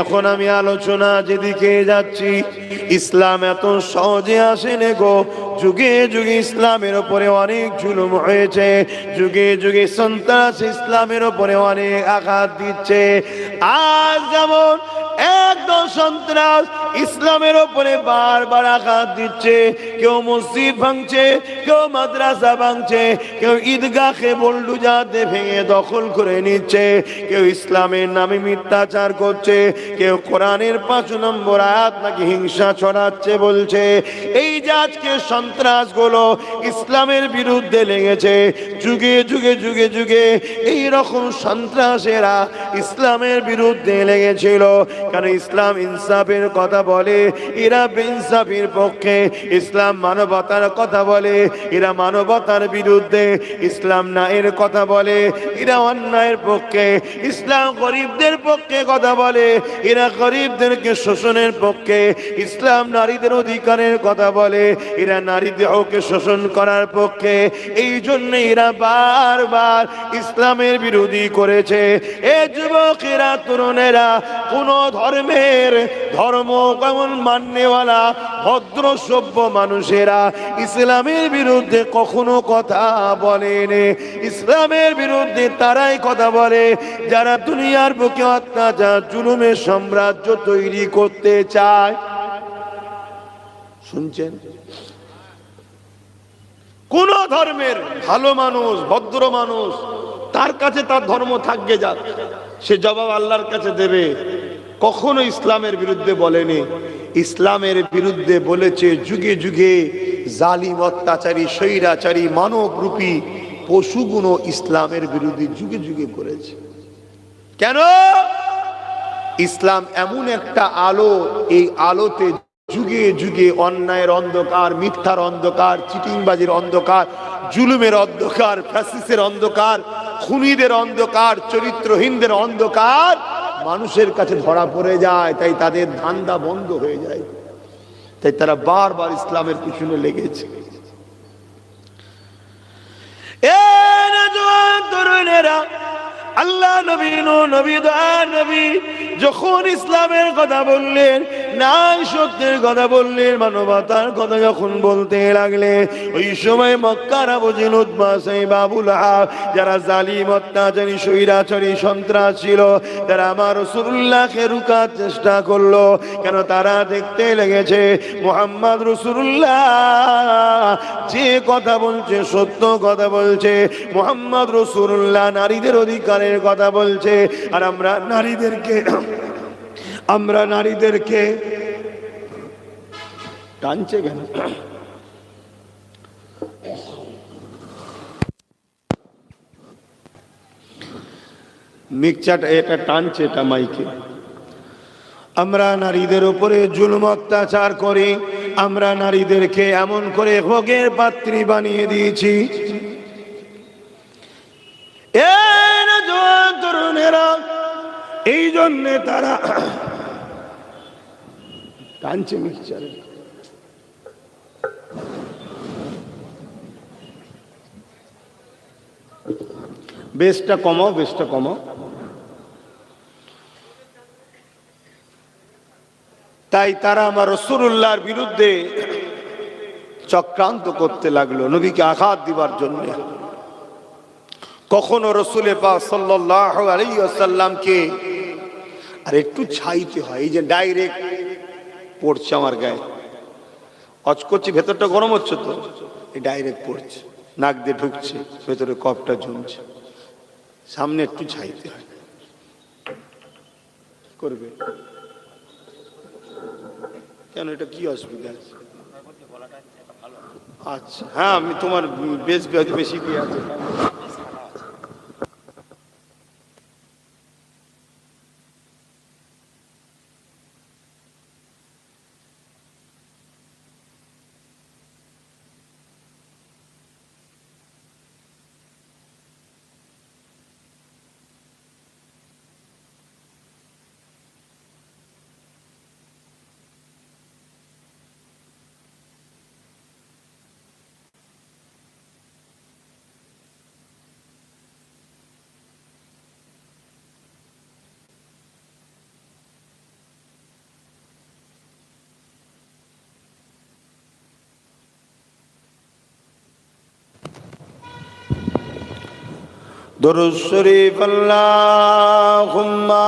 এখন আমি আলোচনা যেদিকে যাচ্ছি, ইসলাম এত সহজে আসেনি গো। যুগে যুগে ইসলামের উপরে অনেক জুলুম হয়েছে, যুগে যুগে সন্ত্রাস ইসলামের উপরে অনেক আঘাত দিচ্ছে। আজ যেমন একদম সন্ত্রাস ইসলামের উপরে বারবার আঘাত দিচ্ছে, কেউ মসজিদ ভাঙছে, কেউ মাদ্রাসা ভাঙছে, কেউ ঈদগাহে বুলডোজার ভেঙে দখল করে নিচ্ছে, কেউ ইসলামের নামে মিথ্যাচার করছে, কেউ কোরআনের 5 নম্বর আয়াত নাকি হিংসা ছড়াচ্ছে বলছে। এই যে আজকে সন্ত্রাস গুলো ইসলামের বিরুদ্ধে লেগেছে, যুগে যুগে যুগে যুগে এই রকম সন্ত্রাসেরা ইসলামের বিরুদ্ধে লেগেছিল। কারণ ইসলাম ইনসাফের কথা বলে, এরা বেইনসাফির পক্ষে। ইসলাম মানবতার কথা বলে, এরা মানবতার বিরুদ্ধে। ইসলাম ন্যায়ের কথা বলে, এরা অন্যায়ের পক্ষে। ইসলাম গরিবদের পক্ষে কথা বলে, এরা গরিবদেরকে শোষণের পক্ষে। ইসলাম নারীদের অধিকারের কথা বলে, এরা নারীদেরকে শোষণ করার পক্ষে। এই জন্য এরা বারবার ইসলামের বিরোধী করেছে। এ যুবকেরা, তরুণেরা, কোন ধর্মের ধর্ম কেমন মান্যওয়ালা ভদ্র সভ্য মানুষেরা ইসলামের বিরুদ্ধে কখনো কথা বলেনি। ইসলামের বিরুদ্ধে তারাই কথা বলে যারা দুনিয়ার বুকে অত্যাচার জুলুমের সাম্রাজ্য তৈরি করতে চায়। শুনছেন? কোন ধর্মের ভালো মানুষ, ভদ্র মানুষ, তার কাছে তার ধর্ম থাকবে, যাক, সে জবাব আল্লাহর কাছে দেবে। কখনো ইসলামের বিরুদ্ধে বলেনি। ইসলামের বিরুদ্ধে বলেছে যুগে যুগে জালিম, অত্যাচারী, স্বৈরাচারী, মানবরূপী পশুগুলো ইসলামের বিরুদ্ধে যুগে যুগে করেছে। কেন? ইসলাম এমন একটা আলো, এই আলোতে যুগে যুগে অন্যায়ের অন্ধকার, মিথ্যার অন্ধকার, চিটিংবাজির অন্ধকার, জুলুমের অন্ধকার, ফ্যাসিস্টের অন্ধকার, খুনিদের অন্ধকার, চরিত্রহীনদের অন্ধকার মানুষের কাছে ধরা পড়ে যায়। তাই তাদের ধান্দা বন্ধ হয়ে যায়, তাই তারা বারবার ইসলামের পিছনে লেগেছে। তরুণেরা, আল্লাহ নবী, নবী দয়া নবী যখন ইসলামের কথা বললেন, ন্যায় সত্যের কথা বললেন, মানবতার কথা যখন বলতে লাগলে, ওই সময় মক্কার আবু জেহেল, উতবা, সাইবা, আবু লাহাব, যারা জালিম, অত্যাচারী, স্বৈরাচারী, সন্ত্রাস ছিল, তারা আমার রাসূলুল্লাহকে রুখার চেষ্টা করলো। কেন? তারা দেখতে লেগেছে মুহাম্মদ রাসূলুল্লাহ যে কথা বলছে সত্য কথা বলছে। মুহাম্মদ রাসূলুল্লাহ নারীদের অধিকারের কথা বলছে, আর আমরা নারীদেরকে টানছে কেন? মিক্সারটা এটা টানছে, এটা মাইকে। আমরা নারীদের উপরে জুলুম অত্যাচার করি, আমরা নারীদেরকে এমন করে ভোগের পাত্রী বানিয়ে দিয়েছি। তরুণেরা, এই জন্যে তারা টানছে মিক্সচারে। বেশটা কমাও, বেশটা কমাও। তাই তারা আমার রাসূলুল্লাহর বিরুদ্ধে চক্রান্ত করতে লাগলো, নবীকে আঘাত দিবার জন্য। কখনো রাসূল পাক সাল্লাল্লাহু আলাইহি ওয়াসাল্লামকে আর একটু ছাইতে হয়, এই যে ডাইরেক্ট পড়ছে আমার গায়ে, অচকচি, ভেতরটা গরম হচ্ছে তো, এই ডাইরেক্ট পড়ছে, নাক দিয়ে ঢুকছে, ভেতরে কফটা জমছে, সামনে একটু ছাইতে হয়। করবে কেন? এটা কি অসুবিধা আছে? আচ্ছা, হ্যাঁ, আমি তোমার বেশি দিয়ে আছে। দুরূদ শরীফ আল্লাহুম্মা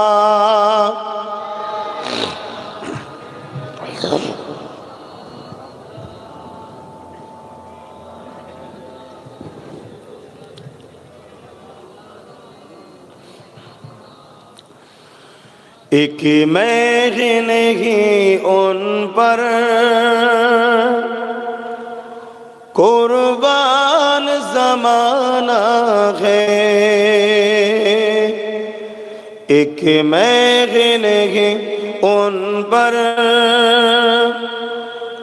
ایک میں نہیں ان پر قربان زمانہ ہے، ایک میں نہیں ان پر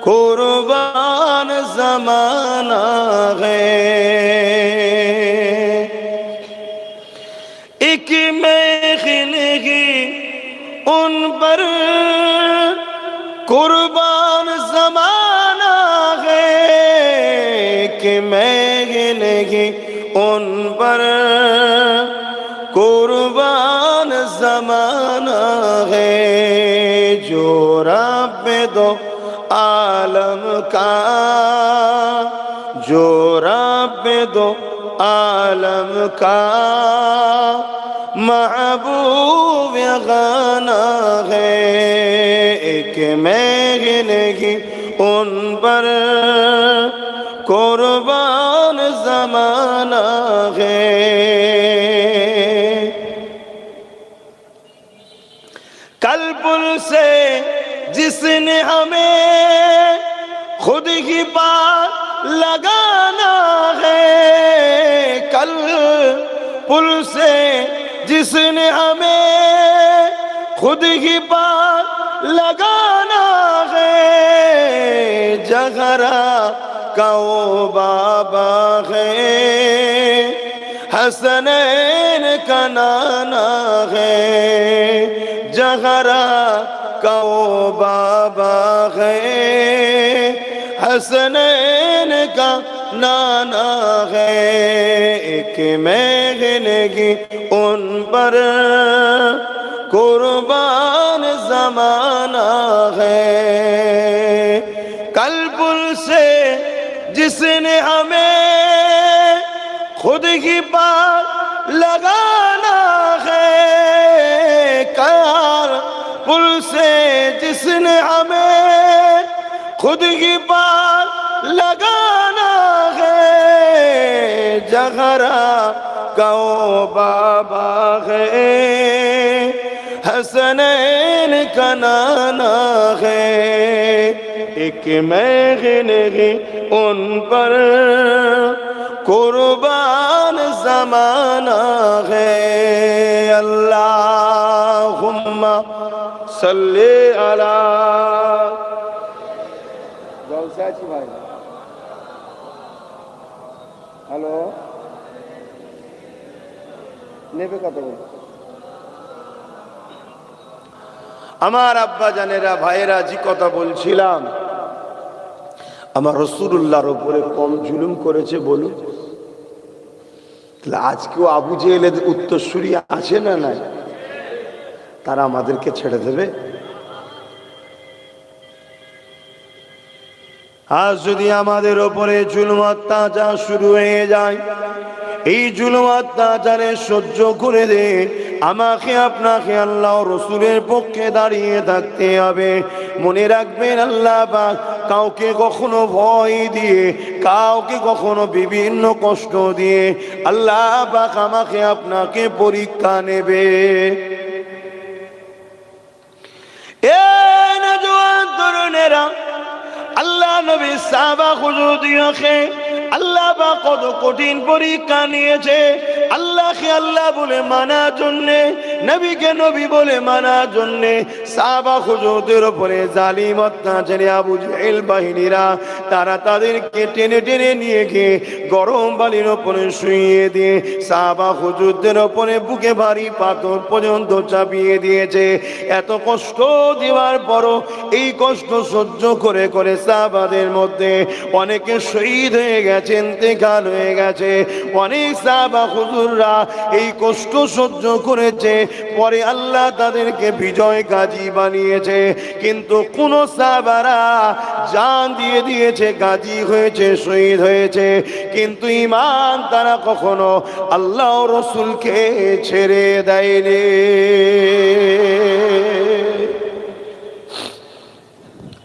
قربان زمانہ ہے، ایک میں نہیں ان پر قربان زمانہ ہے، کہ میں نہیں ان پر قربان زمانہ ہے، جو رب دو عالم کا، جو رب دو عالم کا محبوب یگانہ ہے، ایک میں نہیں ان پر قربان زمانہ ہے۔ کل پل سے جس نے ہمیں خود ہی پار لگانا ہے، کل پل سے جس نے ہمیں خود ہی پار لگانا ہے، جگرا کا وہ بابا ہے، حسنین کا نانا ہے، جگرا کا وہ بابا ہے، حسنین کا نانا ہے، ایک میں نہیں ان پر قربان زمانہ ہے، کل پل سے جس نے ہمیں خود ہی پار لگانا ہے، کل پل سے جس نے ہمیں خود ہی پار لگانا ہے، جگرا کا وہ بابا ہے، حسنین کا نانا ہے، ایک میں نہیں ان پر قربان زمانہ ہے۔ اللہم صلی علی হ্যালো নেবে কথা বল। আমার আব্বা জানেরা ভাইয়েরা জি কথা বলছিলাম, আমার রাসূলুল্লাহর উপরে কম জুলুম করেছে বলুন? আজকেও আবু জেহেলের উত্তরসূরি আছে না নাই? তারা আমাদেরকে ছেড়ে দেবে? আজ যদি আমাদের উপরে জুলুম অত্যাচার শুরু হয়ে যায়, এই জুলুম অত্যাচারে সহ্য করে দে, আমাকে আপনাকে আল্লাহ রসুলের পক্ষে দাঁড়িয়ে থাকতে হবে। মনে রাখবেন, আল্লাহ পাক কাউকে কখনো ভয় দিয়ে, কাউকে কখনো বিভিন্ন কষ্ট দিয়ে আল্লাহ পাক আমাকে আপনাকে পরীক্ষা নেবে। এ নওজোয়ান তরুণেরা, আল্লাহ নবী সাহাবা হুজুরদিওকে আল্লাহ পাক কত কঠিন পরীক্ষা নিয়েছে। আল্লাহকে আল্লাহ বলে মানার জন্যে, নবীকে নবী বলে মানার জন্যে সাহাবা হুজুরদের উপরে জালিম অত্যাচারী আবু জেহেল বাহিনীরা তারা তাদেরকে টেনে টেনে নিয়ে গিয়ে গরম বালির উপরে শুইয়ে দিয়ে সাহাবা হুজুরদের উপরে বুকে ভারী পাথর পর্যন্ত চাপিয়ে দিয়েছে। এত কষ্ট দেওয়ার পরও এই কষ্ট সহ্য করে করে সাহাবাদের মধ্যে অনেকে শহীদ হয়ে গেছে, ইন্তেকাল হয়ে গেছে। অনেক সাহাবা হুজুররা এই কষ্ট সহ্য করেছে, পরে আল্লাহ তাদেরকে বিজয় গাজী বানিয়েছে। কিন্তু কোন সাহাবারা জান দিয়ে দিয়েছে, গাজী হয়েছে, শহীদ হয়েছে, কিন্তু ঈমান তারা কখনো আল্লাহ রাসূলকে ছেড়ে দেয়নি।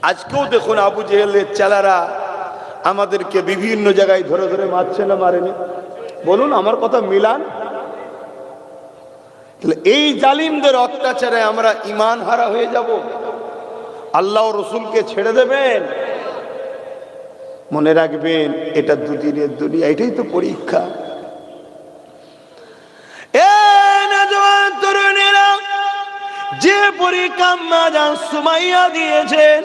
আজকেও দেখুন আবু জেহেলের চেলারা আমাদেরকে বিভিন্ন জায়গায় ধরে ধরে মারছে না মারেনি? বলুন, আমার কথা মিলান। এই জালিমদের অত্যাচারে আমরা ঈমান হারা হয়ে যাব? আল্লাহ রসুলকে ছেড়ে দেবেন? মনে রাখবেন, এটা দুদিনের দুনিয়া, এটাই তো পরীক্ষা। যে পরীক্ষা আম্মা জান সুমাইয়া দিয়েছেন,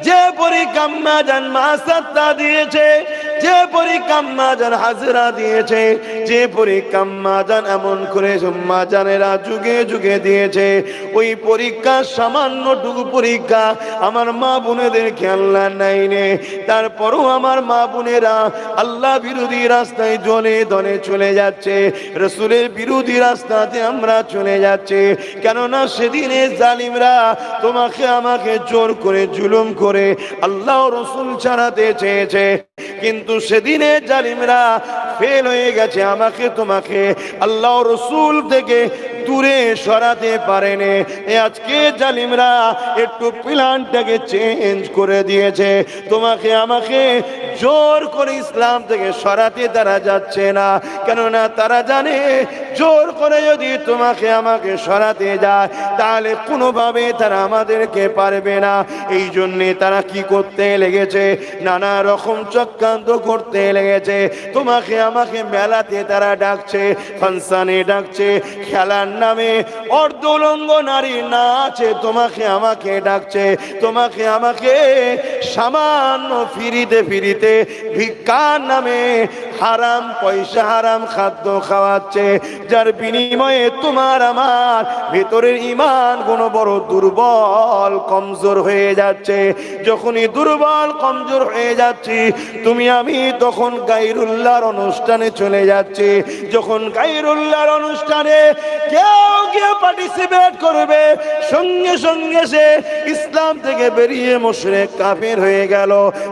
যে পরীক্ষা আম্মা জান মাসাত্তা দিয়েছে, যে পরীক্ষা আম্মা জান হাজরা দিয়েছে, যে পরীক্ষা আম্মা জান এমন করে আম্মা জানেরা যুগে যুগে দিয়েছে, ওই পরীক্ষা সামান্যটুকু পরীক্ষা আমার মা বোনেদেরকে আল্লাহ নেয়নি। তারপরও আমার মা বোনেরা আল্লাহ বিরোধী রাস্তায় জনে দনে চলে যাচ্ছে, রাসূলের বিরোধী রাস্তাতে আমরা চলে যাচ্ছি। কেননা সেদিনে জালিমরা তোমাকে আমাকে জোর করে জুলুম করে আল্লাহ রসুল ছাড়াতে চেয়েছে, কিন্তু সেদিনে জালিমরা ফেল হয়ে গেছে, আমাকে তোমাকে আল্লাহ রসুল থেকে দূরে সরাতে পারেনি। আজকে জালিমরা একটু প্ল্যানটাকে চেঞ্জ করে দিয়েছে, তোমাকে আমাকে জোর করে ইসলাম থেকে সরাতে তারা যাচ্ছে না। কেননা তারা জানে জোর করে যদি তোমাকে আমাকে সরাতে যায় তাহলে কোনোভাবে তারা আমাদেরকে পারবে না। এই জন্যে তারা কি করতে লেগেছে? নানা রকম চক্রান্ত করতে লেগেছে। তোমাকে আমাকে মেলাতে তারা ডাকছে, ফাংশনে ডাকছে, খেলার নামে অর্ধলঙ্গ নারী নাচে তোমাকে আমাকে ডাকছে, তোমাকে আমাকে সামান্য ফিরিতে ফিরিতে ভিক্ষার নামে হারাম পয়সা হারাম খাদ্য খাওয়াচ্ছে, যার বিনিময়ে তোমার আমার ভেতরের ঈমান কোন বড় দুর্বল কমজোর হয়ে যাচ্ছে। যখনই দুর্বল কমজোর হয়ে যাচ্ছি তুমি আমি তখন গায়রুল্লাহর অনুষ্ঠানে চলে যাচ্ছি। যখন গায়রুল্লাহর অনুষ্ঠানে কেউ কেউ পার্টিসিপেট করবে, সঙ্গে সঙ্গে সে ইসলাম থেকে বেরিয়ে মুশরিক কাফের হয়ে গেল।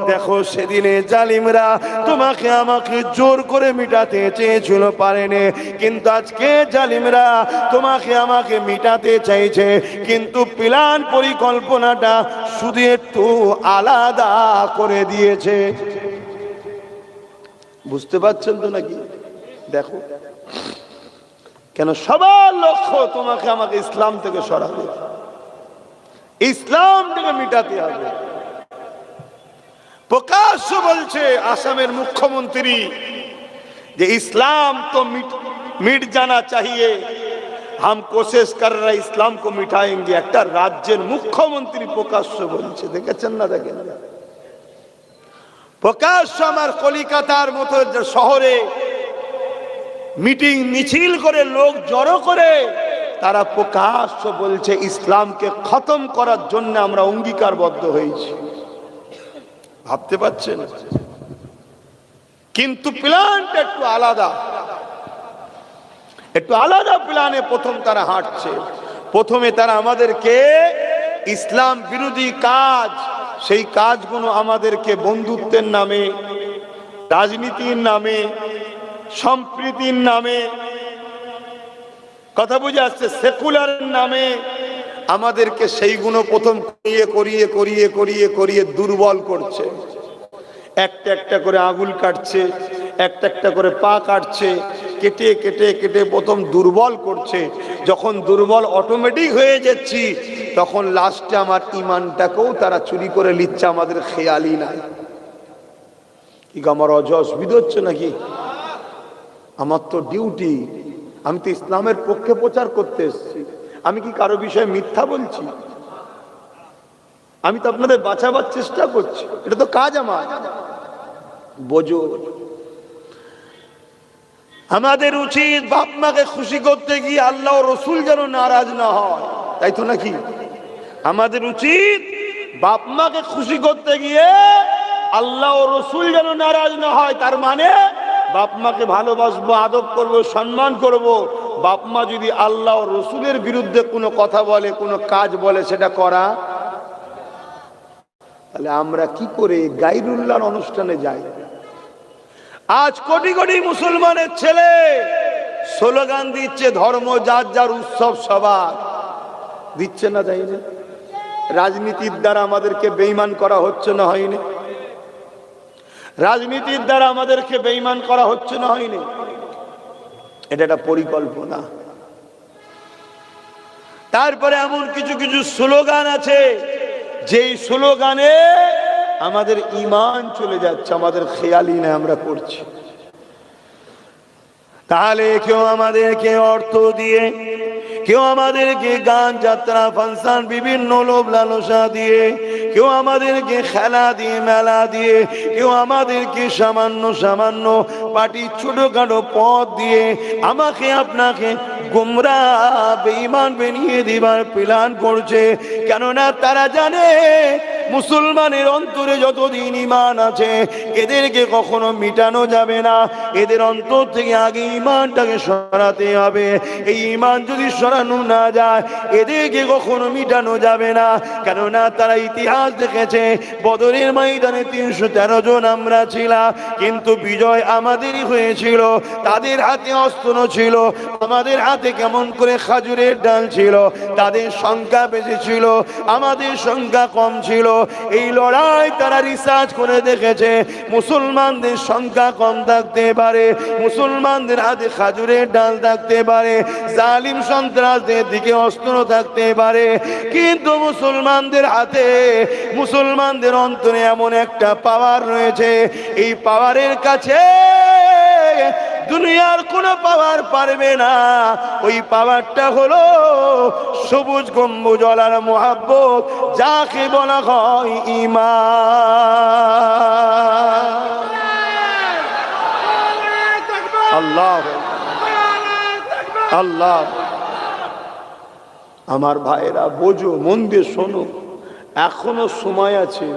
দেখো সেদিনে জালিমরা তোমাকে আমাকে জোর করে মিটাতে চেয়েছিল, পারেনি, কিন্তু আজকে জালিমরা তোমাকে আমাকে মিটাতে চাইছে, কিন্তু প্ল্যান পরিকল্পনাটা শুধু একটু আলাদা করে দিয়েছে। বুঝতে পারছেন তো নাকি? দেখো কেন সবার লক্ষ্য তোমাকে আমাকে ইসলাম থেকে সরাবে, ইসলাম থেকে মিটাতে হবে। প্রকাশ্য বলছে আসামের মুখ্যমন্ত্রী যে ইসলাম তো মিট জানা চাহিए, हम कोशिश कर रहे इस्लाम को मिटाएंगे। একটা রাজ্যের মুখ্যমন্ত্রী প্রকাশ্য বলছে, দেখেছেন না? দেখেন প্রকাশ্য আমার কলিকাতার মতো শহরে মিটিং মিছিল করে লোক জড়ো করে তারা প্রকাশ্য বলছে ইসলামকে খতম করার জন্য আমরা অঙ্গীকারবদ্ধ হয়েছি। ভাবতে পারছেন? কিন্তু প্ল্যানটা একটু আলাদা, একটু আলাদা প্ল্যানে প্রথম তারা হাঁটছে। প্রথমে তারা আমাদেরকে ইসলাম বিরোধী কাজ, সেই কাজগুলো আমাদেরকে বন্ধুত্বের নামে, রাজনীতির নামে, সম্প্রীতির নামে, কথা বুঝে আসছে, সেকুলারের নামে আমাদেরকে সেইগুলো প্রথম করিয়ে করিয়ে করিয়ে করিয়ে করিয়ে দুর্বল করছে। একটা একটা করে আঙুল কাটছে, একটা একটা করে পা কাটছে, কেটে কেটে কেটে প্রথম দুর্বল করছে। যখন দুর্বল অটোমেটিক হয়ে যাচ্ছি তখন লাস্টে আমার ইমানটাকেও তারা চুরি করে নিচ্ছে, আমাদের খেয়ালই নাই। কি আমার অসুবিধা হচ্ছে নাকি? আমার তো ডিউটি, আমি তো ইসলামের পক্ষে প্রচার করতে এসেছি। আমি কি কারো বিষয়ে মিথ্যা বলছি? আমি তো আপনাদের বাঁচাবার চেষ্টা করছি, এটা তো কাজ আমার। বোঝো, আমাদের উচিত বাপ মাকে খুশি করতে গিয়ে আল্লাহ রসুল যেন নারাজ না হয়, তাই তো নাকি? আমাদের উচিত বাপ মাকে খুশি করতে গিয়ে আল্লাহ রসুল যেন নারাজ না হয়। তার মানে বাপ মাকে ভালোবাসবো, আদব করবো, সম্মান করব, বাপ মা যদি আল্লাহ ও রসুলের বিরুদ্ধে কোনো কথা বলে, কোনো কাজ বলে, সেটা করা, তাহলে আমরা কি করে গায়রুল্লাহর অনুষ্ঠানে যাই? আজ কোটি কোটি মুসলমানের ছেলে স্লোগান দিচ্ছে ধর্ম যার যার, উৎসব সবার, দিচ্ছে না, তাই না? রাজনীতির দ্বারা আমাদেরকে বেঈমান করা হচ্ছে না, হয়নি? রাজনীতির দ্বারা আমাদেরকে বেঈমান করা হচ্ছে না, হয়নি? এটা একটা পরিকল্পনা। তারপরে এমন কিছু কিছু স্লোগান আছে যেই স্লোগানে আমাদের ঈমান চলে যাচ্ছে, আমাদের খেয়ালই না আমরা করছি। তাহলে কেউ আমাদেরকে অর্থ দিয়ে, কেউ আমাদেরকে গান, যাত্রা, ফাংশন, বিভিন্ন লোভ লালসা দিয়ে, কেউ আমাদেরকে খেলা দিয়ে, মেলা দিয়ে, কেউ আমাদেরকে সামান্য সামান্য পার্টি, ছোটখাটো পথ দিয়ে আমাকে আপনাকে গুমরাহ বেঈমান বানিয়ে দিবার প্ল্যান করছে। কেননা তারা জানে মুসলমানের অন্তরে যতদিন ঈমান আছে এদেরকে কখনো মিটানো যাবে না। এদের অন্তর থেকে আগে ঈমানটাকে সরাতে হবে। এই ঈমান যদি সরানো না যায় এদেরকে কখনো মিটানো যাবে না। কেননা তারা ইতিহাস দেখেছে, বদরের ময়দানে 313 জন আমরা ছিলাম, কিন্তু বিজয় আমাদেরই হয়েছিল। তাদের হাতে অস্ত্র ছিল, আমাদের হাতে কেমন করে খাজুরের ডাল ছিল। তাদের সংখ্যা বেশি ছিল, আমাদের সংখ্যা কম ছিল। এই লড়াই তারা রিসার্চ করে দেখেছে, মুসলমানদের সংখ্যা কম থাকতে পারে, মুসলমানদের হাতে খাজুরের ডাল থাকতে পারে, জালিম সন্ত্রাসদের দিকে অস্ত্র থাকতে পারে, কিন্তু মুসলমানদের হাতে, মুসলমানদের অন্তরে এমন একটা পাওয়ার রয়েছে, এই পাওয়ারের কাছে দুনিয়ার কোন পাওয়ার পারবে না। ওই পাওয়ারটা হলো সবুজ গম্বুজওয়ালার মুহাব্বত, যাকে বলা হয় ঈমান। আল্লাহ আল্লাহ। আমার ভাইরা বোঝো, মন দিয়ে শোনো, এখনো সময় আছে,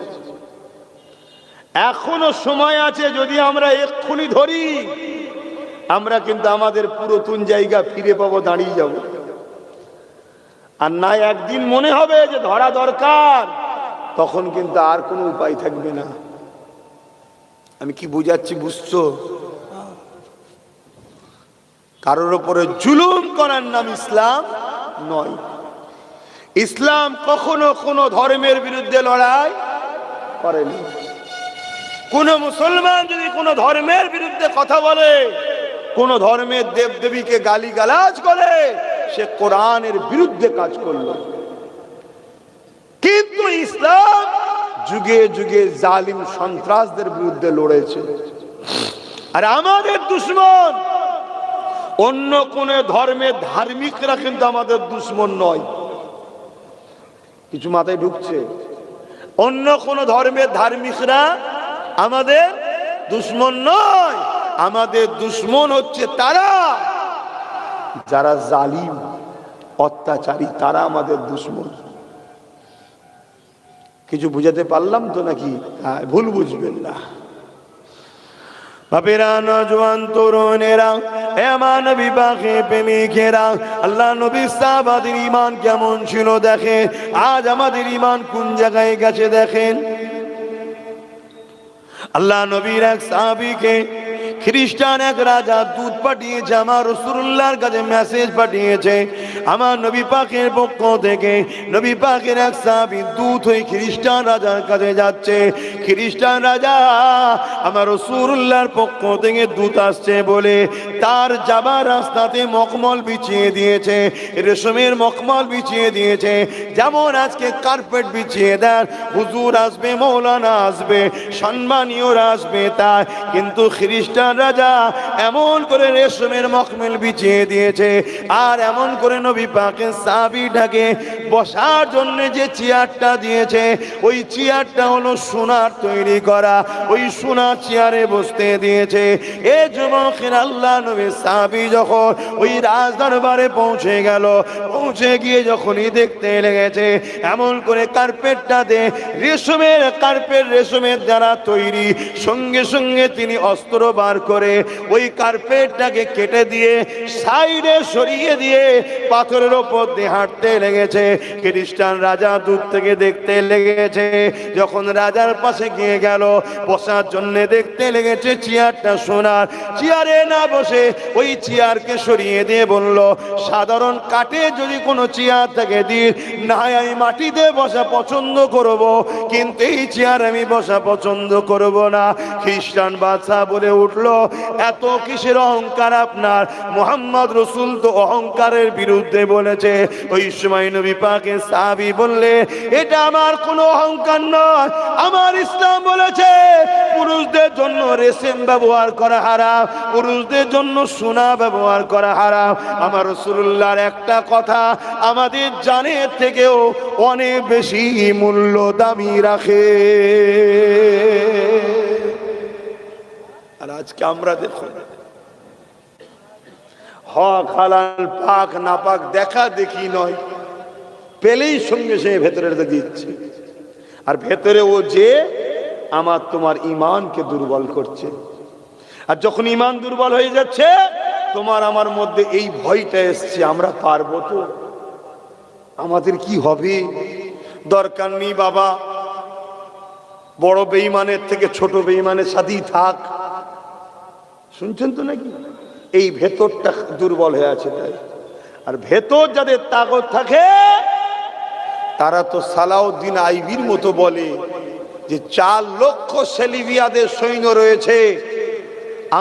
এখনো সময় আছে। যদি আমরা এক্ষুনি ধরি আমরা কিন্তু আমাদের পুরাতন জায়গা ফিরে পাবো, দাঁড়িয়ে যাব। আর না একদিন মনে হবে যে ধরা দরকার, তখন কিন্তু আর কোনো উপায় থাকবে না। আমি কি বুঝাচ্ছি বুঝছো? কারোর উপরে জুলুম করার নাম ইসলাম নয়। ইসলাম কখনো কোনো ধর্মের বিরুদ্ধে লড়াই করেনি। কোন মুসলমান যদি কোনো ধর্মের বিরুদ্ধে কথা বলে, কোন ধর্মের দেবদেবীকে গালিগালাজ করে, সে কোরআনের বিরুদ্ধে কাজ করল। কিন্তু ইসলাম যুগে যুগে জালিম সন্ত্রাসদের বিরুদ্ধে লড়েছে। আর আমাদের দুশমন অন্য কোন ধর্মের ধার্মিকরা কিন্তু আমাদের দুশমন নয়। কিছু মাথায় ঢুকছে? অন্য কোন ধর্মের ধার্মিকরা আমাদের দুশমন নয়। আমাদের দুশমন হচ্ছে তারা যারা জালিম, অত্যাচারী, তারা আমাদের দুশমন। কিছু বুঝাতে পারলাম তো নাকি? হ্যাঁ, ভুল বুঝবেন না। বাপেরা, নওজোয়ান তরুণেরা, আমার নবী পাকে প্রেমিকেরা, আল্লাহ নবী সাহাবাদের ঈমান কেমন ছিল দেখেন। আজ আমাদের ঈমান কোন জায়গায় গেছে দেখেন। আল্লাহ নবীর এক সাহাবীকে খ্রিস্টান এক রাজা দূত পাঠিয়েছে, আমার রাসূলুল্লাহর কাছে মেসেজ পাঠিয়েছে। আমার নবী পাকের পক্ষ থেকে নবী পাকের এক সাহাবী দূত হয়ে খ্রিস্টান রাজার কাছে যাচ্ছে। খ্রিস্টান রাজা আমার রাসূলুল্লাহর পক্ষ থেকে দূত আসছে বলে তার যাবার রাস্তাতে মখমল বিছিয়ে দিয়েছে, রেশমের মখমল বিছিয়ে দিয়েছে। যেমন আজকে কার্পেট বিছিয়ে দেন, হুজুর আসবে, মৌলানা আসবে, সম্মানীয়রা আসবে, তাই কিন্তু খ্রিস্টান রাজা এমন করে রেশমের মখমল বিছিয়ে দিয়েছে। আর এমন করে নবী পাকের সাহাবীটাকে বসার জন্য যে চেয়ারটা দিয়েছে, ওই চেয়ারটা হলো সোনার তৈরি করা, ওই সোনার চেয়ারে বসতে দিয়েছে। এ যুবকের আল্লাহ নবী সাহাবী যখন ওই রাজ দরবারে পৌঁছে গেল, পৌঁছে গিয়ে যখনই দেখতে লেগেছে এমন করে কার্পেটটাতে রেশমের কার্পেট, রেশমের দ্বারা তৈরি, সঙ্গে সঙ্গে তিনি অস্ত্র বার করে ওই ওই কার্পেটটাকে কেটে দিয়ে সাইডে সরিয়ে দিয়ে পাথরের ওপর দিয়ে হাঁটতে লেগেছে। খ্রিস্টান রাজা দূর থেকে দেখতে লেগেছে। যখন রাজার পাশে গিয়ে গেল বসার জন্য দেখতে লেগেছে চেয়ারটা সোনার। চেয়ারে না বসে ওই চেয়ারকে সরিয়ে দিয়ে বলল, সাধারণ কাঠে যদি কোনো চেয়ার থাকে দিন, না আমি মাটিতে বসা পছন্দ করব, কিন্তু এই চেয়ার আমি বসা পছন্দ করব না। খ্রিস্টান বাদশা বলে উঠল, এত কিসের অহংকার আপনার? মুহাম্মদ রাসূল তো অহংকারের বিরুদ্ধে বলেছে। ওই সময় নবী পাকের সাহাবী বললে, এটা আমার কোনো অহংকার নয়, আমার ইসলাম বলেছে পুরুষদের জন্য রেশম ব্যবহার করা হারাম, পুরুষদের জন্য সোনা ব্যবহার করা হারাম। আমার রাসূলুল্লাহর একটা কথা আমাদের জানের থেকেও অনেক বেশি মূল্য দামি রাখে। আর আজকে আমরা দেখুন, হক হালাল পাক না পাক দেখা দেখি নয়, পেলেই সঙ্গে সে ভেতরে দিচ্ছে। আর ভেতরে ও যে আমার তোমার ঈমানকে দুর্বল করছে। আর যখন ঈমান দুর্বল হয়ে যাচ্ছে, তোমার আমার মধ্যে এই ভয়টা এসছে, আমরা পারবো তো, আমাদের কি হবে? দরকার নেই বাবা, বড় বেঈমানের থেকে ছোট বেঈমানের সাথেই থাক। শুনছেন তো নাকি? এই ভেতরটা দুর্বল হয়ে আছে তাই। আর ভেতর যাদের তাকত থাকে তারা তো সালাউদ্দিন আইবির মতো বলে যে 4 লক্ষ সেলিবিয়াদের সৈন্য রয়েছে,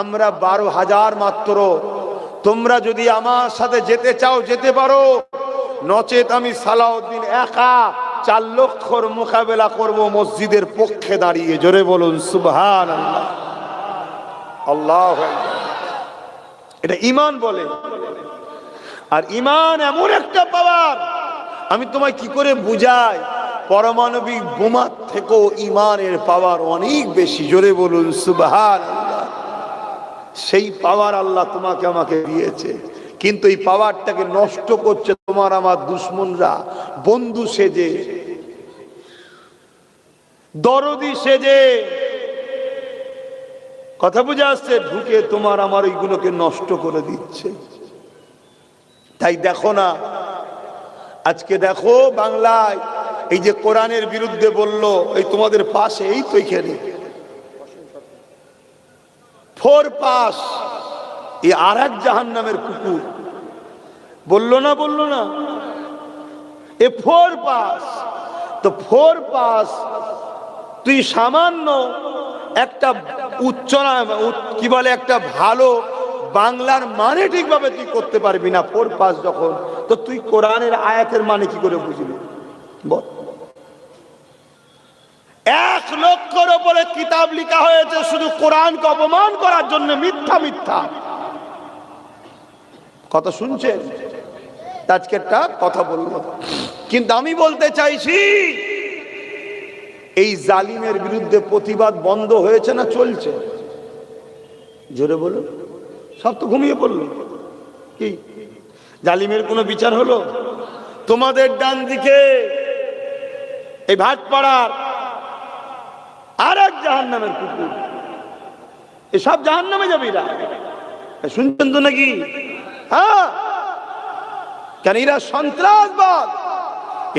আমরা 12,000 মাত্র। তোমরা যদি আমার সাথে যেতে চাও যেতে পারো, নচেত আমি সালাউদ্দিন একা 4 লক্ষর মোকাবেলা করব মসজিদের পক্ষে দাঁড়িয়ে। জোরে বলুন সুবহানাল্লাহ, আল্লাহু আকবার। এটা ঈমান বলে। আর ঈমান এমন একটা পাওয়ার, আমি তোমায় কি করে বুঝাই, পারমাণবিক বোমার থেকেও ঈমানের পাওয়ার অনেক বেশি। জোরে বলুন সুবহানাল্লাহ। সেই পাওয়ার আল্লাহ তোমাকে আমাকে দিয়েছে, কিন্তু এই পাওয়ারটাকে নষ্ট করছে তোমার আমার দুশমনরা, বন্ধু সেজে, দরদি সেজে। কথা বুঝে আসছে? ঢুকে তোমার আমার ওইগুলোকে নষ্ট করে দিচ্ছে। তাই দেখো না, আজকে দেখো বাংলায় এই যে কোরআনের বিরুদ্ধে বললো, এই তোমাদের পাশে, এই তো এখানে 4 পাস, এই আর এক জাহান্নামের কুকুর বললো না, বললো না, এ 4 পাস। তো 4 পাস তুই সামান্য একটা উচ্চারণ, কি বলে, একটা ভালো বাংলার মানে ঠিকভাবে তুই করতে পারবি না 4 পাস যখন, তো তুই কোরআনের আয়াতের মানে কি করে বুঝবি? বল। 1 লক্ষর উপরে কিতাব লেখা হয়েছে শুধু কোরআনকে অপমান করার জন্য, মিথ্যা মিথ্যা কথা শুনছেন? আজকে একটা কথা বলবো, কিন্তু আমি বলতে চাইছি এই জালিমের বিরুদ্ধে প্রতিবাদ বন্ধ হয়েছে না চলছে? জোরে বলো। সব তো ঘুমিয়ে পড়লো। কি জালিমের কোনো বিচার হলো? তোমাদের ডান দিকে এই ভাটপাড়ার আর এক জাহান্নামের কুকুর, এসব জাহান্নামে যাবে এরা। শুনছেন তো নাকি? হ্যাঁ, কেন? এরা সন্ত্রাসবাদ,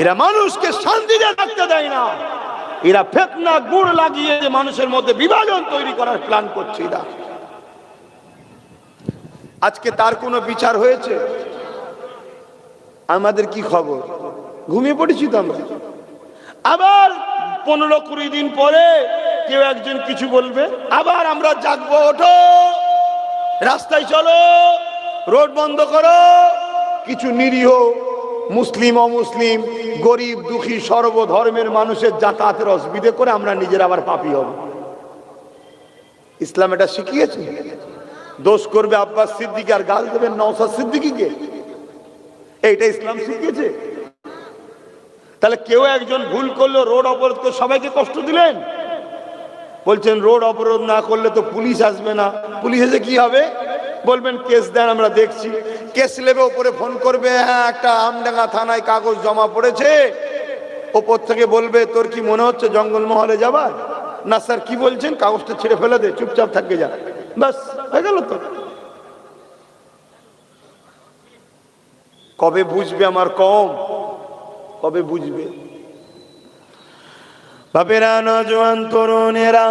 এরা মানুষকে শান্তিতে থাকতে দেয় না, এরা ফিতনা গুড় লাগিয়ে মানুষের মধ্যে বিভাজন তৈরি করার প্ল্যান করছে এরা। আজকে তার কোনো বিচার হয়েছে? আমাদের কি খবর? ঘুমিয়ে পড়েছি তো আমরা। আবার 15-20 দিন পরে কেউ একজন কিছু বলবে, আবার আমরা জাগবো, ওঠো, রাস্তায় চলো, রোড বন্ধ করো। কিছু নিরীহ মুসলিম অমুসলিম গরিব দুঃখী সর্বধর্মের মানুষের যাতায়াতের অসুবিধে করে আমরা নিজের আবার পাপী হব। ইসলাম এটা শিখিয়েছে। দোষ করবে আব্বাস সিদ্দিকী আর গাল দেবেন নওশাদ সিদ্দিকীকে, এইটা ইসলাম শিখিয়েছে? তাহলে কেউ একজন ভুল করলো, রোড অবরোধ করে সবাইকে কষ্ট দিলেন। বলছেন রোড অবরোধ না করলে তো পুলিশ আসবে না, পুলিশ এসে কি হবে? বলবেন কেস দেন, আমরা দেখছি। কেস নেবে, ওপরে ফোন করবে, হ্যাঁ একটা আমডাঙ্গা থানায় কাগজ জমা পড়েছে। ওপর থেকে বলবে তোর কি মনে হচ্ছে জঙ্গলমহলে যাবার? না স্যার, কি বলছেন? কাগজটা ছেড়ে ফেলে দে, চুপচাপ থাকবে যা, বাস হয়ে গেল তো। কবে বুঝবে আমার কম? কবে বুঝবে? বাপেরা, নওজোয়ান তরুণেরা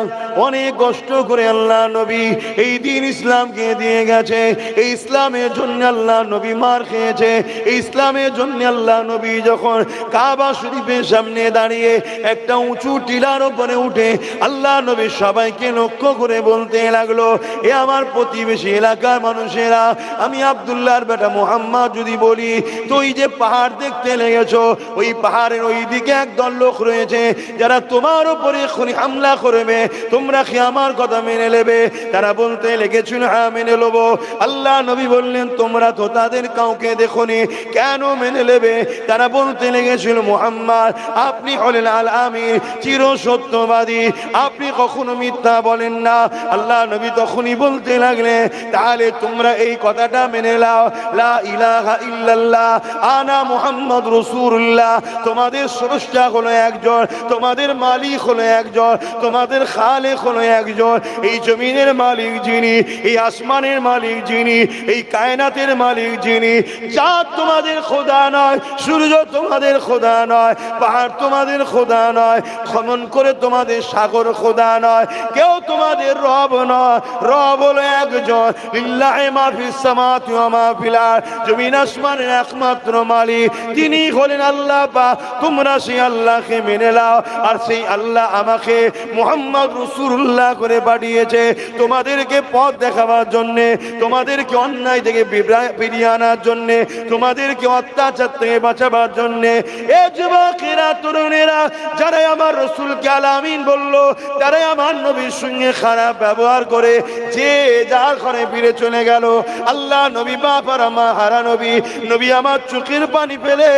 অনেক কষ্ট করে আল্লাহ নবী এই দিন ইসলামকে দিয়ে গেছে। এই ইসলামের জন্য আল্লাহ নবী মার খেয়েছে। এই ইসলামের জন্য আল্লাহ নবী যখন কাবা শরীফের সামনে দাঁড়িয়ে একটা উঁচু টিলার উপরে উঠে আল্লাহ নবী সবাইকে লক্ষ্য করে বলতে লাগলো, এ আমার প্রতিবেশী এলাকার মানুষেরা, আমি আব্দুল্লাহর বেটা মুহাম্মদ যদি বলি, তো ওই যে পাহাড় দেখতে লেগেছো, ওই পাহাড়ের ওই দিকে একদল লোক রয়েছে যারা তোমার উপরে হামলা করবে, তোমরা কি আমার কথা মেনে নেবে? তারা বলতে লেগেছিল, হ্যাঁ মেনে নেব। আল্লাহ নবী বললেন, তোমরা তো তাদের কাউকে দেখোনি, কেন মেনে নেবে? তারা বলতে লেগেছিল, মুহাম্মদ আপনি হলেন আল আমিন, চির সত্যবাদী, আপনি কখনো মিথ্যা বলেন না। আল্লাহ নবী তখনই বলতে লাগলেন, তাহলে তোমরা এই কথাটা মেনে নাও, লা ইলাহা ইল্লাল্লাহ আনা মুহাম্মদ রাসূলুল্লাহ, তোমাদের স্রষ্টা হলো একজন, তোমাদের মালিক হলো একজন, তোমাদের খালেক হলো একজন। এই জমিনের মালিক যিনি, এই আসমানের মালিক যিনি, এই কায়নাতের মালিক যিনি, চাঁদ তোমাদের খোদা নয়, সূর্য তোমাদের খোদা নয়, পাহাড় তোমাদের খোদা নয়, খনন করে তোমাদের সাগর খোদা নয়, কেউ তোমাদের রব নয়। রব হলো একজন, লিল্লাহি মা ফিস সামাওয়াতি ওয়া মা ফিল আরদ, জমিন আসমানের একমাত্র মালিক তিনি হলেন আল্লাহ পাক। তোমরা সেই আল্লাহকে মেনে নাও, আর সেই আল্লাহ আমাকে মুহাম্মদ রাসূলুল্লাহ করে পাঠিয়েছে তোমাদেরকে পথ দেখাবার জন্য, তোমাদেরকে অন্যায় থেকে ফিরিয়ে আনার জন্য, তোমাদেরকে অত্যাচার থেকে বাঁচাবার জন্য। এ যুবকেরা, তরুণেরা, যারা আমার রাসূলকে আল আমিন বললো, তারাই আমার নবীর সঙ্গে খারাপ ব্যবহার করে যে যার ঘরে ফিরে চলে গেল। আল্লাহ নবী বাপার মা হারা নবী, নবী আমার চোখের পানি ফেলে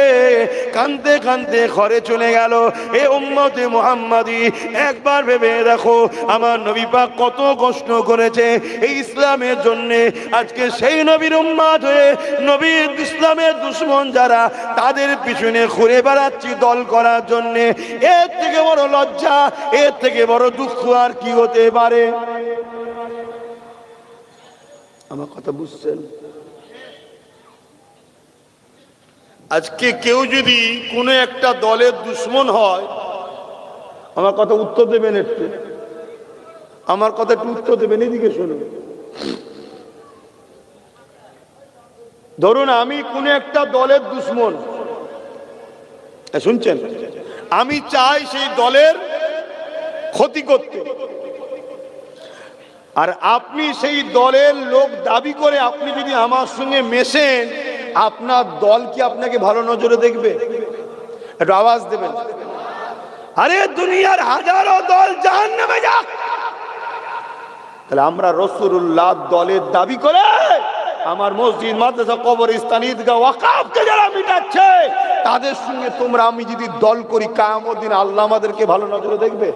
কাঁদতে কাঁদতে ঘরে চলে গেল। এ উম্মতে মুহাম্মাদি, একবার ভেবে দেখো আমার নবী পাক কত কষ্ট করেছে এই ইসলামের জন্য। আজকে সেই নবীর উম্মত হয়ে নবীর ইসলামের দুশমন যারা, তাদের পিছনে ঘুরে বেড়াচ্ছি দল করার জন্য। এর থেকে বড় লজ্জা, এর থেকে বড় দুঃখ আর কি হতে পারে? আমার কথা বুঝছেন? আজকে কেউ যদি কোনো একটা দলের দুশমন হয়, আমার কথা উত্তর দেবেন একটু, আমার কথা একটু উত্তর দেবেন, এদিকে শুনুন। ধরুন আমি কোন একটা দলের দুশমন, শুনছেন, আমি চাই সেই দলের ক্ষতি করতে, আর আপনি সেই দলের লোক দাবি করে আপনি যদি আমার সঙ্গে মেশেন, আপনার দল কি আপনাকে ভালো নজরে দেখবে? একটু আওয়াজ দেবেন। আরে দুনিয়ার হাজারো দল জাহান্নামে যাক, তাহলে আমরা রাসূলুল্লাহ দলের দাবি করে আমার মসজিদ, মাদ্রাসা, কবরস্থান, ঈদগাহ, ওয়াকফকে যারা মিটাচ্ছে, তাদের সঙ্গে তোমরা আমি যদি দল করি, কিয়ামত দিন আল্লাহ আমাদেরকে ভালো নজরে দেখবে?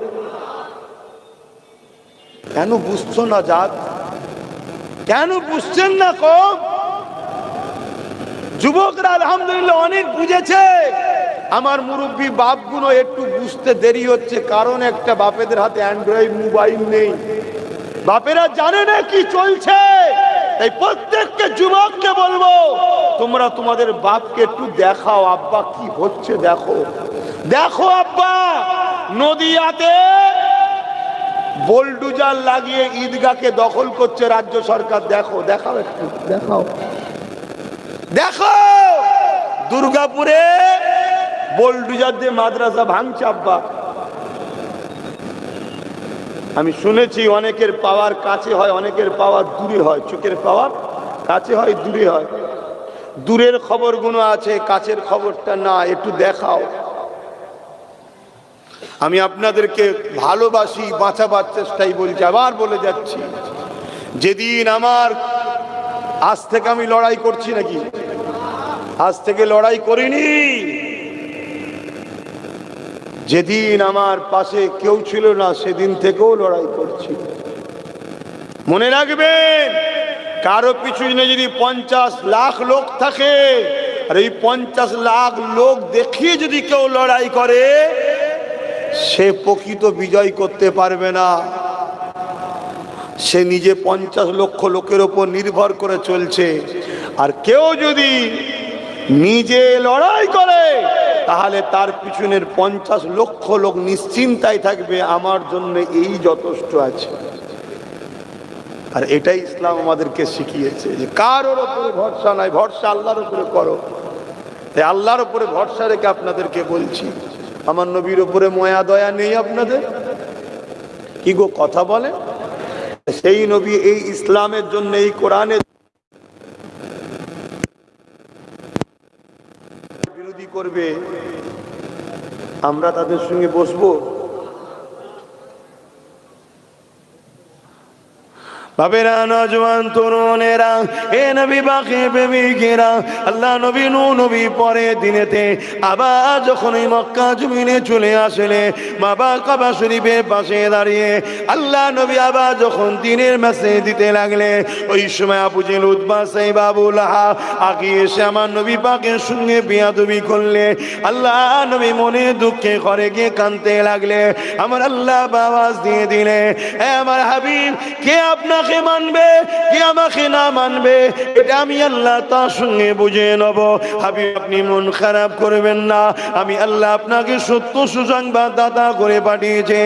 কেন বুঝছো না? যাক, কেন বুঝছেন না? কম যুবকরা আলহামদুলিল্লাহ অনেক বুঝেছে। আমার মুরব্বী বাপগুলো একটু বুঝতে দেরি হচ্ছে, কারণ একটা বাপেদের হাতে অ্যান্ড্রয়েড মোবাইল নেই, বাপেরা জানে না কি চলছে। তাই প্রত্যেকটা যুবককে বলবো, তোমরা তোমাদের বাপকে একটু দেখাও, আব্বা কি হচ্ছে দেখো। দেখো আব্বা, নদিয়াতে বোলডুজার লাগিয়ে ঈদগাহকে দখল করছে রাজ্য সরকার, দেখো, দেখাও একটু, দেখাও, দেখো। দুর্গাপুরে বোলডুজার দিয়ে মাদ্রাসা ভাঙছে আব্বা। আমি শুনেছি অনেকের পাওয়ার কাছে হয়, অনেকের পাওয়ার দূরে হয়, চোখের পাওয়ার কাছে হয়, দূরে হয়। দূরের খবরগুলো আছে, কাছের খবরটা না, একটু দেখাও। আমি আপনাদেরকে ভালোবাসি, বাঁচাবার চেষ্টাই বলছি, আবার বলে যাচ্ছি, যেদিন আমার, আজ থেকে আমি লড়াই করছি নাকি? আজ থেকে লড়াই করিনি। যেদিন আমার পাশে কেউ ছিল না, সেদিন থেকেও লড়াই করছি। মনে রাখবেন, কারো পিছনে যদি 50 লাখ লোক থাকে, আর এই 50 লাখ লোক দেখিয়ে যদি কেউ লড়াই করে, সে প্রকৃত বিজয় করতে পারবে না। সে নিজে 50 লক্ষ লোকের ওপর নির্ভর করে চলছে। আর কেউ যদি নিজে লড়াই করে, তাহলে তার পিছনের 50 লক্ষ লোক নিশ্চিন্তায় থাকবে, আমার জন্য এই যথেষ্ট আছে। আর এটাই ইসলাম আমাদেরকে শিখিয়েছে যে কারোর উপরে ভরসা নাই, ভরসা আল্লাহর উপরে করো। তাই আল্লাহর উপরে ভরসা রেখে আপনাদেরকে বলছি, আমার নবীর উপরে মায়া দয়া নেই আপনাদের? কি গো কথা বলে? সেই নবী এই ইসলামের জন্য, এই কোরআনের বিরোধী করবে, আমরা তাদের সঙ্গে বসবো? বাবেরা, নজওয়ান তরুণেরা, এ নবী বাকি প্রেমিকেরা, আল্লাহ নবী নবী পরে দিনেতে আবার যখন এই মক্কা জমিনে চলে আসলে, বাবা কাবা শরীফের পাশে দাঁড়িয়ে আল্লাহ নবী আবার যখন দিনের মেসেজ দিতে লাগলে, ওই সময় আবু জেহেল, উতবা, সাইবা, আবু লাহাব আগিয়ে এসে আমার নবী পাকের সঙ্গে বেয়াদবি করলে, আল্লাহ নবী মনে দুঃখে ঘরে গিয়ে কাঁদতে লাগলে। আমার আল্লাহ আওয়াজ দিয়ে দিলে, হে আমার হাবিব, কে আপনার মানবে, কে আমাকে না মানবে, এটা আমি আল্লাহ তার সঙ্গে বুঝে নেব। হাবিব, আপনি মন খারাপ করবেন না, আমি আল্লাহ আপনাকে সত্য সুসংবাদ দাতা করে পাঠিয়েছে,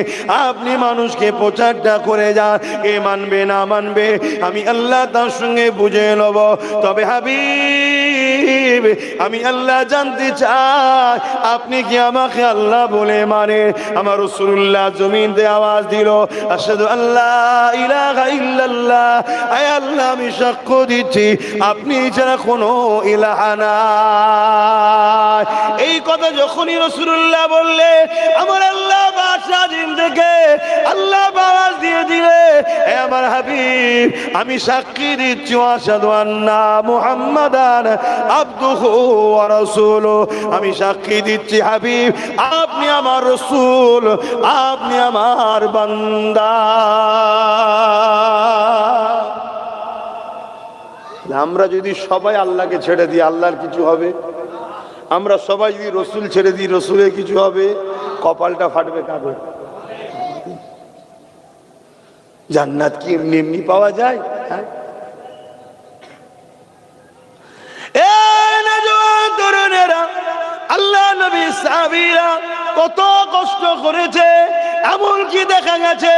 আপনি মানুষকে প্রচারটা করে যান, কে মানবে না মানবে আমি আল্লাহ তার সঙ্গে বুঝে নেব। তবে হাবিব, আমি আল্লাহ জানতে চাই, আপনি কি আমাকে আল্লাহ বলে মানে? আমার রাসূলুল্লাহ জমিন দিয়ে আওয়াজ দিল, আশহাদু আল্লাহ ইলাহা ইল্লাল্লাহ, আয় আল্লাহ আমি সাক্ষ্য দিচ্ছি আপনি ছাড়া কোনো ইলাহা নাই। এই কথা যখনই রাসূলুল্লাহ বললে, আমার আল্লাহ বাদশাহ জিন থেকে আল্লাহ আওয়াজ দিয়ে দিলে, হে আমার হাবিব, আমি সাক্ষী দিচ্ছি আশহাদু আন্না মুহাম্মাদান আবদুহু ওয়া রাসূলুহু, আমি সাক্ষী দিচ্ছি হাবিব আপনি আমার রাসূল, আপনি আমার বান্দা। আমরা যদি সবাই আল্লাহকে ছেড়ে দিই, আল্লাহর কিছু হবে? আমরা সবাই যদি রসুল ছেড়ে দিই, রসুলের কিছু হবে? কপালটা ফাটবে কাঁদবে। জান্নাত কি এমনি এমনি পাওয়া যায়? হ্যাঁ, তরুণেরা, আল্লাহ নবী সাহাবীরা কত কষ্ট করেছে, এমনকি দেখা গেছে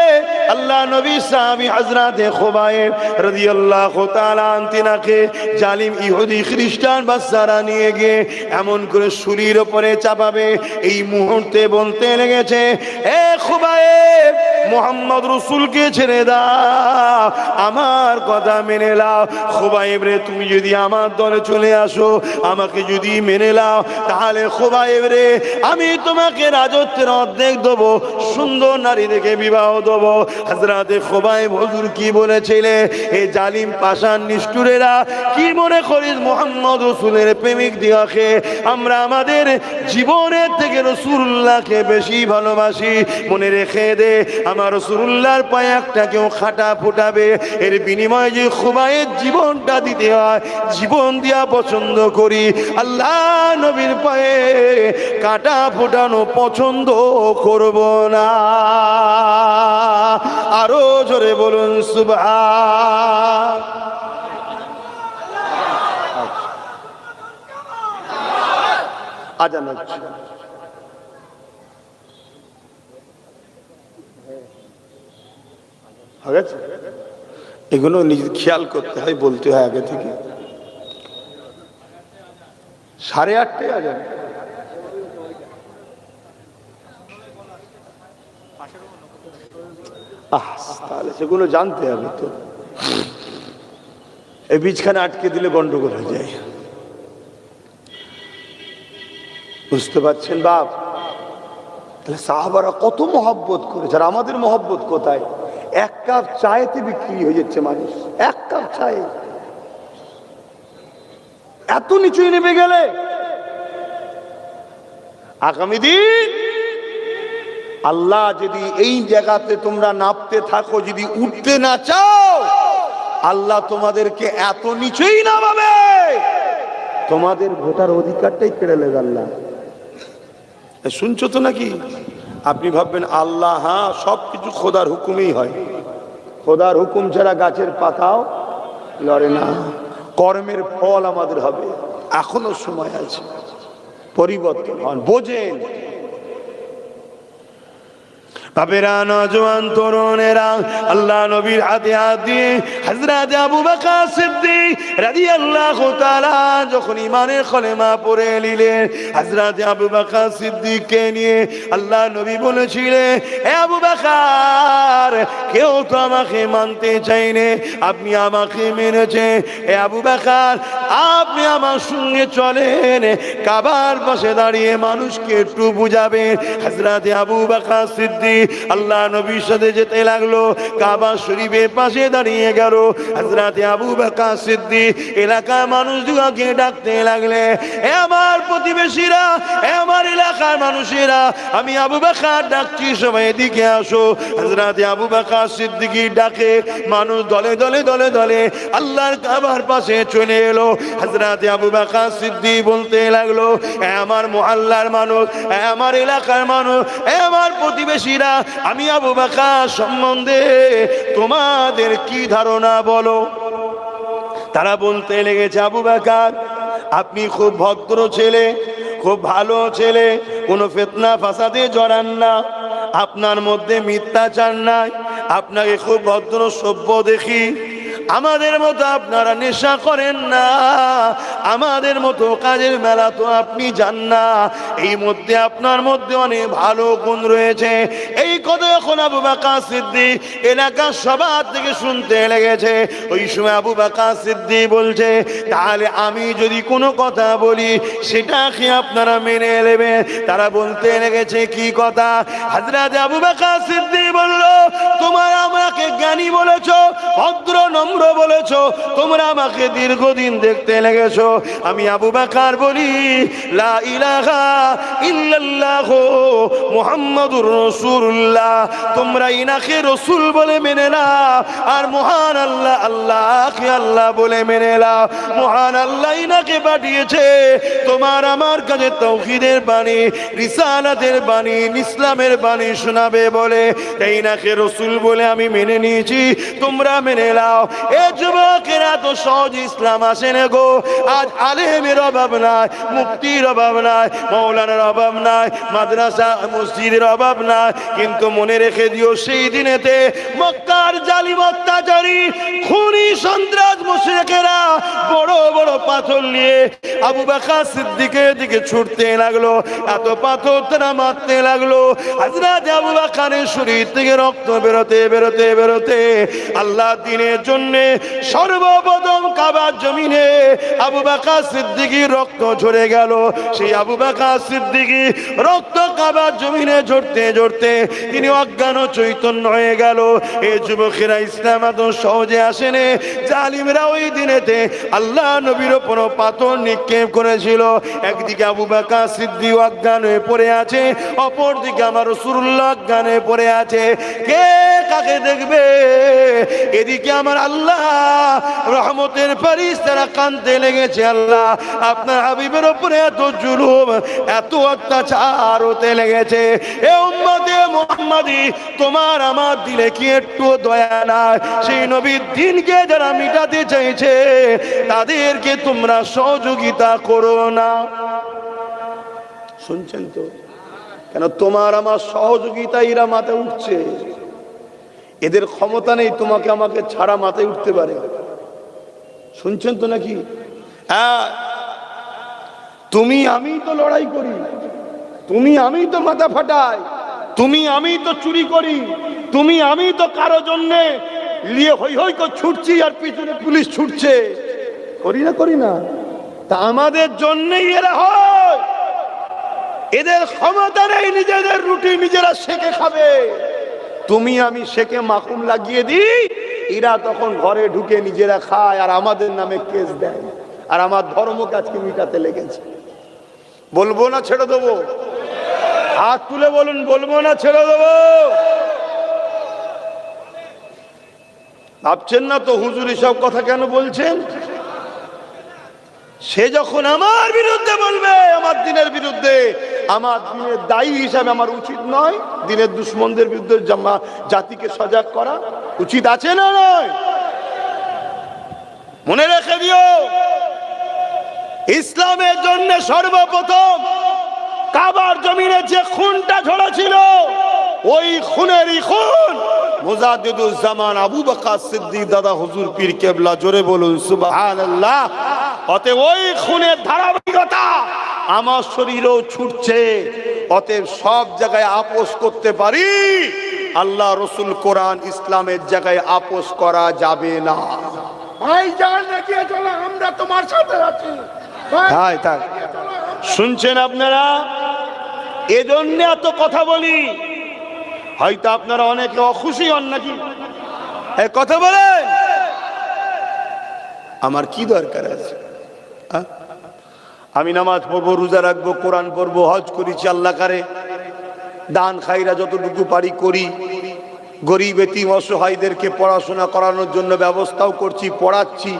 আল্লাহ নবী সাহাবী হযরতে খুবাইব রাদিয়াল্লাহু তাআলা আনতিনাকে জালিম ইহুদি খ্রিস্টান বাচ্চারা নিয়ে গিয়ে এমন করে শুলির উপরে চাপাবে, এই মুহূর্তে বলতে লেগেছে, এ খুবাইব, মুহাম্মদ রাসূলকে ছেড়ে দাও, আমার কথা মেনে নাও। খুবাইব রে, তুমি যদি আমার দলে চলে আসো, আমাকে যদি মেনে নাও, তাহলে খুবাইব রে, আমি তোমাকে রাজত্বের অর্ধেক দেবো, সুন্দর নারী দেখে বিবাহ দেবো। হযরতে খুবাইব হুজুর কি বলেছিলে? এই জালিম পাষাণ নিষ্ঠুরেরা কি মনে করিস মুহাম্মদ রাসূলের প্রেমিক দিয়াকে আমরা আমাদের জীবনের থেকে রাসূলুল্লাহকে বেশি ভালোবাসি? মনে রেখে দে, আমার রাসূলুল্লাহর পায়ে একটা কেউ খাটা ফুটাবে, এর বিনিময়ে যে খুবাইব জীবনটা দিতে হয়, জীবন দিয়া পছন্দ করি। আল্লাহ নবীর পায়ে কাটা ফুটানো পছন্দ করব না। আরো জোরে বলুন সুবহান। আজান হচ্ছে, এগুলো নিজের খেয়াল করতে হয়, বলতে হয় আগে থেকে। 8:30 আজান। তাহলে সেগুলো জানতে হবে তো, এই বীজখানে আটকে দিলে গন্ডগোল হয়ে যায়। বুঝতে পারছেন বাপ? তাহলে সাহাবারা কত মহব্বত করেছে, আর আমাদের মহব্বত কোথায়? 1 কাপ চায়েতে বিক্রি হয়ে যাচ্ছে মানুষ, 1 কাপ চায়ে এত নিচুই নেমে গেলে। আগামী দিন আল্লাহ যদি এই জায়গাতে তোমরা নামতে থাকো, যদি উঠতে না চাও, আল্লাহ তোমাদেরকে এত নিচেই নামাবে, তোমাদের ভোটার অধিকারটাই কেড়ে নেবে আল্লাহ। শুনছো তো নাকি? আপনি ভাববেন আল্লাহ, হ্যাঁ সবকিছু খোদার হুকুমেই হয়, খোদার হুকুম ছাড়া গাছের পাতাও লড়ে না, কর্মের ফল আমাদের হবে। এখনো সময় আছে, পরিবর্তন হন, বোঝেন। বাবেরা, নওজোয়ান তরুণেরা, আল্লাহ নবীর হাতে হাত দিয়ে হযরত আবু বকর সিদ্দিক রাদিয়াল্লাহু তাআলা যখন ঈমানের কলেমা পড়ে নিলেন, হযরত আবু বকর সিদ্দিককে নিয়ে আল্লাহ নবী বলেছিলেন, হে আবু বকর, কেউ তো আমাকে মানতে চাইনি, আপনি আমাকে মেনেছেন। হে আবু বকর, আপনি আমার সঙ্গে চলেন, কাবার পাশে দাঁড়িয়ে মানুষকে একটু বুঝাবেন। হযরত আবু বকর সিদ্দিক আল্লাহ নবীর সাথে যেতে লাগলো, কাবা শরীফের পাশে দাঁড়িয়ে গেল। হযরত আবু বকর সিদ্দিক এলাকার মানুষগুলোকে ডাকতে লাগলে, এ আমার প্রতিবেশীরা, এ আমার এলাকার মানুষেরা, আমি আবু বকর ডাকছি, সবাই এদিকে আসো। হযরত আবু বকর সিদ্দিকের ডাকে মানুষ দলে দলে দলে দলে আল্লাহর কাবার পাশে চলে এলো। হযরত আবু বকর সিদ্দিক বলতে লাগলো, এ আমার মুহাল্লার মানুষ, এ আমার এলাকার মানুষ, এ আমার প্রতিবেশীরা, আমি আবু বকর সম্বন্ধে তোমাদের কি ধারণা বলো। তারা বলতে লেগেছে, আবু বকর, আপনি খুব ভদ্র ছেলে, খুব ভালো ছেলে, কোনো ফিতনা ফাসাদে জড়ান না, আপনার মধ্যে মিথ্যাচার নাই, আপনাকে খুব ভদ্র সভ্য দেখি। আমাদের মতো আপনারা নেশা করেন না, আমাদের মতো কাজের মেলা তো আপনি যান না, এই মধ্যে আপনার মধ্যে অনেক ভালো গুণ রয়েছে। এই কথা এখন আবু বকর সিদ্দিক এলাকার সবার থেকে শুনতে লেগেছে। ওই সময় আবু বকর সিদ্দিক বলছে, তাহলে আমি যদি কোনো কথা বলি সেটা কি আপনারা মেনে নেবেন? তারা বলতে লেগেছে, কি কথা? হযরত আবু বকর সিদ্দিক বলল, তোমরা আমাকে জ্ঞানী বলেছো, ভদ্র নম্র বলেছো, তোমরা আমাকে দীর্ঘদিন দেখতে লেগেছো, আমি আবু বকর বলি লা ইলাহা ইল্লাল্লাহু মুহাম্মাদুর রাসূলুল্লাহ, তোমরা ইনাকে রাসূল বলে মেনে নাও, আর মহান আল্লাহ আল্লাহকে আল্লাহ বলে মেনে নাও। মহান আল্লাহ ইনাকে পাঠিয়েছে তোমার আমার কাছে তাওহীদের বাণী, রিসালাতের বাণী, ইসলামের বাণী শোনাবে বলে, তাই ইনাকে রাসূল বলে আমি মেনে নিয়েছি, তোমরা মেনে নাও। এ যুবকেরা, তো সহজ ইসলাম আসে না গো। আজ আলেমের অভাব নাই, মুফতির অভাব নাই, মাওলানার অভাব নাই, মাদ্রাসা মসজিদের অভাব নাই, কিন্তু মনে রেখে দিও, সেই দিনেতে মক্কার জালিম অত্যাচারী খুনি সন্ত্রাস মুশরিকেরা বড় বড় পাথর নিয়ে আবু বকর সিদ্দিকের দিকে ছুটতে লাগলো। এত পাথর তারা মারতে লাগলো, হযরত আবু বকরের শরীর থেকে রক্ত বেরোতে বেরোতে বেরোতে আল্লাহ দ্বীনের জন্য সর্বপ্রথম কাবার জমিনে আবু বকর সিদ্দিকের রক্ত ঝরে গেল। সেই আবু বকর সিদ্দিকী রক্ত কাবার জমিনে ঝরতে ঝরতে তিনি অজ্ঞান ও চৈতন্য হয়ে গেল। এই যুবকেরা ইসলাম এত সহজে আসেনি, জালিমরা ওই দিনেতে আল্লাহ নবীর উপর পাথর নিক্ষেপ করেছিল। একদিকে আবু বকর সিদ্দিক অজ্ঞান হয়ে পড়ে আছে, অপরদিকে আমার রাসূলুল্লাহ অজ্ঞান হয়ে পড়ে আছে। কে কাকে দেখবে? এদিকে আমার আল্লাহ রহমতের ফেরেশতারা কাঁদতে লেগেছে, আল্লাহ আপনার হাবিবের উপরে এত জুলুম, এত অত্যাচার হতে লেগেছে, এ উম্মতে মুহাম্মাদি তোমার আমার দিলে কি একটু দয়া নাই? সেই নবীর দিনকে যারা মিটাতে চাইছে তাদেরকে তোমরা সহযোগিতা করো না। শুনছেন তো? কেন তোমার আমার সহযোগিতা এরা মাথায় উঠছে, এদের ক্ষমতা নেই তোমাকে আমাকে ছাড়া মাথায় উঠতে পারে। শুনছেন তো নাকি? হ্যাঁ, তুমি আমি তো লড়াই করি, তুমি আমি তো মাথা ফাটাই, তুমি আমি তো চুরি করি, তুমি আমি তো কারো জন্য নিয়ে হই হই করে ছুটছি আর পিছনে পুলিশ ছুটছে, করি না করি না? তা আমাদের জন্যই এরা হয়। এদের ক্ষমতা নেই নিজেদের রুটি নিজেরা সেকে খাবে, তুমি আমি সেকে মাখুম লাগিয়ে দিই, এরা তখন ঘরে ঢুকে নিজেরা খায় আর আমাদের নামে কেস দেয়, আর আমার ধর্ম কাজকে মিটাতে লেগেছে। বলবো না ছেড়ে দেবো? হাত তুলে বলুন, বলবো না ছেড়ে দেবো? ভাবছেন না তো হুজুর এসব কথা কেন বলছেন? সে যখন আমার বিরুদ্ধে বলবে, আমার দিনের বিরুদ্ধে, আমার দিনের দায়ী হিসাবে আমার উচিত নয় দিনের দুশ্মনদের বিরুদ্ধে জাতিকে সজাগ করা? উচিত আছে না নয়? মনে রেখে দিও, ইসলামের জন্য সর্বপ্রথম কাবার জমিনে যে খুনটা ঝরেছিল, ওই খুনেরই খুন মুজাদ্দিদুজ্জামান আবু বকর সিদ্দিক দাদা হুজুর পীর কেবলা, জোরে বলুন সুবহানাল্লাহ। অতএব ওই খুনের ধারাবাহিকতা আমার শরীরেও ছুটছে। অতএব সব জায়গায় আপোষ করতে পারি, আল্লাহ রসুল কোরআন ইসলামের জায়গায় আপোষ করা যাবে না। ভাই যান নাকি চলো, আমরা তোমার সাথে আছি। তাই তাই শুনছেন আপনারা? এজন্য এত কথা বলি। হয়তো আপনারা অনেকে অখুশি হন নাকি কথা বলেন, আমার কি দরকার আছে? আমি নামাজ পড়বো, রোজা রাখবো, কোরআন পড়বো, হজ করেছি, আল্লাহ কারে দান খাইরা যতটুকু পারি করি, গরিব এতিম অসহায়দেরকে পড়াশোনা করানোর জন্য ব্যবস্থাও করছি, পড়াচ্ছি,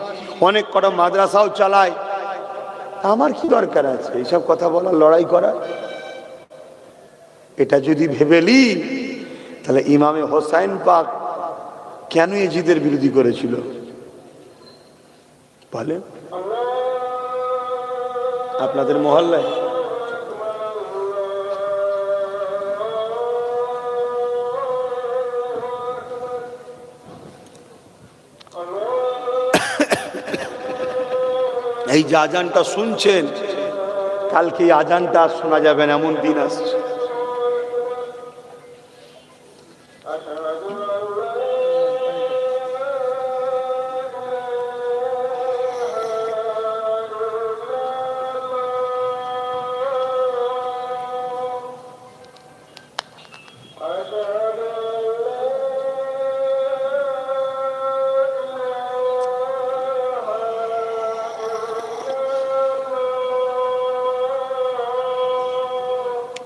অনেক কটা মাদ্রাসাও চালাই। আমার কি দরকার আছে এইসব কথা বলার, লড়াই করা? এটা যদি ভেবেলি তাহলে ইমামে হোসাইন পাক কেন ইজিদের বিরোধী করেছিল বলে আপনাদের মহল্লায়? এই যে আজানটা শুনছেন, কালকে এই আজানটা আর শোনা যাবে না, এমন দিন আসছে।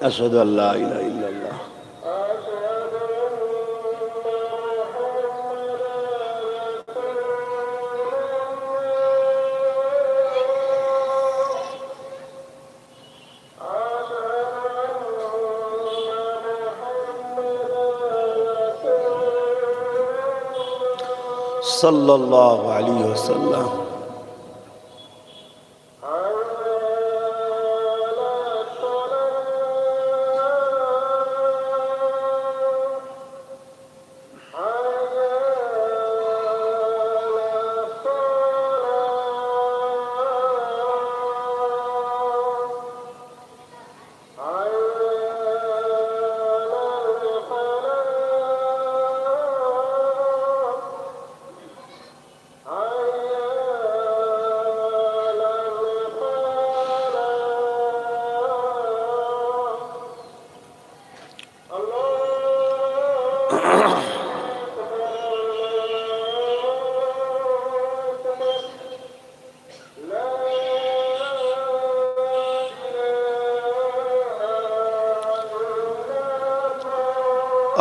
আশহাদু আল্লা ইলাহা ইল্লাল্লাহ। সাল্লাল্লাহু আলাইহি ওয়াসাল্লাম।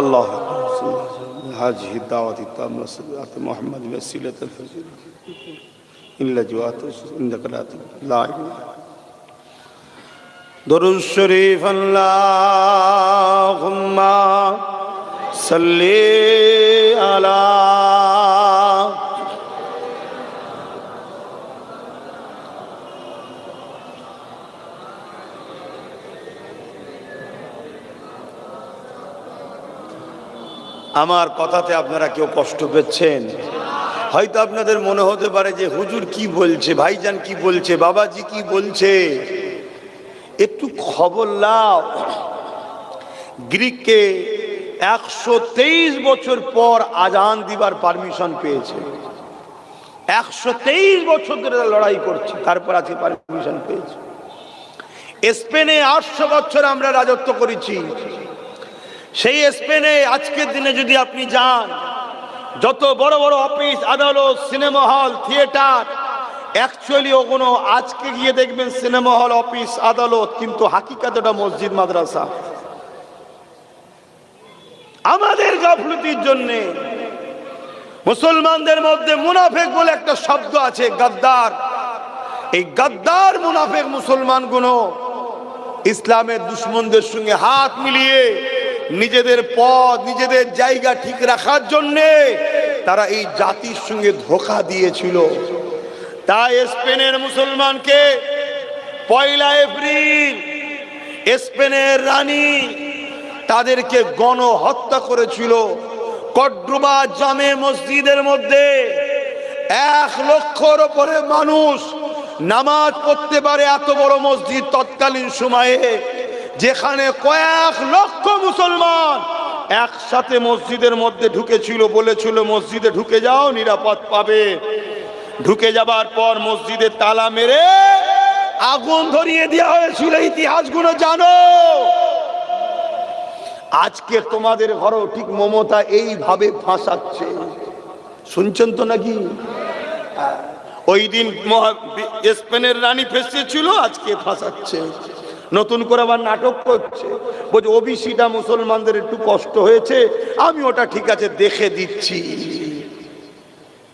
الله هذه الدعوة التامة صلاة محمد وسيلة الفجر إلا جوات عندك لا إله. درود الشريف اللهم صل على আমার কথাতে আপনারা কেউ কষ্ট পেয়েছেন? হয়তো আপনাদের মনে হতে পারে যে হুজুর কি বলছে, ভাইজান কি বলছে, বাবাজি কি বলছে। একটু খবর নাও, গ্রিককে 123 বছর পর আজান দিবার পারমিশন পেয়েছে। 123 বছর ধরে লড়াই করছে, তারপর আজকে পারমিশন পেয়েছে। স্পেনে 800 বছর আমরা রাজত্ব করেছি। সেই স্পেনে আজকের দিনে যদি আপনি যান, যত বড় বড় অফিস, আদালত, সিনেমা হল, থিয়েটার, অ্যাকচুয়ালি ওগুলো আজকে গিয়ে দেখবেন সিনেমা হল, অফিস, আদালত, কিন্তু হাকিকাতে ওটা মসজিদ, মাদ্রাসা। আমাদের গাফলতির জন্যে মুসলমানদের মধ্যে মুনাফেক বলে একটা শব্দ আছে, গাদ্দার। এই গাদ্দার মুনাফেক মুসলমানগুলো ইসলামের দুশমনদের সঙ্গে হাত মিলিয়ে নিজেদের পদ, নিজেদের জায়গা ঠিক রাখার জন্যে তারা এই জাতির সঙ্গে ধোঁকা দিয়েছিল। তাই স্পেনের মুসলমানকে পয়লা এপ্রিল স্পেনের রানী তাদেরকে গণহত্যা করেছিল কর্ডোবা জামে মসজিদের মধ্যে। 1 লক্ষর উপরে মানুষ নামাজ পড়তে পারে এত বড় মসজিদ তৎকালীন সময়ে, যেখানে কয়েক লক্ষ মুসলমান একসাথে মসজিদের মধ্যে ঢুকেছিল। বলেছিল মসজিদে ঢুকে যাও, নিরাপদ পাবে। ঢুকে যাবার পর মসজিদে তালা মেরে আগুন ধরিয়ে দেওয়া হয়েছিল। ইতিহাসগুলো জানো। আজকে তোমাদের ঘরেও ঠিক মমতা এইভাবে ফাঁসাচ্ছে, শুনছেন তো নাকি? ওই দিন স্পেনের রানী ফেসেছিল, আজকে ফাঁসাচ্ছে, নতুন করে আবার নাটক করছে। বলছে ওবিসিটা মুসলমানদের একটু কষ্ট হয়েছে, আমি ওটা ঠিক আছে দেখে দিচ্ছি।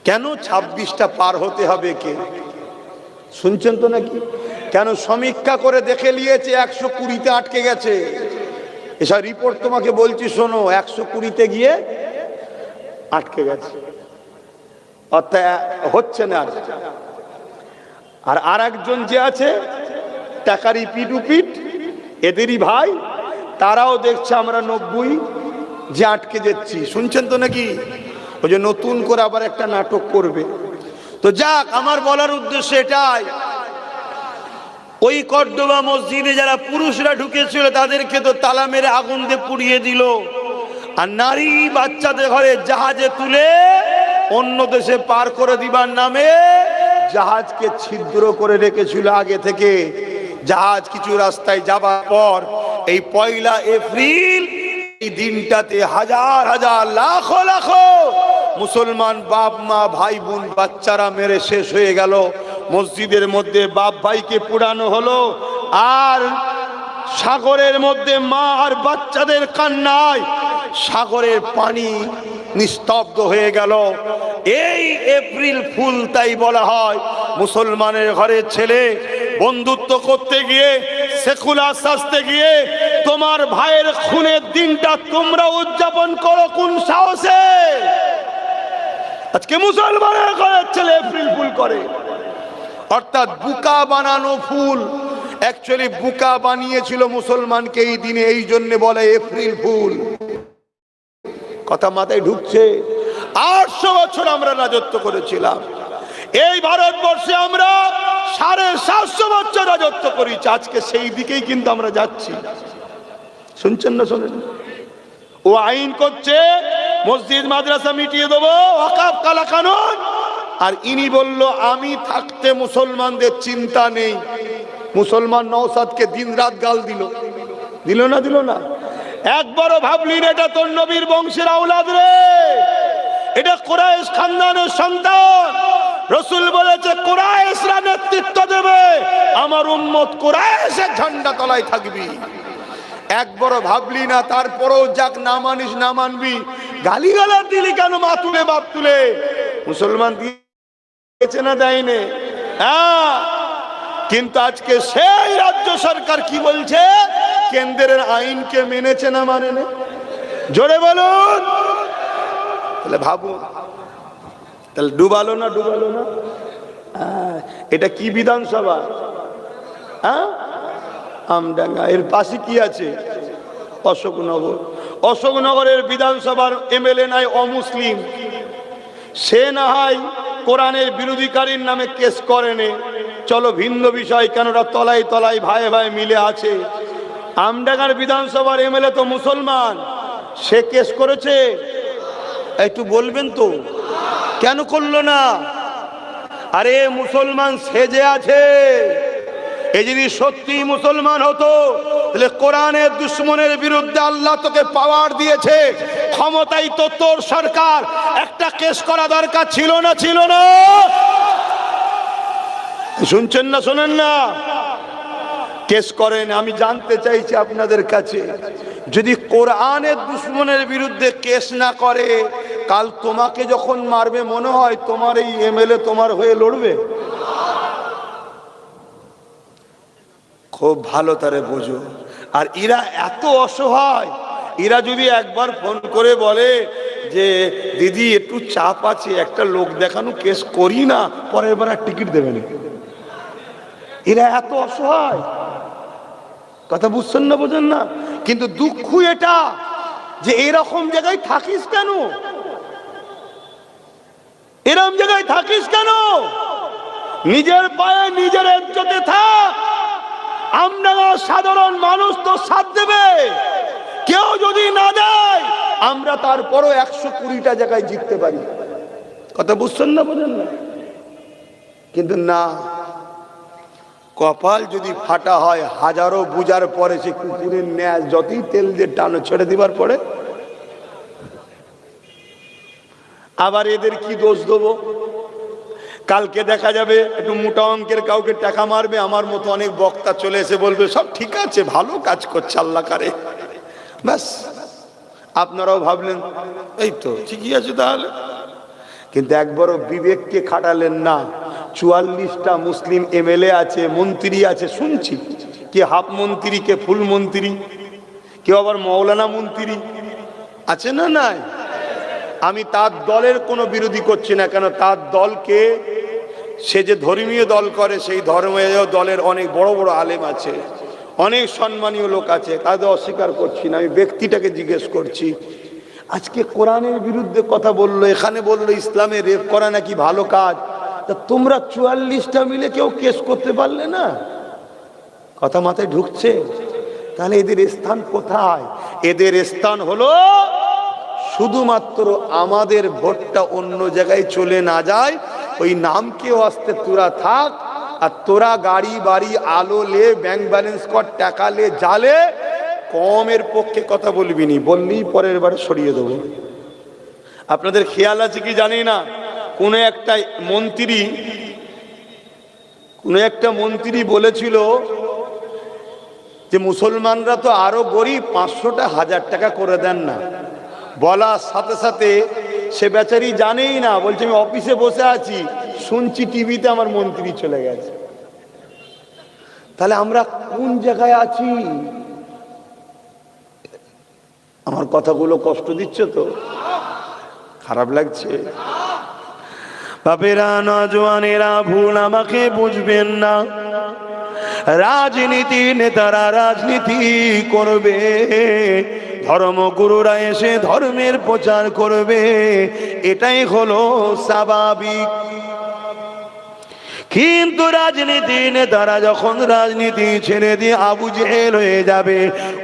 কেন 26টা পার হতে হবে? কে শুনছেন তো নাকি? কেন সমীক্ষা করে দেখে নিয়েছে 120তে আটকে গেছে। এসব রিপোর্ট তোমাকে বলছি, শোনো। 120তে গিয়ে আটকে গেছে, অর্থাৎ হচ্ছে না। আর আরেকজন যে আছে টাকারি পিট এদেরই ভাই, তারাও দেখছে আমরা 90 যে আটকে যাচ্ছি। শুনছেন তো নাকি? ওই যে নতুন করে আবার একটা নাটক করবে। তো যাক, আমার বলার উদ্দেশ্য এটাই, ওই কর্ডোবা মসজিদে যারা পুরুষরা ঢুকেছিল তাদেরকে তো তালা মেরে আগুন দিয়ে পুড়িয়ে দিল। আর নারী বাচ্চাদের ঘরে জাহাজে তুলে অন্য দেশে পার করে দিবার নামে জাহাজকে ছিদ্র করে রেখেছিল আগে থেকে। জাহাজ কিছু রাস্তায় যাবার পর এই পয়লা এপ্রিল এই দিনটাতে হাজার হাজার লাখো লাখো মুসলমান বাপ মা ভাই বোন বাচ্চারা মেরে শেষ হয়ে গেল। মসজিদের মধ্যে বাপ ভাইকে পুড়ানো হলো, আর সাগরের মধ্যে মা আর বাচ্চাদের কান্নায় সাগরের পানি নিস্তব্ধ হয়ে গেল। এই এপ্রিল ফুল তাই বলা হয়। মুসলমানের ঘরের ছেলে বন্ধুত্ব করতে গিয়ে, সেকুলার সাজতে গিয়ে তোমার ভাইয়ের খুনের দিনটা তোমরা উদযাপন করো কোন সাহসে? আজকে মুসলমানের ঘরের ছেলে এপ্রিল ফুল করে, অর্থাৎ বুকা বানানো ফুল। অ্যাকচুয়ালি বুকা বানিয়েছিল মুসলমানকে এই দিনে, এই জন্য বলে এপ্রিল ফুল। কথা মাথায় ঢুকছে? 800 বছর আমরা রাজত্ব করেছিলাম এই ভারতবর্ষে, আমরা 750 বছর রাজত্ব করেছি। আজকে সেই দিকেই কিন্তু আমরা যাচ্ছি। শুনছেন না শোনেন? ও আইন করছে মসজিদ মাদ্রাসা মিটিয়ে দেবো, ওয়াকফ কালা কানুন। আর ইনি বলল আমি থাকতে মুসলমানদের চিন্তা নেই। মুসলমান নওশাদকে দিন রাত গাল দিল, দিল না? দিল না? একবারও ভাবলি না এটা তোর নবীর বংশের আওলাদ রে, এটা কুরাইশ খানদানের সন্তান। রাসূল বলেছে কুরাইশরা নেতৃত্ব দেবে, আমার উম্মত কুরাইশের ঝান্ডা তলায় থাকবি। একবারও ভাবলি না? তারপরেও যাক, না মানিস না মানবি, গালিগালাজ দিলি কেন? মা তুলে বাপ তুলে মুসলমান দিয়েছে না দেয়নি? হ্যাঁ, কিন্তু আজকে সেই রাজ্য সরকার কি বলছে? কেন্দ্রের আইনকে মেনেছে না মানে না? জোরে বলুন। তাহলে ভাবুন, তাহলে ডুবালো না? ডুবালো না? এটা কি বিধানসভা? হ্যাঁ, আমডাঙ্গা। এর পাশে কি আছে? অশোকনগর। অশোকনগরের বিধানসভার এমএলএ নাই অমুসলিম, সে না হয় কোরআনের বিরোধিকারীর নামে কেস করেনি। চলো ভিন্ন বিষয়, কেনটা তলায় তলায় ভাই ভাই মিলে আছে। আমডাঙ্গার বিধানসভার এমএলএ তো মুসলমান, সে কেস করেছে? একটু বলবেন তো কেন করলো না? আরে মুসলমান সেজে আছে। এ যদি সত্যি মুসলমান হতো তাহলে কোরআনের দুশ্মনের বিরুদ্ধে আল্লাহ তোকে পাওয়ার দিয়েছে, ক্ষমতায় তো তোর সরকার, একটা কেস করা দরকার ছিল না? ছিল না? শুনছেন না শোনেন না? কেস করেন। আমি জানতে চাইছি আপনাদের কাছে, যদি কোরআনের দুশ্মনের বিরুদ্ধে কেস না করে, কাল তোমাকে যখন মারবে মনে হয় তোমার এই এমএলএ তোমার হয়ে লড়বে? খুব ভালো তারে বোঝো। আর এরা এত অসহায়, এরা যদি একবার ফোন করে বলে যে দিদি একটু চাপ আছে, একটা লোক দেখানো কেস করি না, পরের বার আর টিকিট দেবে না। এরা এত অসহায়, কথা বুঝছেন না, বোঝেন না? কিন্তু দুঃখ এটা যে এরকম জায়গায় থাকিস কেন, এরকম জায়গায় থাকিস কেন? নিজের পায়ে নিজের ইজ্জতে থাক। আমরা সাধারণ মানুষ তো সাথ দেবে, কেউ যদি না দেয় আমরা তারপরও 120টা জায়গায় জিততে পারি, কথা বুঝছেন না, বোঝেন না? কিন্তু না, কপাল যদি ফাটা হয় হাজারো বুঝার পরে সে কুকুরের ন্যায় যতই তেল দিয়ে টানো ছেড়ে দিবার পরে। আবার এদের কি দোষ দেবো? কালকে দেখা যাবে একটু মোটা অঙ্কের কাউকে টাকা মারবে, আমার মতো অনেক বক্তা চলে এসে বলবে সব ঠিক আছে, ভালো কাজ করছে আল্লাহ কারে, ব্যাস আপনারাও ভাবলেন এই তো ঠিকই আছে তাহলে। কিন্তু একবারও বিবেককে খাটালেন না। 44টা মুসলিম এমএলএ আছে, মন্ত্রী আছে, শুনছি কে হাফ মন্ত্রী, কে ফুল মন্ত্রী, কেউ আবার মৌলানা মন্ত্রী আছে না? নাই। আমি তার দলের কোনো বিরোধী করছি না, কেন তার দলকে সে যে ধর্মীয় দল করে সেই ধর্মীয় দলের অনেক বড় বড় আলেম আছে, অনেক সম্মানীয় লোক আছে, তাদের অস্বীকার করছি না, আমি ব্যক্তিটাকে জিজ্ঞেস করছি। আজকে কোরআনের বিরুদ্ধে কথা বললো, এখানে বললো ইসলামে রেপ করা নাকি ভালো কাজ, তা তোমরা 44টা মিলে কেউ কেস করতে পারলে না? কথা মাথায় ঢুকছে? তাহলে এদের স্থান কোথায়? এদের স্থান হলো শুধুমাত্র আমাদের ভোটটা অন্য জায়গায় চলে না যায়, ওই নামকে আসতে তোরা থাক, আর তোরা গাড়ি বাড়ি আলো লে, ব্যাংক ব্যালেন্স কর, টাকা লে, জালে, কমের পক্ষে কথা বলবি নি, বললেই পরের বার সরিয়ে দেবো। আপনাদের খেয়াল আছে কি জানি না, কোন একটা মন্ত্রী বলেছিল যে মুসলমানরা তো আরো গরিব, 500টা 1000 টাকা করে দেন না। বলার সাথে সাথে সে বেচারি জানেই না, বলছে আমি অফিসে বসে আছি, শুনছি টিভিতে আমার মন্ত্রী চলে গেছে। তাহলে আমরা কোন জায়গায় আছি? আমার কথাগুলো কষ্ট দিচ্ছে তো? খারাপ লাগছে? বাপেরা, নজওয়ানেরা, ভুল আমাকে বুঝবেন না। রাজনীতি নেতারা রাজনীতি করবে, ধর্মগুরুরা এসে ধর্মের প্রচার করবে, এটাই হলো স্বাভাবিক। কিন্তু রাজনীতি নেতারা যখন রাজনীতি ছেড়ে দিয়ে আবু জেহেল হয়ে যাবে,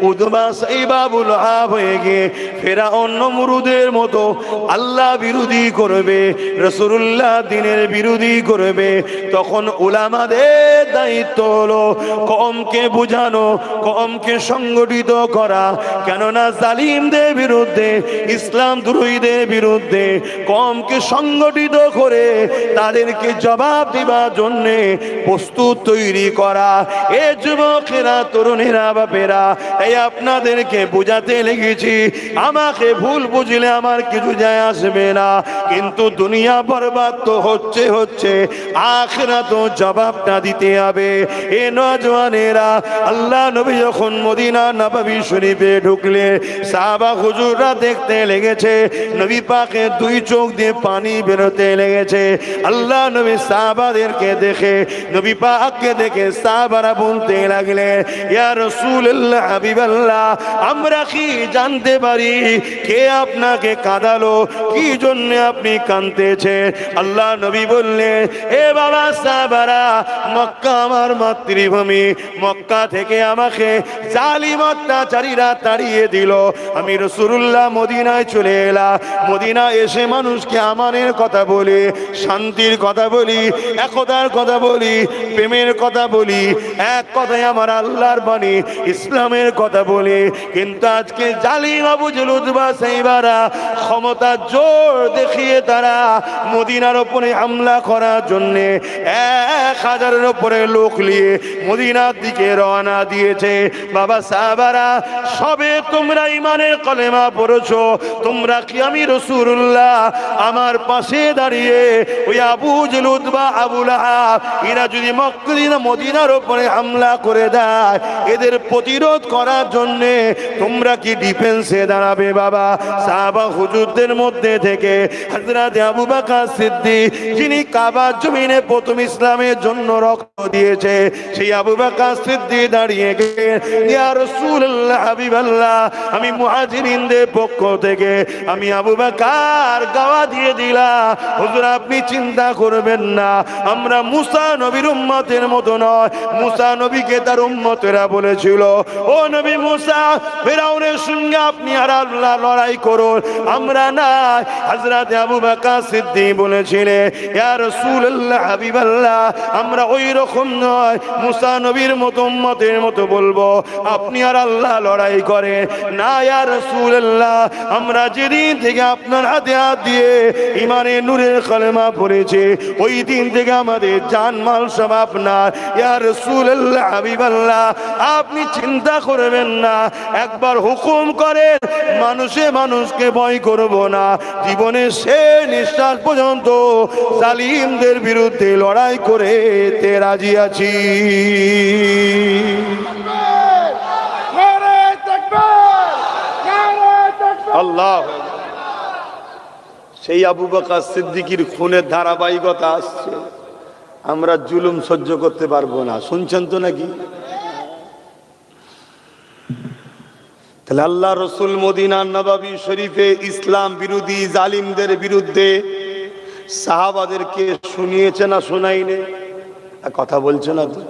উতবা সাইবা আবুল আহাব হয়ে গিয়ে ফেরাউন নমরুদের মতো আল্লাহ বিরোধী করবে, রাসূলুল্লাহ দ্বীনের বিরোধী করবে, তখন উলামাদের দায়িত্ব হলো কওমকে বুঝানো, কওমকে সংগঠিত করা। কেননা জালিমদের বিরুদ্ধে, ইসলাম দ্রোহীদের বিরুদ্ধে কওমকে সংগঠিত করে তাদেরকে জবাব দিবার জন্য প্রস্তুত তৈরি করা। এ যুবকেরা, তরুণেরা, বাপেরা, এই আপনাদেরকে বোঝাতে লেগেছি, আমাকে ভুল বুঝলে আমার কিছু যায় আসবে না, কিন্তু দুনিয়া বরবাদ তো হচ্ছে, আখিরাতও জবাবটা দিতে হবে। এ নওজওয়ানেরা, আল্লাহ নবী যখন মদিনা নববী শরীফে ঢুকলে সাহাবা হুজুররা দেখতে লেগেছে, নবী পাকের 2 চোখ দিয়ে পানি বেরোতে লেগেছে। আল্লাহ নবী সাহাবাদেরকে দেখে, নবী পাককে দেখে সাহাবারা বলতে লাগলে, ইয়া রাসূলুল্লাহ, হাবিবাল্লাহ, আমরা কি জানতে পারি কে আপনাকে কাঁদালো, কি জন্য আপনি কাঁদতেছেন? আল্লাহ নবী বললেন, এ বাবা সাহাবারা, মক্কা আমার মাতৃভূমি, মক্কা থেকে আমাকে জালিম অত্যাচারীরা তাড়িয়ে দিল, আমি রাসূলুল্লাহ মদিনায় চলে এলাম। মদিনা এসে মানুষকে আমানের কথা বলি, শান্তির কথা বলি, একতার কথা বলি, প্রেমের কথা বলি, এক কথায় আমার আল্লাহর বাণী ইসলামের কথা বলি। কিন্তু আজকে জালিম আবু জেহেল, উতবা, সাইবারা ক্ষমতার জোর দেখিয়ে তারা মদিনার উপরে হামলা করার জন্য 1000-এর উপরে লোক নিয়ে মদিনার দিকে রওনা দিয়েছে। বাবা সাহাবারা, সবে তোমরা ইমানের কলেমা পড়েছো, তোমরা কি আমি রাসূলুল্লাহ আমার পাশে দাঁড়িয়ে ওই আবু জেহেল, উতবা, আবু লাহাব এরা যদি মদিনার উপরে হামলা করে দেয়, এদের প্রতিরোধ করার জন্য তোমরা কি ডিফেন্সে দাঁড়াবে? বাবা, সাহাবা হুজুরদের মধ্যে থেকে হযরত আবু বকর সিদ্দিক, যিনি কাবার জমিনে প্রথম ইসলামের জন্য রক্ত দিয়েছে। সেই আবু বকর সিদ্দিক দাঁড়িয়ে গেলেন, ইয়া রাসূলুল্লাহ হাবিবাল্লাহ, আমি মুহাজিরিনদের পক্ষ থেকে আমি আবু বকর গাওয়া দিয়ে দিলাম, হুজুর আপনি চিন্তা করবেন না, আমরা মুসা নবীর উম্মতের মতো নয়। মুসা নবীকে তার উম্মতেরা বলেছিল, ও নবী মুসা, ফিরাউনের সঙ্গে আপনি আর আল্লাহ লড়াই করুন, আমরা না। হযরত আবু বকর সিদ্দিক বলেছিলেন, ইয়া রাসূলুল্লাহ হাবিবাল্লাহ, আমরা ওই রকম নয়, মুসা নবীর মতো উম্মতের মতো বলবো, আপনি আর আল্লাহ লড়াই করে না। ইয়া রাসূলুল্লাহ, আমরা যেদিন থেকে আপনার হাতে হাত দিয়ে ইমানের নূরের কলেমা পড়েছে, ওই দিন থেকে আমাদের জানমাল সব আপনার। ইয়া রাসূলুল্লাহ হাবিবাল্লাহ, আপনি চিন্তা করবেন না, একবার হুকুম করেন, মানুষে মানুষকে ভয় করব না, জীবনের শেষ নিঃশ্বাস পর্যন্ত জালিমদের বিরুদ্ধে লড়াই করে তে রাজি আছি। আল্লাহ, সেই আবু বকর সিদ্দিকের খুনের ধারাবাহিকতা আসছে, আমরা জুলুম সহ্য করতে পারবো না। শুনছেন তো নাকি? তাহলে আল্লাহ রসুল মদিনার নববী শরীফে ইসলাম বিরোধী জালিমদের বিরুদ্ধে সাহাবাদেরকে শুনিয়েছে না শোনাইনে? কথা বলছে না তো?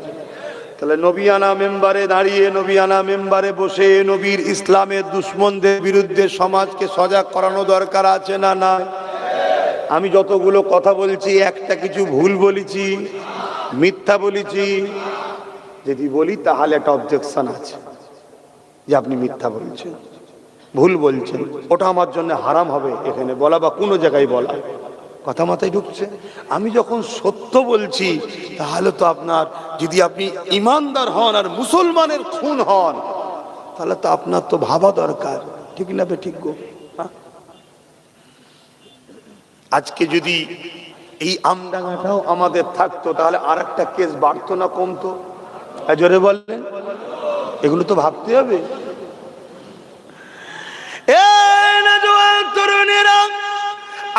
তাহলে নবিয়ানা মেম্বারে দাঁড়িয়ে, নবিয়ানা মেম্বারে বসে নবীর ইসলামের দুশ্মনদের বিরুদ্ধে সমাজকে সজাগ করানো দরকার আছে না না? আমি যতগুলো কথা বলছি, একটা কিছু ভুল বলেছি, মিথ্যা বলেছি, যদি বলি তাহলে একটা অবজেকশন আছে যে আপনি মিথ্যা বলছেন, ভুল বলছেন, ওটা আমার জন্য হারাম হবে এখানে বলা বা কোনো জায়গায় বলা। কথা মাথায় ঢুকছে? আমি যখন সত্য বলছি, তাহলে তো আপনার, যদি আপনি ইমানদার হন আর মুসলমানের খুন হন, তাহলে তো আপনার তো ভাবা দরকার, ঠিক না বে ঠিক গো? আজকে যদি এই আমডাঙ্গাটাও আমাদের থাকতো, তাহলে আর একটা কেস বাড়তো না কমতো? জোরে বললেন? এগুলো তো ভাবতে হবে। তরুণেরা,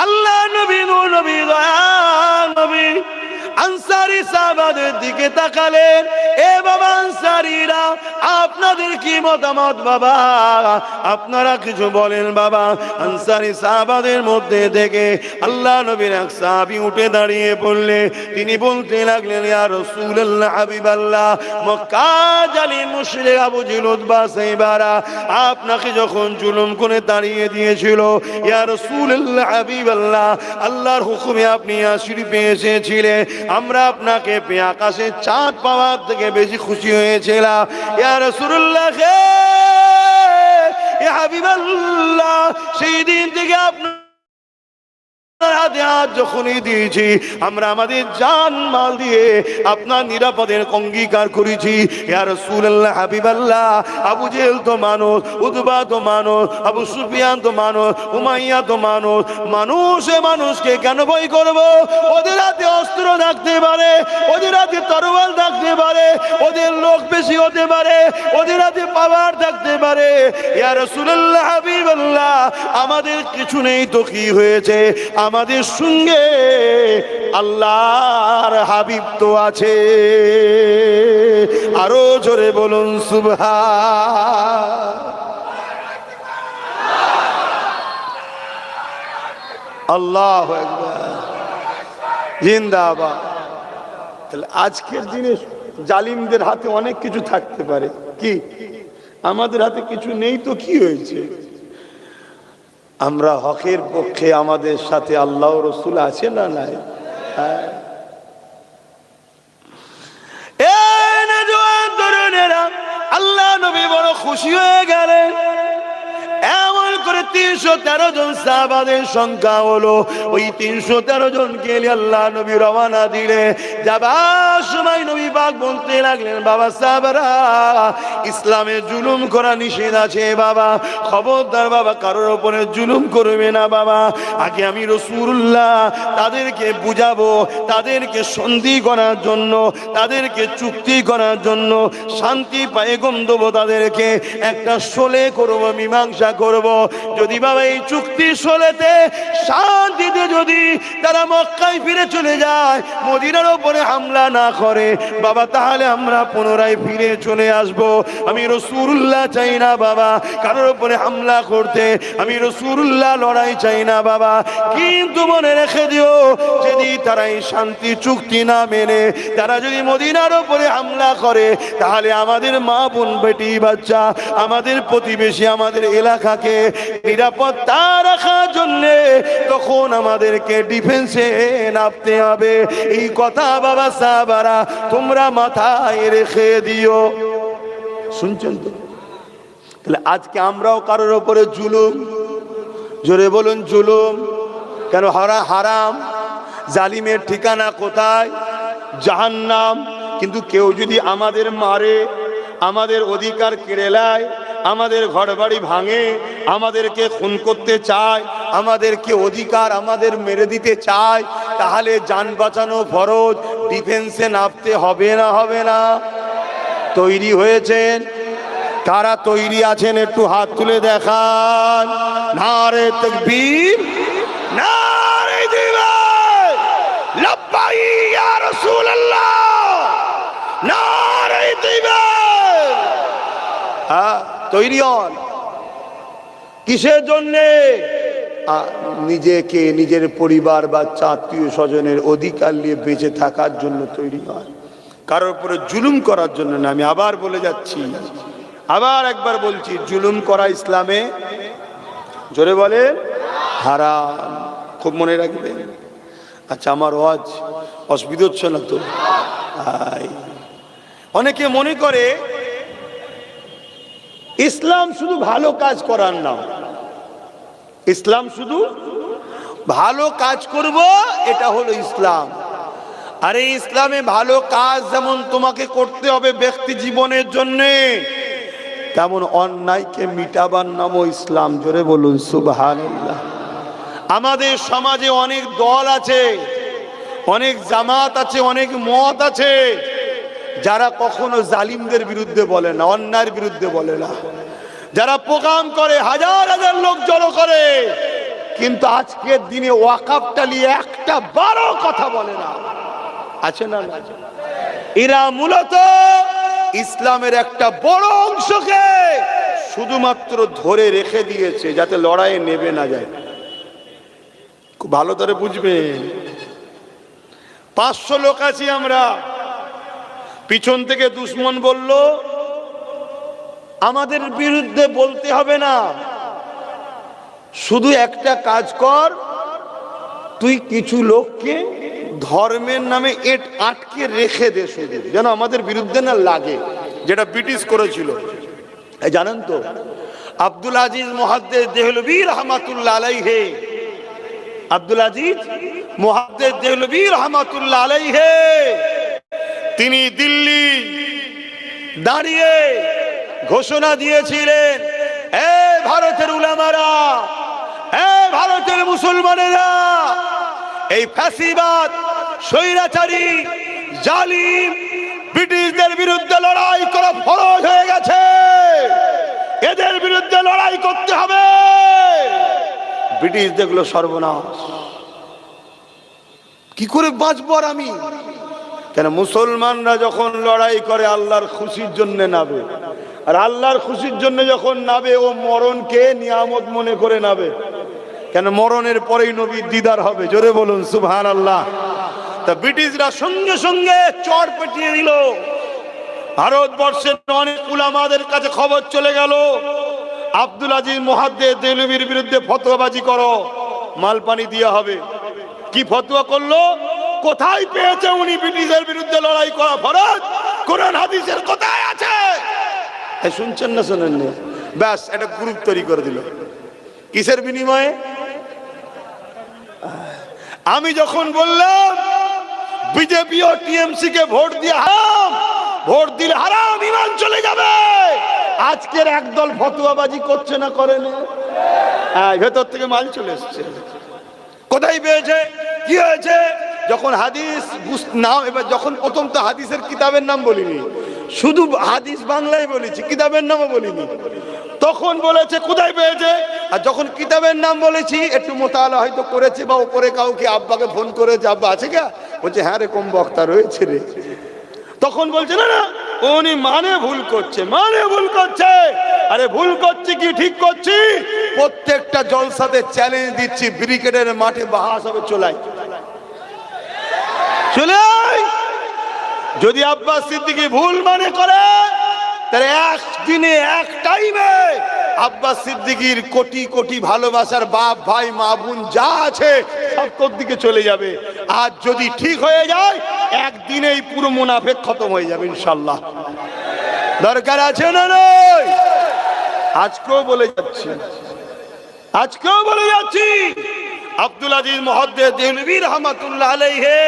আল্লাহ নবী, নবী নবী আনসারী সাহাবাদের দিকে তাকালেন, এ বাবা আনসারীরা, আপনাদের কি মতামত বাবা? আপনারা কিছু বলেন বাবা। আনসারী সাহাবাদের মধ্যে থেকে আল্লাহ নবীর এক সাহাবী উঠে দাঁড়িয়ে পড়লে তিনি বলতে লাগলেন, ইয়া রাসূলুল্লাহ হাবিবাল্লাহ, মক্কা জালিম মুশরিক আবু জেহেল উতবা সাইবারা আপনাকে যখন জুলুম করে তাড়িয়ে দিয়েছিল, ইয়া রাসূলুল্লাহ হাবিবাল্লাহ, আল্লাহর হুকুমে আপনি শরীফে এসেছিলেন, আমরা আপনাকে পেয়ে আকাশে চাঁদ পাওয়ার থেকে বেশি খুশি হয়েছিলাম। ইয়া রাসূলুল্লাহ, ইয়া হাবিবাল্লাহ, সেই দিন থেকে আপনার হাতে হাত যখনই দিয়েছি, আমরা আমাদের জান মাল দিয়ে আপনার নিরাপদের অঙ্গীকার করেছি। ইয়া রাসূলুল্লাহ হাবিবাল্লাহ, আবু জেহেল তো মানুষ, উতবা তো মানুষ, আবু সুফিয়ান তো মানুষ, উমাইয়া তো মানুষ, মানুষে মানুষকে কেন ভয় করব? ওদের হাতে অস্ত্র থাকতে পারে, ওদের হাতে তরোয়াল থাকতে পারে, ওদের লোক বেশি হতে পারে, ওদের হাতে পাওয়ার থাকতে পারে। ইয়া রাসূলুল্লাহ হাবিবাল্লাহ, আমাদের কিছু নেই তো কি হয়েছে? আমাদের সঙ্গে আল্লাহর হাবিব তো আছে। আরো জোরে বলুন সুবহান আল্লাহু আকবার, জিন্দাবাদ। তাহলে আজকের দিনে জালিমদের হাতে অনেক কিছু থাকতে পারে, কি আমাদের হাতে কিছু নেই তো কি হয়েছে? আমরা হকের পক্ষে, আমাদের সাথে আল্লাহ রসুল আছে না নাই? আল্লাহ নবী বড় খুশি হয়ে গেলেন। এমন করে 313 জন সাহাবাদের সংখ্যা হলো। ওই 313 জনকে আল্লাহ নবী রওনা দিলে, যাবার সময় নবী পাক বলতে লাগলেন, বাবা সাহাবারা, ইসলামে জুলুম করা নিষেধ আছে বাবা, খবরদার বাবা, কারোর উপরে জুলুম করবে না বাবা। আগে আমি রাসূলুল্লাহ তাদেরকে বুঝাবো, তাদেরকে সন্ধি করার জন্য, তাদেরকে চুক্তি করার জন্য, শান্তি পায়গম দেবো, তাদেরকে একটা সোলে করবো, মীমাংসা করব। যদি বাবা এই চুক্তি সলেতে শান্তিতে যদি তারা মক্কায় ফিরে চলে যায়, মদিনার উপরে হামলা না করে বাবা, তাহলে আমরা পুনরায় ফিরে চলে আসব। আমি রাসূলুল্লাহ চাই না বাবা কারোর উপরে হামলা করতে, আমি রাসূলুল্লাহ লড়াই চাই না বাবা। কিন্তু মনে রেখে দিও, যদি তারা এই শান্তি চুক্তি না মেনে তারা যদি মদিনার উপরে হামলা করে, তাহলে আমাদের মা বোন বেটি বাচ্চা, আমাদের প্রতিবেশী, আমাদের এলাকাকে নিরাপত্তা রাখার জন্য তখন আমাদেরকে ডিফেন্সে নামতে হবে। এই কথা বাবা সাহাবারা তোমরা মাথায় রেখে দিও। শুনছেন তো? তাহলে আজকে আমরাও কারোর উপরে জুলুম, জোরে বলুন জুলুম কেন? হারাম, জালিমের ঠিকানা কোথায়? জাহান্নাম। কিন্তু কেউ যদি আমাদের মারে, আমাদের অধিকার কেড়ে নেয়, আমাদের ঘরবাড়ি ভাঙে, আমাদেরকে খুন করতে চায়, আমাদেরকে অধিকার আমাদের মেরে দিতে চায়, তাহলে জান বাঁচানো ফরজ, ডিফেন্সে নামতে হবে না? হবে না? তৈরি হয়েছেন? কারা তৈরি আছেন একটু হাত তুলে দেখান। নারে তাকবীর, নারে জিহাদ, লাব্বাইক ইয়া রাসূলুল্লাহ, নারে জিহাদ। তৈরি হন কিসের জন্যে? নিজেকে, নিজের পরিবার, বাচ্চা, আত্মীয় স্বজনের অধিকার নিয়ে বেঁচে থাকার জন্য তৈরি হন, কারোর উপরে জুলুম করার জন্য না। আমি আবার বলে যাচ্ছি, আবার একবার বলছি, জুলুম করা ইসলামে, জোরে বলে, হারাম। খুব মনে রাখবেন। আচ্ছা, আমার ওয়াজ অসুবিধা হচ্ছে না তো? অনেকে মনে করে ইসলাম শুধু ভালো কাজ করার নাম, ইসলাম শুধু ভালো কাজ করব এটা হলো ইসলাম। আরে ইসলামে ভালো কাজ যেমন তোমাকে করতে হবে ব্যক্তি জীবনের জন্যে, তেমন অন্যায়কে মিটাবার নামও ইসলাম। জোরে বলুন সুবহানাল্লাহ। আমাদের সমাজে অনেক দল আছে, অনেক জামাত আছে, অনেক মত আছে, যারা কখনো জালিমদের বিরুদ্ধে বলে না, অন্যায়ের বিরুদ্ধে বলে না, যারা প্রোগ্রাম করে হাজার হাজার লোক জড়ো করে, কিন্তু আজকের দিনে ওয়াকাফটা নিয়ে একটা বারো কথা বলে না। আছে না? এরা মূলত ইসলামের একটা বড় অংশকে শুধুমাত্র ধরে রেখে দিয়েছে যাতে লড়াইয়ে নেবে না যায়। খুব ভালো করে বুঝবেন। 500 লোক আছি আমরা, পিছন থেকে দুশ্মন বলল আমাদের বিরুদ্ধে বলতে হবে না, শুধু একটা কাজ কর, তুই কিছু লোককে ধর্মের নামে আটকে রেখে দে, শুধু যেন আমাদের বিরুদ্ধে না লাগে, যেটা ব্রিটিশ করেছিল। জানেন তো, আব্দুল আজিজ মুহাদ্দিস দেহলভী রহমাতুল্লাহ আলাইহি, আব্দুল আজিজ মুহাদ্দিস দেহলভী রহমাতুল্লাহ আলাইহি, তিনি দিল্লি দাঁড়িয়ে ঘোষণা দিয়েছিলেন, এ ভারতের উলামারা, এ ভারতের মুসলমানেরা, এই ফ্যাসিবাদ, স্বৈরাচারী, জালিম ব্রিটিশদের বিরুদ্ধে লড়াই করা ফরজ হয়ে গেছে, এদের বিরুদ্ধে লড়াই করতে হবে। ব্রিটিশ দেখলো সর্বনাশ, কি করে বাঁচবো আর আমি? কেন? মুসলমানরা যখন লড়াই করে আল্লাহর খুশির জন্য নাবে, আর আল্লাহর খুশির জন্য যখন নাবে, ও মরণকে নিয়ামত মনে করে নাবে। কেন? মরণের পরেই নবীর দিদার হবে। জোরে বলুন সুবহানাল্লাহ। তা ব্রিটিশরা সঙ্গে সঙ্গে চড় পেটিয়ে দিল। ভারতবর্ষের অনেক উলামাদের কাছে খবর চলে গেল, আব্দুল আজিজ মুহাদ্দিস দেহলভীর বিরুদ্ধে ফতোয়াবাজি করো, মাল পানি দেওয়া হবে। কি ফতোয়া করলো? কোথায় পেয়েছে উনি ব্রিটিশের বিরুদ্ধে লড়াই করা ফরজ? কোরআন হাদিসের কোথায় আছে? শুনছেন না? শোনেন না? ব্যাস একটা গ্রুপ তৈরি করে দিল। কিসের বিনিময়ে? আমি যখন বললাম বিজেপি ও টিএমসি কে ভোট দিয়ে হারাম, ভোট দিলে হারাম, ঈমান চলে যাবে, আজকের একদল ফতোয়াবাজি করছে না? করে না? ভেতর থেকে মাল চলে এসছে। কোথায় পেয়েছে? কি হয়েছে? যখন হাদিস নাম, এবার যখন প্রথম তো হাদিসের কিতাবের নাম বলিনি, শুধু হাদিস বাংলায় বলেছি, কিতাবের নামও বলিনি। তখন বলেছে কোথায় পেয়েছে, আর যখন কিতাবের নাম বলেছি একটু মোতালা হয়তো করেছে বা উপরে কাউকে আব্বাকে ফোন করেছে, আব্বা আছে কা, বলছে হ্যাঁ রে কম বক্তা রয়েছে রে, তখন বলছে না না উনি মানে ভুল করছে, মানে ভুল করছে। আরে ভুল করছি কি ঠিক করছি? প্রত্যেকটা জলসাতে চ্যালেঞ্জ দিচ্ছি, ব্রিগেডের মাঠে বাহাস হবে, চলাই চলাই। যদি আব্বাস সিদ্দিকী ভুল মানে করে তাহলে একদিনে এক টাইমে আব্বাস সিদ্দিকীর কোটি কোটি ভালোবাসার বাপ ভাই মা বোন যা আছে সব তোর দিকে চলে যাবে। আর যদি ঠিক হয়ে যায় একদিনেই পুরো মুনাফেক খতম হয়ে যাবে ইনশাল্লাহ। দরকার আছে না নয়? আজকেও বলে যাচ্ছি, আজকেও বলে যাচ্ছি, আব্দুল আজিজ মুহাদ্দিস দেহলভী রাহমাতুল্লাহ আলাইহি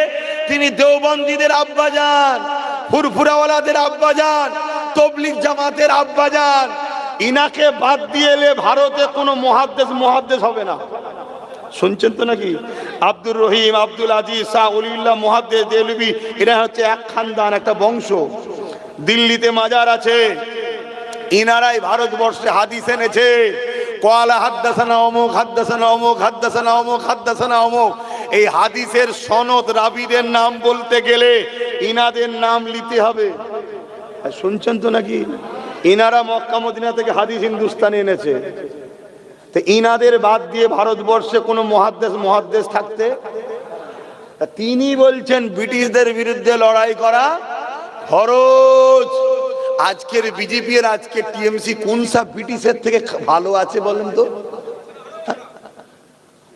তিনি দেওবন্দীদের আব্বাজান, ফুরফুরাওয়ালাদের আব্বাজান, তবলিগ জামাতের আব্বাজান। ইনাকে বাদ দিয়ে এলে ভারতে কোনো মুহাদ্দিস হবে না। শুনছেন তো নাকি? আব্দুর রহিম, আব্দুল আজিজ, শাহ ওলিউল্লাহ মুহাদ্দিস দেহলভী এরা হচ্ছে এক খানদান, একটা বংশ। দিল্লিতে মাজার আছে, ইনারাই ভারতবর্ষে হাদিস এনেছে। কওয়ালা হাদ্দাসানা অমুক, হাদ্দাসানা অমুক, হাদ্দাসানা অমুক, হাদ্দাসানা অমুক। এই হাদিসের সনদ রাবিদের নাম বলতে গেলে ইনাদের নাম নিতে হবে। শুনছেন তো নাকি? ইনারা মক্কা মদিনা থেকে হাদিস হিন্দুস্তানে এনেছে। তো ইনাদের বাদ দিয়ে ভারতবর্ষে কোনো মুহাদ্দিস থাকতে? তিনি বলছেন ব্রিটিশদের বিরুদ্ধে লড়াই করা ফরজ। আজকের বিজেপি আর আজকের টিএমসি কোন সব ব্রিটিশের থেকে ভালো আছে বলেন তো?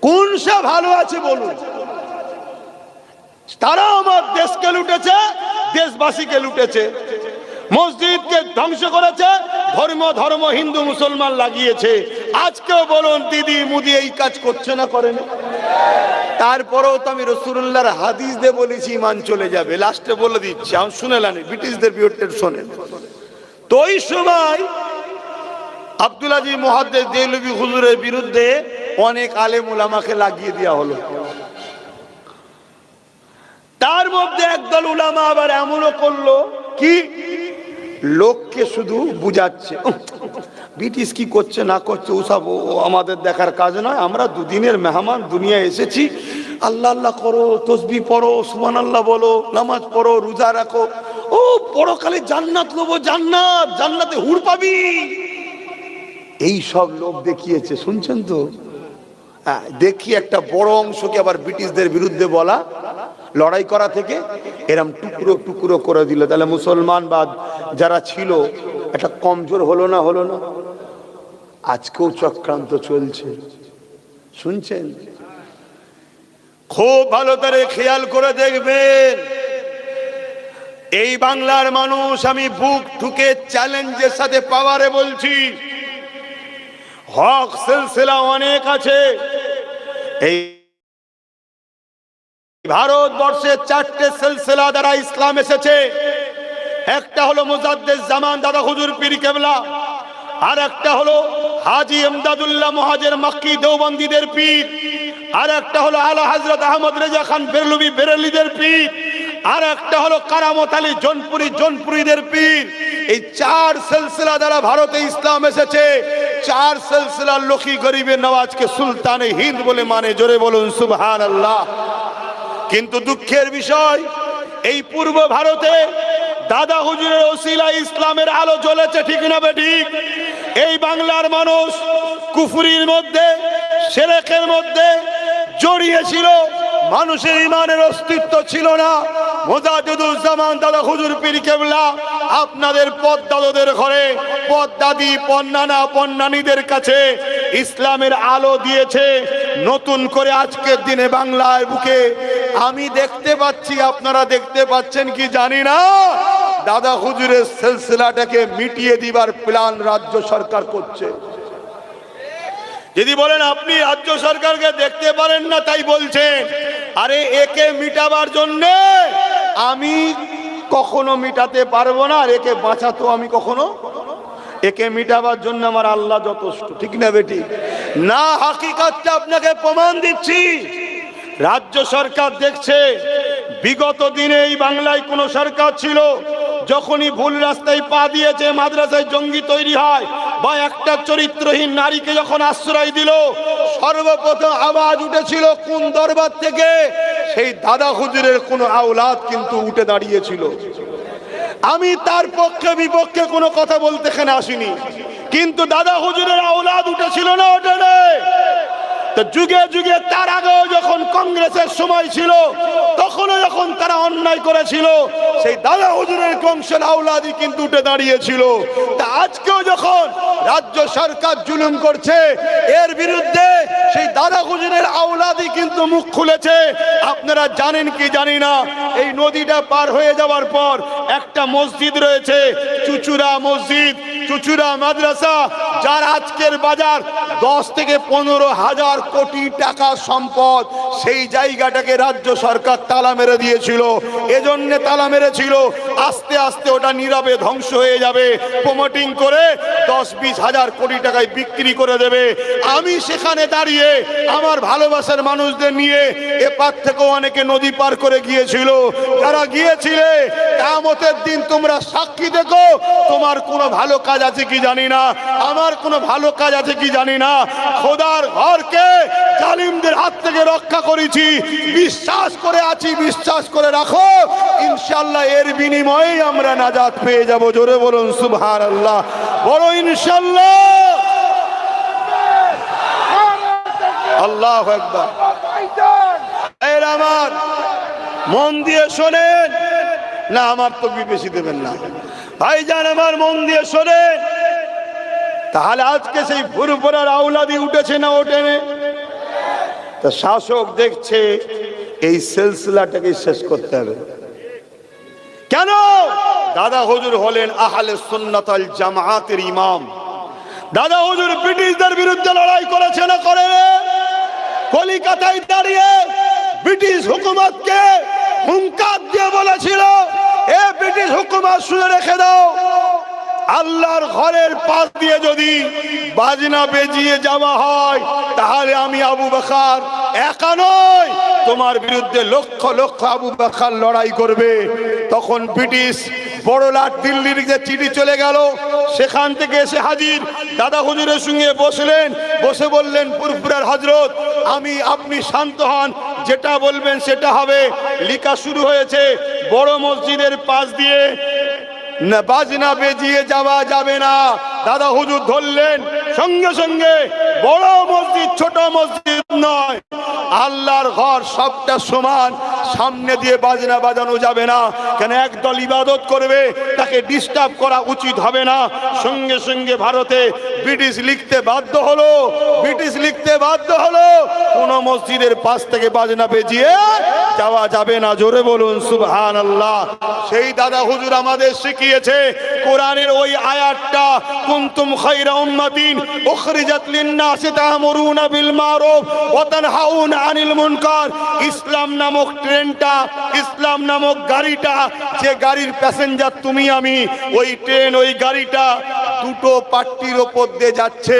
কোন সব ভালো আছে বলুন? তারা আমার দেশকে লুটেছে, দেশবাসীকে লুটেছে, মসজিদকে ধ্বংস করেছে, ধর্ম হিন্দু মুসলমান লাগিয়েছে। আজকেও বলুন দিদি মুদি এই কাজ করছে না, করে না? তারপরেও তো আমি রাসূলুল্লাহর হাদিস দিয়ে বলেছি ইমান চলে যাবে। লাস্টে বলে দিচ্ছি, আমি শুনেলেন ব্রিটিশদের বিরুদ্ধে শোনেন তো। ওই সময় আব্দুল আজিজ মুহাদ্দিস দেহলভী হুজুরের বিরুদ্ধে অনেক আলেম উলামাকে লাগিয়ে দেওয়া হলো। তার মধ্যে একদল উলামা আবার এমনও করলো কি, লোককে শুধু বুঝাচ্ছে ব্রিটিশ কি করছে না করছে ওসব আমাদের দেখার কাজ নয়, আমরা দুদিনের মেহমান দুনিয়ায় এসেছি, আল্লাহ আল্লাহ করো, তসবিহ পড়ো, সুবহানাল্লাহ বলো, নামাজ পড়ো, রোজা রাখো, ও পরকালে জান্নাত লবো, জান্নাত, জান্নাতে হুড় পাবি। এই সব লোক দেখিয়েছে, শুনছেন তো? দেখি একটা বড় অংশকে আবার ব্রিটিশদের বিরুদ্ধে বলা, লড়াই করা থেকে এরম টুকরো টুকরো করে দিল। তাহলে মুসলমান বা যারা ছিল একটা কমজোর হলো না? হলো না? আজকেও চক্রান্ত চলছে, শুনছেন? খুব ভালো করে খেয়াল করে দেখবেন। এই বাংলার মানুষ, আমি বুক ঠুকে চ্যালেঞ্জের সাথে পাওয়ারে বলছি, হক সিলসিলা অনেক আছে। এই ভারতবর্ষে 4টে সিলসিলা দ্বারা ইসলাম এসেছে। একটা হলো মুজাদ্দিদ জামান দাদা হুজুর পীর কেবলা, আর একটা হলো হাজী ইমদাদুল্লাহ মুহাজির মক্কি দেওবন্দীদের পীর, আর একটা হলো আলা হযরত আহমদ রেজা খান বেরলভী বেরেলিদের পীর, আর একটা হলো কারামত আলী জৌনপুরীদের পীর। এই 4 সিলসিলা দ্বারা ভারতে ইসলাম এসেছে। 4 সিলসিলার লোকই গরিবের নওয়াজকে সুলতানে হিন্দ বলে মানে। জোরে বলুন সুবহানাল্লাহ। কিন্তু দুঃখের বিষয়, এই পূর্ব ভারতে দাদা হুজুরের ওসিলায় ইসলামের আলো জ্বলেছে, ঠিক না বেঠিক? এই বাংলার মানুষ কুফরির মধ্যে, শিরকের মধ্যে জড়িয়ে ছিল, মানুষের ইমানের অস্তিত্ব ছিল না। মুজাদ্দিদুজ্জামান দাদা হুজুর পীর কেবলা আপনাদের পদ্দাদাদের ঘরে, পদ্দাদি পন্নানা পন্নানীদের কাছে ইসলামের আলো দিয়েছে। নতুন করে আজকের দিনে বাংলার বুকে আমি দেখতে পাচ্ছি, আপনারা দেখতে পাচ্ছেন কি জানি না, দাদা হুজুরের সিলসিলাটাকে মিটিয়ে দিবার প্ল্যান রাজ্য সরকার করছে। যদি বলেন আপনি রাজ্য সরকারকে দেখতে পারেন না তাই বলছেন, আরে একে মিটাবার জন্য আমি কখনো মিটাতে পারবো না, আর একে বাঁচাতো আমি কখনো, একে মিটাবার জন্য আমার আল্লাহ যথেষ্ট, ঠিক না বেটি? না, হাকিকাতটা আপনাকে প্রমাণ দিচ্ছি। রাজ্য সরকার দেখছে, বিগত দিনে এই বাংলায় কোন সরকার ছিল, যখনই ভুল রাস্তায় পা দিয়েছে মাদ্রাসায় জঙ্গি তৈরি হয়, বা একটা চরিত্রহীন নারীকে যখন আশ্রয় দিল, সর্বপ্রথম আওয়াজ উঠেছিল কোন দরবার থেকে? সেই দাদা হুজুরের কোন আওলাদ কিন্তু উঠে দাঁড়িয়েছিল। আমি তার পক্ষে বিপক্ষে কোনো কথা বলতে এখানে আসিনি, কিন্তু দাদা হুজুরের আওলাদ উঠেছিল না ওঠে নেই? তো যুগে যুগে তার আগেও যখন কংগ্রেসের সময় ছিল, তখনও যখন তারা অন্যায় করেছিল, সেই দাদা হুজুরের বংশের আওলাদই কিন্তু উঠে দাঁড়িয়েছিল। তা আজকেও যখন রাজ্য সরকার জুলুম করছে, এর বিরুদ্ধে সেই দাদা হুজুরের আওলাদই কিন্তু মুখ খুলেছে। আপনারা জানেন কি জানি না, এই নদীটা পার হয়ে যাওয়ার পর একটা মসজিদ রয়েছে, চুচুড়া মসজিদ, চুচুড়া মাদ্রাসা, যার আজকের বাজার 10 থেকে 15,000 কোটি টাকা সম্পদ। সেই জায়গাটাকে রাজ্য সরকার তালা মেরে দিয়েছিল। এজন্য তালা মেরেছিল, আস্তে আস্তে ওটা নীরবে ধ্বংস হয়ে যাবে, প্রমোটিং করে 10-20 হাজার কোটি টাকায় বিক্রি করে দেবে। আমি সেখানে দাঁড়িয়ে আমার ভালোবাসার মানুষদের নিয়ে এপার থেকেও অনেকে নদী পার করে গিয়েছিল। যারা গিয়েছিলে, কিয়ামতের দিন তোমরা সাক্ষী দেখো, তোমার কোনো ভালো কাজ আছে কি জানি না, আমার কোনো ভালো কাজ আছে কি জানি না, খোদার ঘরকে জালিমদের হাত থেকে রক্ষা করেছি, বিশ্বাস করে আছি, বিশ্বাস করে রাখো, ইনশাআল্লাহ এর বিনিময়ে আমরা নাজাত পেয়ে যাব। জোরে বলুন সুবহানাল্লাহ, বড় ইনশাআল্লাহ। আল্লাহু আকবার। এর আমার মন দিয়ে শোনেন না, আমার তো বেশি দেবেন না ভাইজান, আমার মন দিয়ে শোনেন। তাহলে আজকে সেই ফুরফুরার আওলাদি উঠেছে না ওঠেনি? তা শাসক দেখছে এই সিলসিলাটাকে শেষ করতে হবে। কেন? দাদা হুজুর হলেন আহলে সুন্নাত ওয়াল জামাতের ইমাম। দাদা হুজুর ব্রিটিশদের বিরুদ্ধে লড়াই করেছে না করে? কলিকাতায় দাঁড়িয়ে ব্রিটিশ হুকুমতকে হুঙ্কার দিয়ে বলেছিল, এ ব্রিটিশ হুকুমত শুনে রেখে দাও, আল্লাহর ঘরের পাশ দিয়ে যদি বাজনা বেজিয়ে যাওয়া হয়, তাহলে আমি আবু বকর একা নয়, তোমার বিরুদ্ধে লক্ষ লক্ষ আবু বকর লড়াই করবে। তখন ব্রিটিশ বড় লাট দিল্লির যে চিঠি চলে গেল, সেখান থেকে এসে হাজির দাদা হুজুরের সঙ্গে বসলেন, বসে বললেন, ফুরফুরার হযরত, আপনি শান্ত হন, যেটা বলবেন সেটা হবে। লিখা শুরু হয়েছে, বড় মসজিদের পাশ দিয়ে বাজনা বেজিয়ে যাওয়া যাবে না। দাদা হুজুর ধরলেন, সঙ্গে সঙ্গে বড় মসজিদ ছোট মসজিদ নয়, আল্লাহর ঘর সবটা সমান, সামনে দিয়ে বাজনা বাজানো যাবে না। কেন? একদল ইবাদত করবে, তাকে ডিস্টার্ব করা উচিত হবে না। সঙ্গে সঙ্গে ভারতে ব্রিটিশ লিখতে বাধ্য হলো, কোন মসজিদের পাশ থেকে বাজনা বেজিয়ে যাওয়া যাবে না। জোরে বলুন সুবহানাল্লাহ। সেই দাদা হুজুর আমাদের শিখিয়েছে কোরআনের ওই আয়াতটা, কুনতুম খায়রা উম্মাতিন উখরিজাত লিন-নাসি তা'মুরুনা বিল মারুফ ওয়া তানহাউনা আনিল মুনকার। ইসলাম নামক ট্রেনটা, ইসলাম নামক গাড়িটা, যে গাড়ির প্যাসেঞ্জার তুমি আমি, ওই ট্রেন, ওই গাড়িটা দুটো পাট্টির ওপর দিয়ে যাচ্ছে,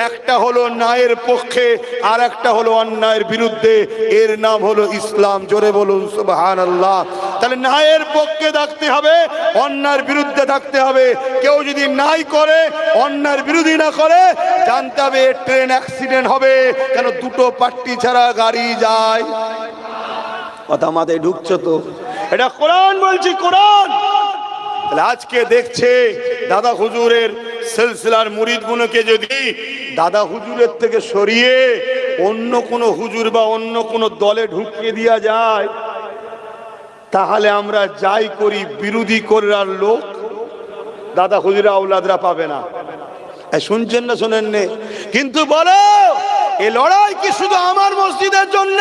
একটা হলো ন্যায়ের পক্ষে আর একটা হলো অন্যায়ের বিরুদ্ধে। এর নাম হলো ইসলাম। জোরে বলুন সুবহানাল্লাহ। তাহলে ন্যায়ের পক্ষে থাকতে হবে, অন্যায়ের বিরুদ্ধে থাকতে হবে। কেউ যদি ন্যায় করে, অন্যায়ের বিরোধী না করে, জানতে হবে ট্রেন অ্যাক্সিডেন্ট হবে। কেন? দুটো পাট্টি ছাড়া গাড়ি যায়। কথা মাথায় ঢুকছে তো? এটা কোরআন বলছি, কোরআন। আজকে দেখছে দাদা হুজুরের সিলসিলার মুরিদগুলোকে যদি দাদা হুজুরের থেকে সরিয়ে অন্য কোনো হুজুর বা অন্য কোনো দলে ঢুকিয়ে দেওয়া যায়, তাহলে আমরা যাই করি বিরোধী করার লোক দাদা হুজুরের আওলাদরা পাবে না। শুনছেন না? শোনেন নে? কিন্তু বলো, এই লড়াই কি শুধু আমার মসজিদের জন্য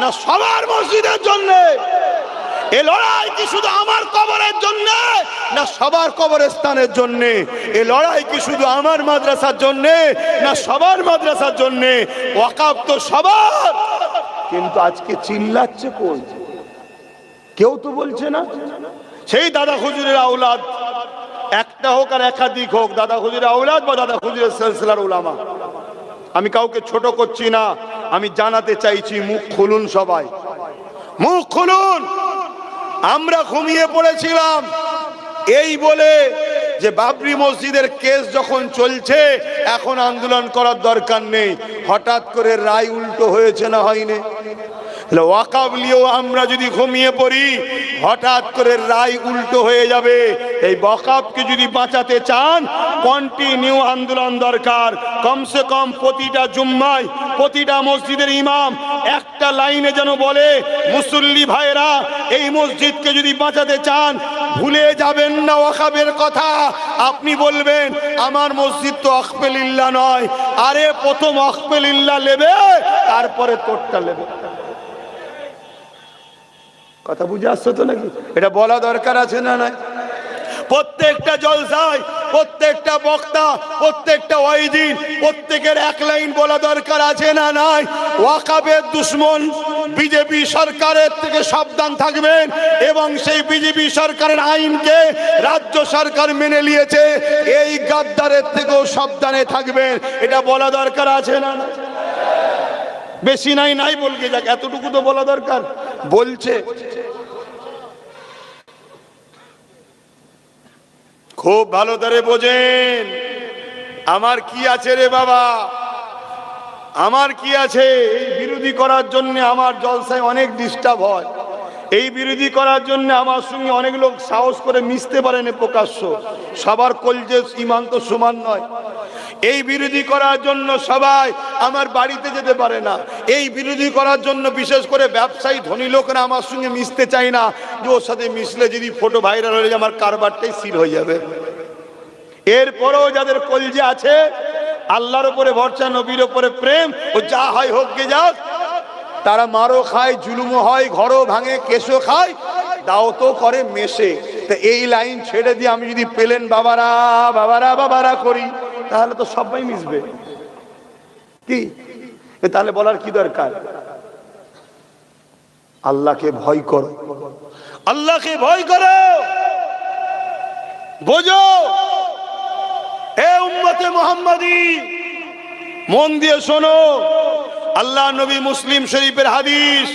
না সবার মসজিদের জন্য? এই লড়াই কি শুধু আমার কবরের জন্য না সবার কবরস্থানের জন্য? এই লড়াই কি শুধু আমার মাদ্রাসার জন্য না সবার মাদ্রাসার জন্য? ওয়াকাফ তো সবার। কিন্তু আজকে চিল্লাচ্ছে কই? কেউ তো বলছে না। সেই দাদা হুজুরের আওলাদ, একটা হোক আর একাধিক হোক, দাদা হুজুরের আওলাদ বা দাদা হুজুরের সিলসিলার উলামা, আমি কাউকে ছোট করছি না, আমি জানাতে চাইছি, মুখ খুলুন সবাই, মুখ খুলুন। আমরা ঘুমিয়ে পড়েছিলাম এই বলে যে বাবরি মসজিদের কেস যখন চলছে এখন আন্দোলন করার দরকার নেই, হঠাৎ করে রায় উল্টো হয়েছে না হয়নি? ওয়াকফ নিয়েও আমরা যদি ঘুমিয়ে পড়ি হঠাৎ করে রায় উল্টো হয়ে যাবে। এই ওয়াকফকে যদি বাঁচাতে চান কন্টিনিউ আন্দোলন দরকার। কমসে কম প্রতিটা জুম্মায় প্রতিটা মসজিদের ইমাম একটা লাইনে যেন বলে, মুসল্লি ভাইরা এই মসজিদকে যদি বাঁচাতে চান ভুলে যাবেন না ওয়াকফের কথা। আপনি বলবেন আমার মসজিদ তো ওয়াকফে লিল্লাহ নয়, আরে প্রথম ওয়াকফে লিল্লাহ নেবে তারপরে তোরটা নেবে। কথা বুঝে আসছো তো নাকি? এটা বলা দরকার আছে না নাই? প্রত্যেকটা জলসায় প্রত্যেকটা বক্তা প্রত্যেকটা ওয়াইদিন প্রত্যেকের এক লাইন বলা দরকার আছে না নাই? ওয়াকফের দুশমন বিজেপি সরকারের থেকে সাবধান থাকবেন এবং সেই বিজেপি সরকারের আইনকে রাজ্য সরকার মেনে নিয়েছে, এই গাদ্দারের থেকেও সাবধানে থাকবেন। এটা বলা দরকার আছে না নাই? বেশি নাই নাই বলকে যাক, এতটুকু তো বলা দরকার। বলছে খুব ভালো করে বোঝেন, আমার কি আছে রে বাবা, আমার কি আছে? এই বিরোধী করার জন্য আমার জলসায় অনেক ডিস্টার্ব হয়, এই বিরোধী করার জন্য আমার সঙ্গে অনেক লোক সাহস করে মিশতে পারে না প্রকাশ্য। সবার কলজে ইমান তো সমান নয়। এই বিরোধী করার জন্য সবাই আমার বাড়িতে যেতে পারে না। এই বিরোধী করার জন্য বিশেষ করে ব্যবসায়ী ধনী লোকরা আমার সঙ্গে মিশতে চায় না, যে ওর সাথে মিশলে যদি ফটো ভাইরাল হয়ে যায় আমার কারবারটাই সিল হয়ে যাবে। এরপরেও যাদের কলজে আছে, আল্লাহর উপরে ভরসা, নবীর উপরে প্রেম, ও যা হয় হোক গে যাক, তারা মারও খায়, জুলুমও হয়, ঘরও ভাঙে, কেশও খায়, দাওয়াতও করে মেশে। তা এই লাইন ছেড়ে দিয়ে আমি যদি পেলেন বাবারা বাবারা বাবারা করি তাহলে তো সবাই মিশবে কি? তাহলে বলার কি দরকার? আল্লাহকে ভয় করো, আল্লাহকে ভয় করো, বোঝো এ উম্মতে মুহাম্মাদি, মন দিয়ে শোনো। আল্লাহ নবী মুসলিম শরীফের হাদিস,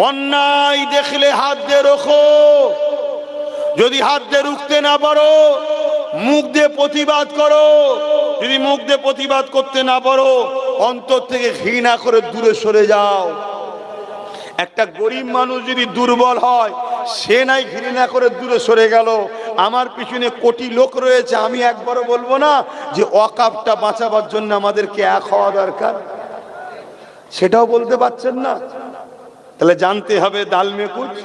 অন্যায় দেখলে হাত দিয়ে রোখো, যদি হাত দিয়ে রুখতে না পারো মুখ দিয়ে প্রতিবাদ করো, যদি মুখ দিয়ে প্রতিবাদ করতে না পারো অন্তর থেকে ঘৃণা করে দূরে সরে যাও। একটা গরিব মানুষ যদি দুর্বল হয় সে নাই ঘৃণা করে দূরে সরে গেল, আমার পিছনে কোটি লোক রয়েছে, আমি একবারও বলবো না যে ওয়াকফটা বাঁচাবার জন্য আমাদেরকে এক হওয়া দরকার, সেটাও বলতে পারছেন না। তাহলে জানতে হবে দাল মে কুছ।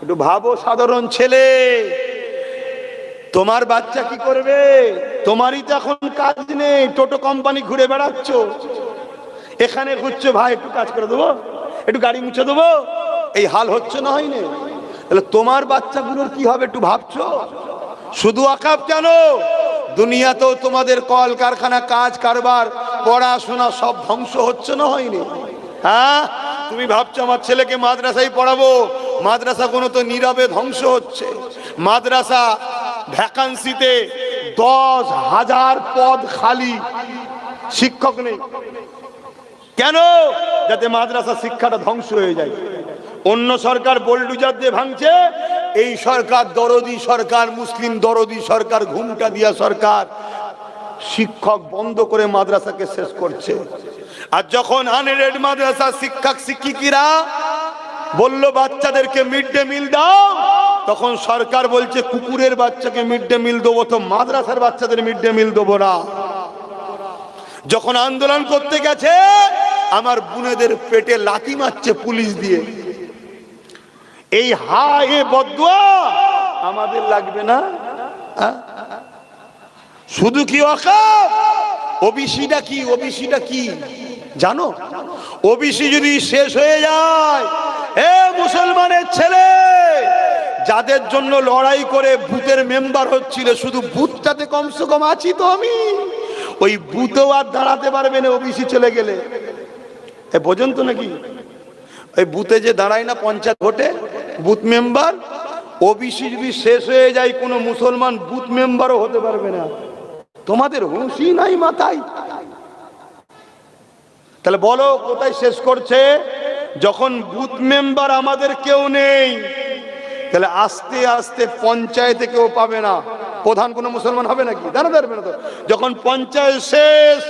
একটু ভাবো, সাধারণ ছেলে, তোমার বাচ্চা কি করবে? তোমারই তো এখন কাজ নেই, টোটো কোম্পানি ঘুরে বেড়াচ্ছ, এখানে ঘুরছো, ভাই একটু কাজ করে দেবো, একটু গাড়ি মুছে দেবো, এই হাল হচ্ছে না হয়নি? তাহলে তোমার বাচ্চাগুলোর কি হবে একটু ভাবছো? শুধু ওয়াকফ কেন, দুনিয়াতেও তোমাদের কল কারখানা, কাজ কারবার, পড়াশোনা সব ধ্বংস হচ্ছে না হয়নি? হ্যাঁ, তুমি ভাবছো আমার ছেলেকে মাদ্রাসায় পড়াবো, মাদ্রাসা কোনো তো নীরবে ধ্বংস হচ্ছে। মাদ্রাসা ভ্যাকান্সিতে 10,000 পদ খালি, শিক্ষক নেই। কেন? যাতে মাদ্রাসা শিক্ষাটা ধ্বংস হয়ে যায়। অন্য সরকার বোলডুজার দিয়ে ভাঙছে, এই সরকার দরদি সরকার, মুসলিম দরদি সরকার, ঘুমটা দিয়া সরকার শিক্ষক বন্ধ করে মাদ্রাসাকে শেষ করছে। আর যখন আনএডেড মাদ্রাসা শিক্ষক শিক্ষিকারা বলল বাচ্চাদেরকে মিড ডে মিল দাও, তখন সরকার বলছে কুকুরের বাচ্চাকে মিড ডে মিল দেবো, তো মাদ্রাসার বাচ্চাদের মিড ডে মিল দেবো না। যখন আন্দোলন করতে গেছে আমার বোনেদের পেটে লাথি মারছে পুলিশ দিয়ে। এই এ বদদুয়া আমাদের লাগবে না? শুধু কি ওয়াকফ, ওবিসিটা কি? ওবিসিটা কি জানো? ওবিসি যদি শেষ হয়ে যায়, এ মুসলমানের ছেলে, যাদের জন্য লড়াই করে বুথের মেম্বার হচ্ছিল, শুধু বুথটাতে কমসে কম আছি তো আমি, ওই বুথেও আর দাঁড়াতে পারবে না ওবিসি চলে গেলে। এ বোঝেন তো নাকি? ওই বুথে যে দাঁড়ায় না পঞ্চায়েত ভোটে বুথ মেম্বার, ওবিসি যদি শেষ হয়ে যায় কোনো মুসলমান বুথ মেম্বারও হতে পারবে না। তোমাদের হুঁশই নাই মাথায়? তাহলে বলো কোথায় শেষ করছে? যখন বুথ মেম্বার আমাদের কেউ নেই, তাহলে আস্তে আস্তে পঞ্চায়েতে কেউ পাবে না, প্রধান কোনো মুসলমান হবে নাকি? দাঁড়াতে না তো। যখন পঞ্চায়েত শেষ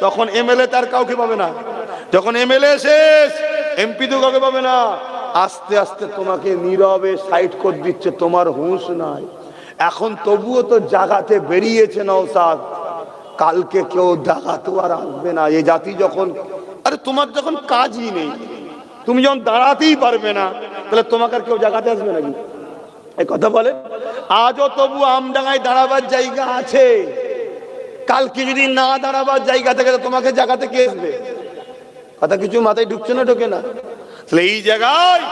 তখন এমএলএ তার কাউকে পাবে না, যখন এমএলএ শেষ এমপি তো কাউকে পাবে না। আস্তে আস্তে তোমাকে নীরবে সাইড করে দিচ্ছে, তোমার হুঁশ নাই। এখন তবুও তো জাগাতে বেরিয়েছে নওশাদ, কালকে কেউ জাগাতে আর আসবে না। এই জাতি যখন, আরে তোমার যখন কাজই নেই, তুমি যখন দাঁড়াতেই পারবে না, তাহলে তোমাকে আর কেউ জাগাতে আসবে নাকি? এই কথা বলে। আজও তবু আমডাঙ্গায় দাঁড়াবার জায়গা আছে, কালকে যদি না দাঁড়াবার জায়গা থাকে তো তোমাকে জাগাতে কে আসবে? কথা কিছু মাথায় ঢুকছে না, ঢোকে না? তাহলে এই জায়গায়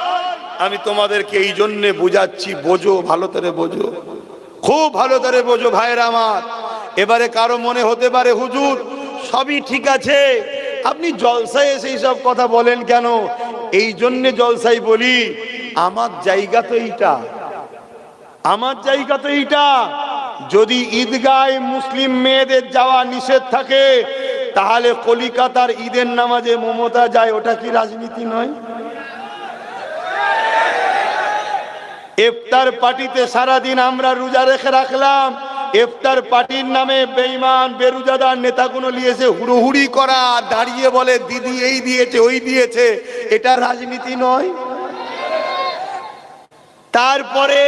আমি তোমাদেরকে এই জন্যে বুঝাচ্ছি, বোঝো, ভালো করে বোঝো, খুব ভালো করে বোঝো ভাইরা আমার। এবারে কারো মনে হতে পারে হুজুর সবই ঠিক আছে, আপনি জলসায় এসে সব কথা বলেন কেন? এই জন্যে জলসায় বলি, আমার জায়গা তো এইটা, আমার জায়গা তো এইটা। যদি ঈদগায় মুসলিম মেয়েদের যাওয়া নিষেধ থাকে, তাহলে কলিকাতার ঈদের নামাজে মমতা যায়, ওটা কি রাজনীতি নয়? ইফতার পার্টিতে সারাদিন আমরা রোজা রেখে রাখলাম, ইফতার পার্টির নামে বেঈমান বেরুজাদার নেতাগুলো নিয়েছে হুড়োহুড়ি করা, দাঁড়িয়ে বলে দিদি এই দিয়েছে ওই দিয়েছে, এটা রাজনীতি নয়? তারপরে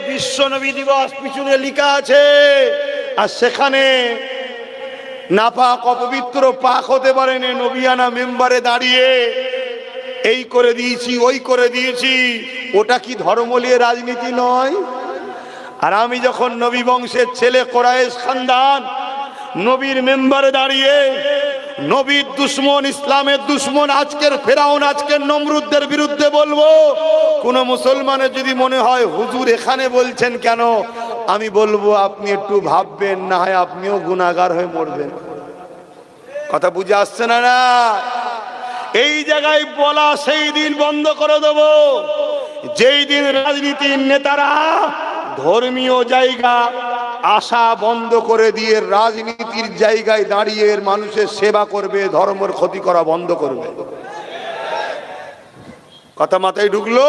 বিশ্ব নবী দিবস পিছনে লেখা আছে, আর সেখানে নাপাক অপবিত্র পাক হতে পারেন নবিয়ানা মেম্বারে দাঁড়িয়ে এই করে দিয়েছি ওই করে দিয়েছি, ওটা কি ধর্ম নিয়ে রাজনীতি নয়? আর আমি যখন নবী বংশের ছেলে কোরাইশ খানদান নবীর মেম্বারে দাঁড়িয়ে নবীর দুশ্মন, ইসলামের দুশ্মন, আজকের ফেরাউন, আজকের নমরুদদের বিরুদ্ধে বলবো, কোন মুসলমানের যদি মনে হয় হুজুর এখানে বলছেন কেন, আমি বলবো আপনি একটু ভাববেন, না হয় আপনিও গুনাহগার হয়ে মরবেন। কথা বুঝে আসছে না? না, এই জায়গায় বলা সেই দিন বন্ধ করে দেব যেই দিন রাজনীতির নেতারা ধর্মীয় জায়গা আশা বন্ধ করে দিয়ে রাজনীতির জায়গায় দাঁড়িয়ে মানুষের সেবা করবে, ধর্মের ক্ষতি করা বন্ধ করবে। কথা মাথায় ঢুকলো?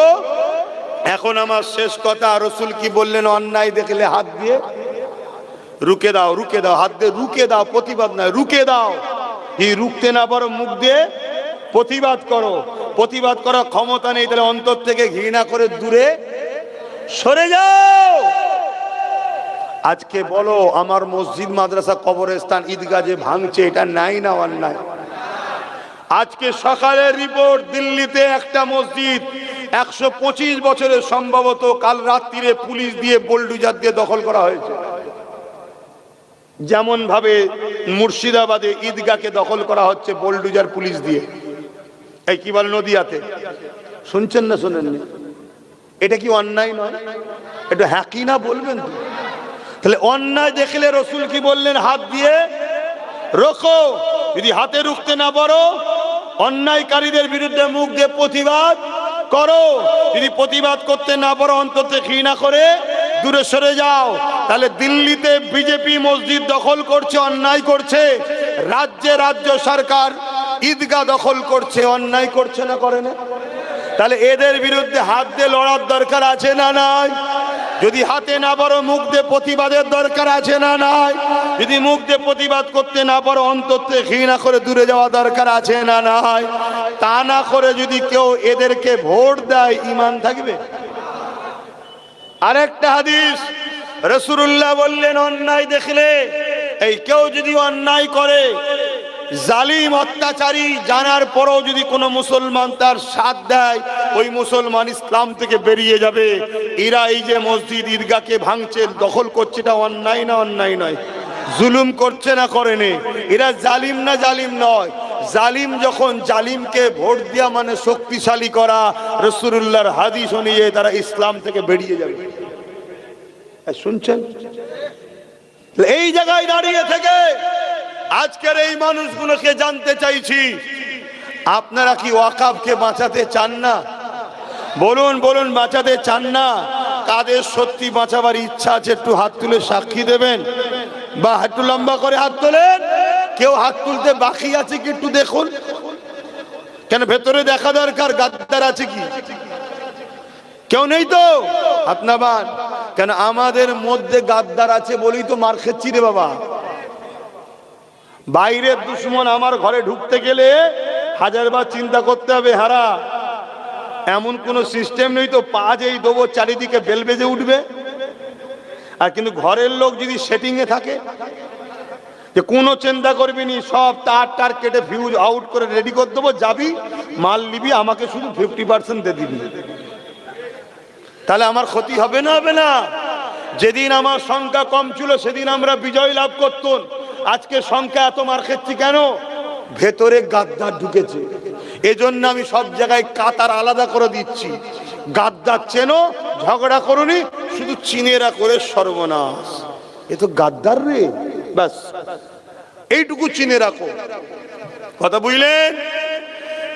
এখন আমার শেষ কথা, রাসূল কি বললেন? অন্যায় দেখলে হাত দিয়ে রুকে দাও, রুকে দাও, হাত দিয়ে রুকে দাও, প্রতিবাদ নয়, রুকে দাও। এই রুখতে না পারো মুখ দিয়ে প্রতিবাদ করো। প্রতিবাদ করার ক্ষমতা নেই, তাহলে অন্তর থেকে ঘৃণা করে দূরে সরে যাও। আজকে বলো আমার মসজিদ, মাদ্রাসা, কবরস্থান, ঈদগাহ যে ভাঙছে, এটা নাই না অন্যায়? আজকে সকালের রিপোর্ট, দিল্লিতে একটা মসজিদ 125 বছরের সম্ভবত কাল রাত্রিরে পুলিশ দিয়ে বোলডুজার দিয়ে দখল করা হয়েছে। যেমন ভাবে মুর্শিদাবাদে ঈদগাহকে দখল করা হচ্ছে বোলডুজার পুলিশ দিয়ে। এই কি বলে নদিয়াতে, শুনছেন না শোনেননি? এটা কি অন্যায় নয়? এটা হ্যাকি না বলবেন তো? তাহলে অন্যায় দেখলে রাসূল কি বললেন? হাত দিয়ে রোখো। যদি হাতে রুখতে না পারো, অন্যায়কারীদের বিরুদ্ধে মুখ দিয়ে প্রতিবাদ করো। যদি প্রতিবাদ করতে না পারো, অন্তত ঘৃণা করে দূরে সরে যাও। তাহলে দিল্লিতে বিজেপি মসজিদ দখল করছে, অন্যায় করছে, রাজ্যে রাজ্য সরকার ঈদগাহ দখল করছে, অন্যায় করছে না, করে না? তাহলে এদের বিরুদ্ধে হাত দিয়ে লড়ার দরকার আছে না নাই? যদি হাতে না পারো, মুখ দিয়ে প্রতিবাদের দরকার আছে না নাই? যদি মুখ দিয়ে প্রতিবাদ করতে না পারো, অন্তত ঘৃণা করে দূরে যাওয়া দরকার আছে না নাই? তা না করে যদি কেউ এদেরকে ভোট দেয়, ঈমান থাকবে? আরেকটা হাদিস, রাসূলুল্লাহ বললেন অন্যায় দেখলে, এই কেউ যদি অন্যায় করে, জালিম অত্যাচারী জানার পরও যদি কোনো মুসলমান তার সাথ দেয়, ওই মুসলমান ইসলাম থেকে বেরিয়ে যাবে। এরা এই যে মসজিদ ঈদগাহকে ভাঙছে, দখল করছে, এটা অন্যায় না অন্যায় নয়? জুলুম করছে না করেনি? এরা জালিম না জালিম নয়? জালিম যখন জালিমকে ভোট দেওয়া মানে শক্তিশালী করা, রাসূলুল্লাহর হাদিস অনুযায়ী তারা ইসলাম থেকে বেরিয়ে যাবে। শুনছেন? এই জায়গায় দাঁড়িয়ে থেকে আজকের এই মানুষগুলোকে জানতে চাইছি, আপনারা কি ওয়াকাফকে বাঁচাতে চান না? বলুন বলুন, বাঁচাতে চান না? কাদের সত্যি বাঁচাবার ইচ্ছা আছে একটু হাত তুলে সাক্ষী দেবেন, বা একটু লম্বা করে হাত তোলেন। কেউ হাত তুলতে বাকি আছে কি একটু দেখুন। কেন ভেতরে দেখা দরকার, গাদ্দার আছে কি? কেউ নেই তো? হাত নামান। কেন আমাদের মধ্যে গাদ্দার আছে বলেই তো মার খেচ্ছি রে বাবা। বাইরের দুশ্মন আমার ঘরে ঢুকতে গেলে হাজারবার চিন্তা করতে হবে, হারা এমন কোন সিস্টেম নেই তো পা যেই দেবো চারিদিকে বেল বেজে উঠবে। আর কিন্তু ঘরের লোক যদি সেটিং এ থাকে যে কোনো চিন্তা করবি নি, সব তার কেটে ফিউজ আউট করে রেডি করে দেবো, যাবি মাল নিবি, আমাকে শুধু 50% দিয়ে দিবি, তাহলে আমার ক্ষতি হবে না? হবে না? যেদিন আমার সংখ্যা কম ছিল সেদিন আমরা বিজয় লাভ করতাম, আজকে সংখ্যা এত মার খেচ্ছি কেন? ভেতরে গাদ্দার ঢুকেছে। এজন্য আমি সব জায়গায় কাতার আলাদা করে দিচ্ছি। গাদ্দার চেনো, ঝগড়া করুনি, শুধু চিনেরা করে সর্বনাশ, এ তো গাদ্দার রে, ব্যাস এইটুকু চিনে রাখো। কথা বুঝলেন?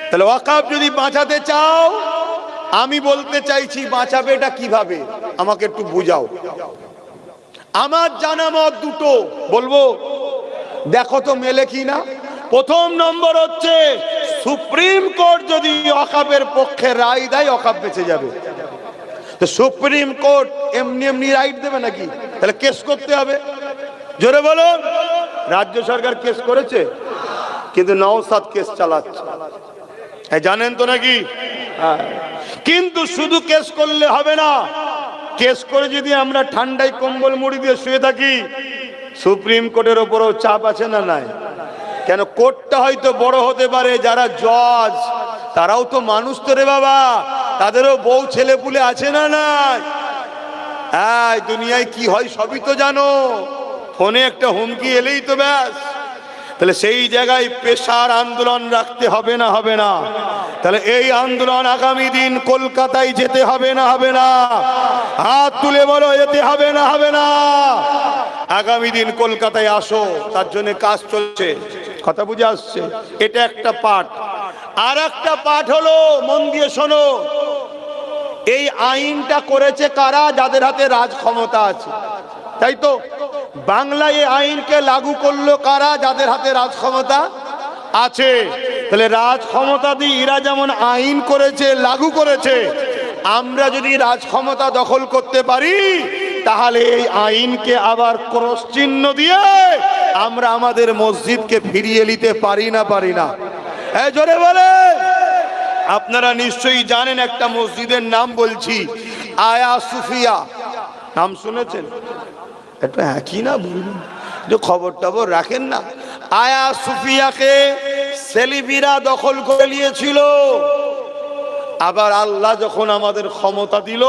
তাহলে ওয়াকফ যদি বাঁচাতে চাও, আমি বলতে চাইছি বাঁচাবে এটা কিভাবে আমাকে একটু বুঝাও। আমার জানা মত দুটো বলবো, দেখো তো মেলে কিনা। প্রথম নম্বর হচ্ছে সুপ্রিম কোর্ট যদি ওয়াকফের পক্ষে রায় দেয় ওয়াকফ বেঁচে যাবে। তো সুপ্রিম কোর্ট এমনি এমনি রাইট দেবে নাকি? তাহলে কেস করতে হবে। জোরে বলুন। রাজ্য সরকার কেস করেছে, কিন্তু নওশাদ কেস চালাচ্ছে, জানেন তো নাকি? কিন্তু শুধু কেস করলে হবে না, কেস করে যদি আমরা ঠান্ডায় কম্বল মুড়ি দিয়ে শুয়ে থাকি, সুপ্রিম কোর্টের ওপরও চাপ আছে না নাই? কেন কোর্টটা হয়তো বড় হতে পারে, যারা জজ তারাও তো মানুষ তো রে বাবা, তাদেরও বউ ছেলে পুলে আছে না নাই? হ্যাঁ, দুনিয়ায় কি হয় সবই তো জানো, ফোনে একটা হুমকি এলেই তো ব্যাস। তাহলে সেই জায়গায় পেশার আন্দোলন রাখতে হবে না? হবে না? তাহলে এই আন্দোলন আগামী দিন কলকাতায় যেতে হবে না? হবে না? হাত তুলে বলো, যেতে হবে না? হবে না? আগামী দিন কলকাতায় আসো, তার জন্য কাজ চলছে। কথা বুঝে আসছে? এটা একটা পাঠ। আর একটা পাঠ হলো, মন দিয়ে শোনো, এই আইনটা করেছে কারা? যাদের হাতে রাজ ক্ষমতা আছে, তাই তো? বাংলায় এই আইনকে লাগু করলো কারা? যাদের হাতে রাজ ক্ষমতা আছে। তাহলে রাজ ক্ষমতা দিয়ে এরা যেমন আইন করেছে, লাগু করেছে, আমরা যদি রাজ ক্ষমতা দখল করতে পারি, তাহলে এই আইনকে আবার ক্রস চিহ্ন দিয়ে আমরা আমাদের মসজিদকে ফিরিয়ে নিতে পারি না? পারি না? জোরে বলে। আপনারা নিশ্চয়ই জানেন একটা মসজিদের নাম বলছি, আয়া সুফিয়া, নাম শুনেছেন? এটা কি না বলুন, যে খবর টবর রাখেন না। আয়া সুফিয়াকে সেলিবিরা দখল করে নিয়েছিল, আবার আল্লাহ যখন আমাদের ক্ষমতা দিল,